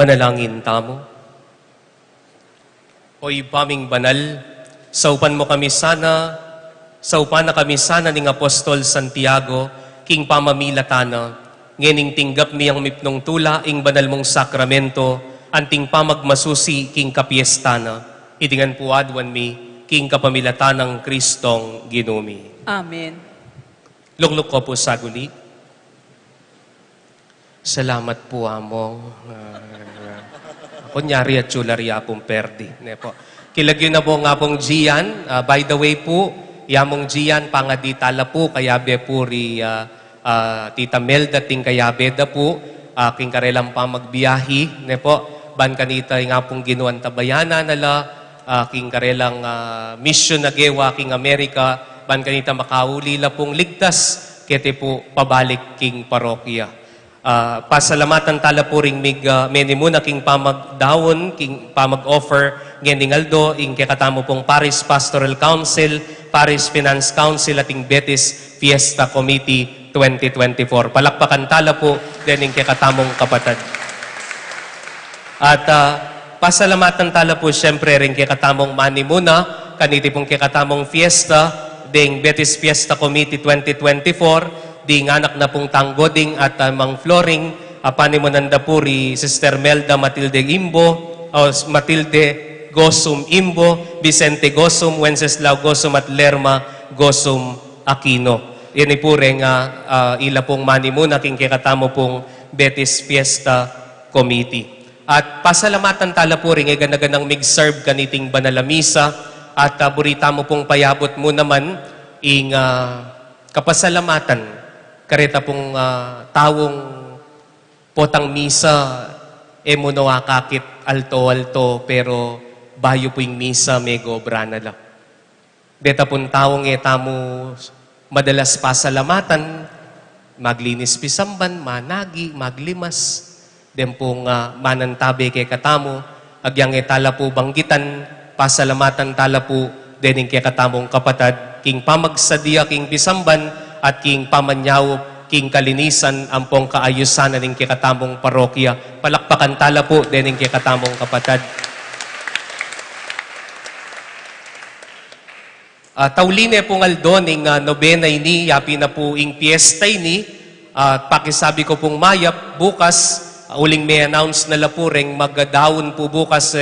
Manalangin tamo. Oy paming banal, saupan mo kami sana, saupan na kami sana ning Apostol Santiago, king pamamilatana, ngening tinggap miyang mipnong tula, ing banal mong sakramento, anting pamagmasusi, king kapiestana, idingan puadwan mi, king kapamilatanang Kristong ginumi. Amen. Lukluk ko po sa guli. Salamat po among. Kunyari at chularia pong perdi. Ne po. Kilagyo na po nga pong Gian. By the way po, yamong Gian, pangaditala po, kayabe po ri Tita Melda ting kayabe da po, king karelang pamagbiyahi. Ne po, ban kanita nga pong ginuan tabayana nala, king karelang mission na gewa king Amerika, ban kanita makaulila pong ligtas, kete po pabalik king parokya. Pasalamatan tala po ring meni muna king pamagdawon, king pamag-offer, ngening aldo, ing kakatamo pong Paris Pastoral Council, Paris Finance Council, ating Betis Fiesta Committee 2024. Palakpakan tala po, din ing kakatamong kapatid. At pasalamatan tala po siyempre rin kakatamong mani muna, kaniti pong kakatamong fiesta, ding Betis Fiesta Committee 2024, ding anak na pong tanggoding at mang flooring, panimunanda po ri Sister Melda Matilde Imbo, Matilde Gosum Imbo, Vicente Gosum, Wenceslao Gosum at Lerma Gosum Aquino. Yan po rin ila pong mani muna king kikatamo pong Betis Fiesta Committee. At pasalamatan tala po rin ganaganang mig-serve kaniting banalamisa at burita mo pong payabot mo naman ing kapasalamatan kareta pong tawong potang misa mo nawakakit alto-alto pero bayo po yung misa mego brana lang. Deta pong tawong tamo madalas pasalamatan, maglinis pisamban, managi, maglimas, den pong manantabi kay katamo, agyang tala po banggitan, pasalamatan tala po, dening kay katamong kapatad, king pamagsadya, king pisamban, at king pamanyaw, king kalinisan, ampong kaayusan ng kay katamong parokya. Palakpakan tala po, dening kay katamong kapatad. Tauline pong aldo ning nobena ini, yapi na po ing piyesta ini, pakisabi ko pong mayap, bukas, uling may announce na lapureng magdawon po bukas,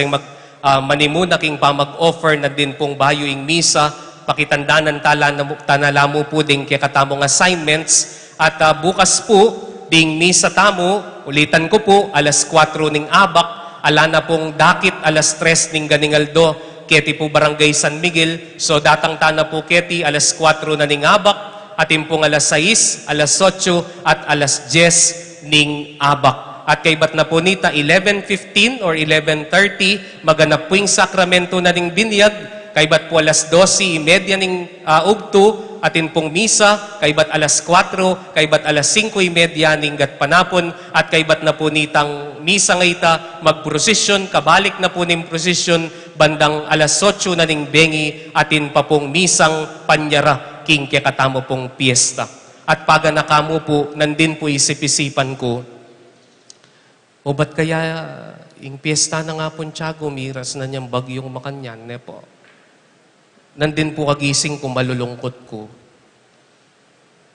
manimuna king pamag-offer na din pong bayo ing misa, pakitandanan tanala mo po ding kikatamong assignments, at bukas po, ding misa tamo, ulitan ko po, alas 4 ning abak, ala na pong dakit, alas 3 ning ganingaldo, keti po Barangay San Miguel. So datang tana po keti alas 4 na ning abak, atin pong alas 6, alas 8 at alas 10 ning abak. At kay bat na po nita 11:15 or 11:30 maganap po yung sakramento na ning binyag, kay bat po alas 12:30 ning ugto, atin pong misa, kay bat alas 4, kay bat alas 5:30 ning gatpanapon, at kay bat na po nitang misa ngayta magprosesyon, kabalik na po ning prosesyon bandang alas 8 na ning bengi, atin pa pong misang panyara king kekatamo pong piyesta. At paga nakamo po, nandin po isip-isipan ko, o ba't kaya yung piyesta na nga po Tiago, miras na niyang bagyong makanyan, ne po. Nandin po kagising ko, malulungkot ko.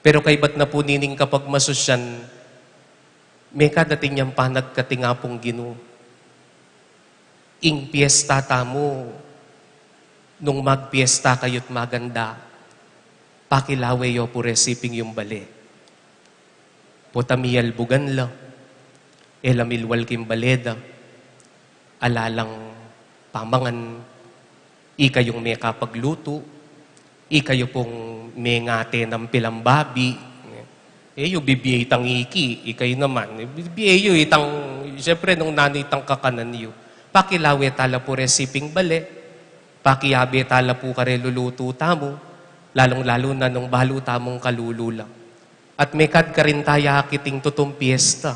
Pero kay ba't na po nining kapag masusyan, may kadating niyang panagkatinga pong Ginoo. Ing piyesta tamo, nung magpiyesta kayo't maganda, pakilawe yo po resiping yung bali. Potamiyal bugan la, elamilwal kim baleda, alalang pamangan, ikayong may kapagluto, ikayo pong may ngate ng pilambabi, yung bibiyay tang iki, ikay naman, bibiyay yung itang, siyempre nung nanay tang kakanan niyo, pakilawe tala po resiping bale, pakiyabe tala po kare luluto tamo, lalong-lalo na nung balo tamong kalulula. At may kad ka rin taya kiting tutong piyesta.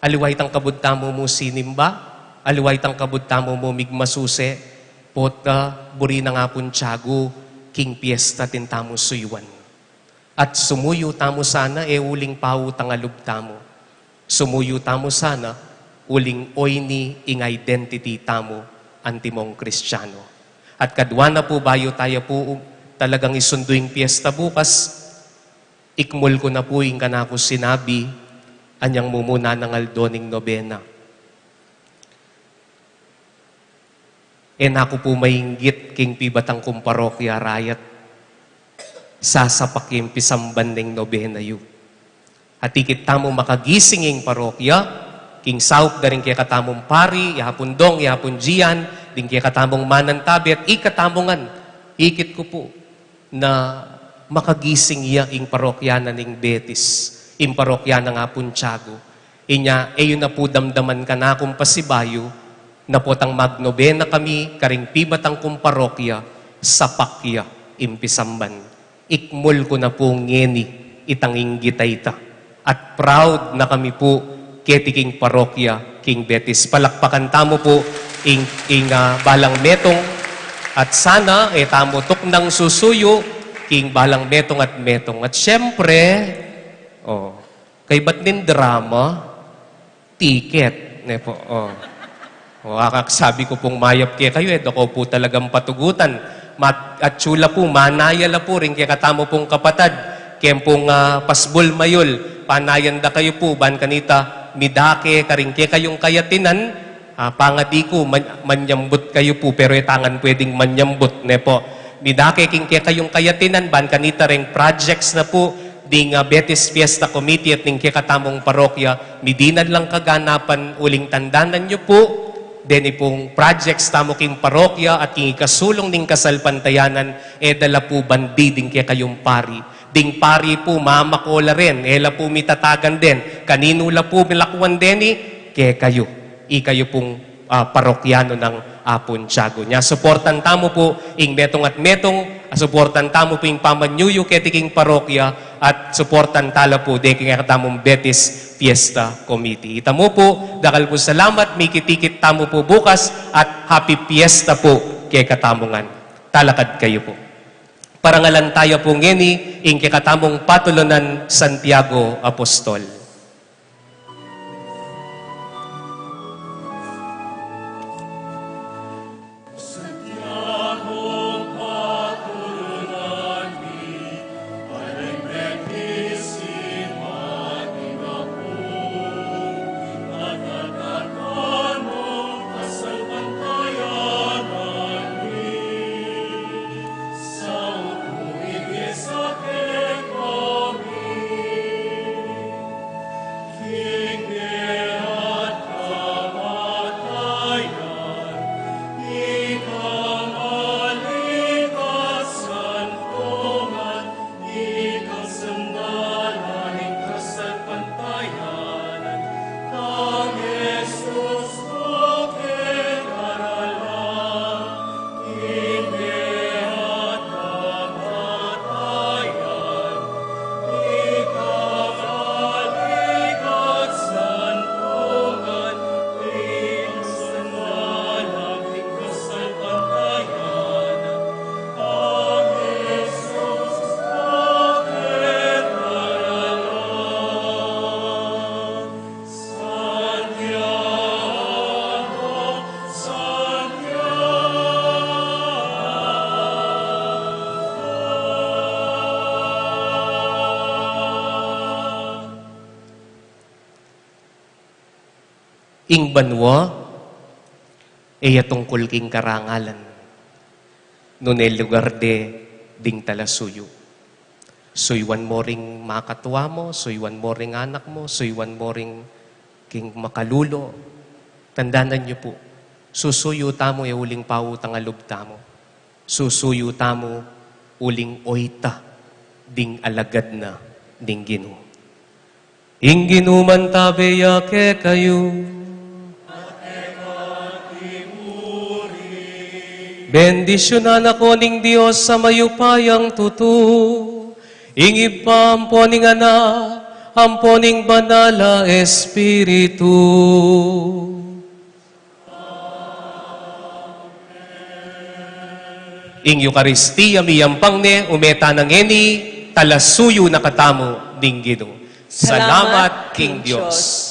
Aliway tang kabud tamo mo sinimba, aliway tang kabud tamo mo migmasuse, pota, buri na nga pun Tiago, king piyesta tin tamo suywan. At sumuyo tamo sana, uling pao tangalub tamo. Sumuyo tamo sana, uling oyni ing identity tamo, antimong Kristiyano. At kadwa na po bayo tayo po talagang isunduing piyesta bukas, ikmul ko na po yung kanako sinabi, anyang mumuna ng aldoning nobena. Ako po mainggit king pibatang kong parokya rayat, sasapak yung pisamban ng nobena yu. At ikit tamo makagising yung parokya, king saup da rin kaya katamong pari, yapon dong, yapon jiyan, din kaya katamong manantabi, at ikatamongan, ikit ko po, na makagising iya ing parokya na ning Betis, ing parokya na nga pun Tiago. Inya, yun na po damdaman ka na akong pasibayo, Napotang magnobena kami, karing pibatang kong parokya, sa pakya, impisamban. Ikmul ko na po ngeni, itanging gitayta. At proud na kami po, ketiking parokya, King Betis. Palakpakan tamo po, balang metong, at sana, tamo tok ng susuyo, king balang metong at metong. At syempre, kay ba't din drama? Ticket. Ne po, sabi ko pong mayap kaya kayo, ako po talagang patugutan. At tsula po, manayala po rin kaya katamo pong kapatad. Kaya pong pasbol mayol, panayan da kayo po, ban kanita, midake, karing kaya kayong kayatinan, pangadi ko, manyambot kayo po, pero tangan pwedeng manyambot, ne po. Midake, king kaya kayong kayatinan, ban kanita ring projects na po, ding Betis Fiesta Committee at ning kaya katamong parokya, midinan lang kaganapan, uling tandanan nyo po, deni pong projects tamo king parokya at king ikasulong ning kasalpantayanan, dala po bandi ding kaya kayong pari. Ding pari po, mamakola rin, ela po mitatagan din. Kanino la po milakwan deni, kaya kayo. Ikayo pong parokyano ng Pontiago niya. Suportan tamo po ing metong at metong, suportan tamo po ing pamanyuyo ketiking parokya, at suportan tala po de king katamong Betis Fiesta Committee. Itamo po, dakal po salamat, may kitikit tamo po bukas, at happy fiesta po kay katamongan. Talakad kayo po. Parangalan tayo po ngeni, ing kikatamong Patolonan Santiago Apostol. Ing banwa, tungkol king karangalan. Nunel lugar de ding talasuyo. Suywan mo ring makatwa mo, suywan mo ring anak mo, suywan mo ring king makalulo. Tandanan niyo po, susuyo tamo uling pautang alub tamo. Susuyo tamo uling oita ding alagad na ding Ginoo. Ing ginuman tabeya ke kayo, bendisyonan ako ning Diyos sa mayupayang tutu. Ingib pa amponing anak, amponing banala Espiritu. Ing Eucharistia miyampang ne, umeta ng eni, talasuyo na katamo ding Ginoo. Salamat, King Diyos.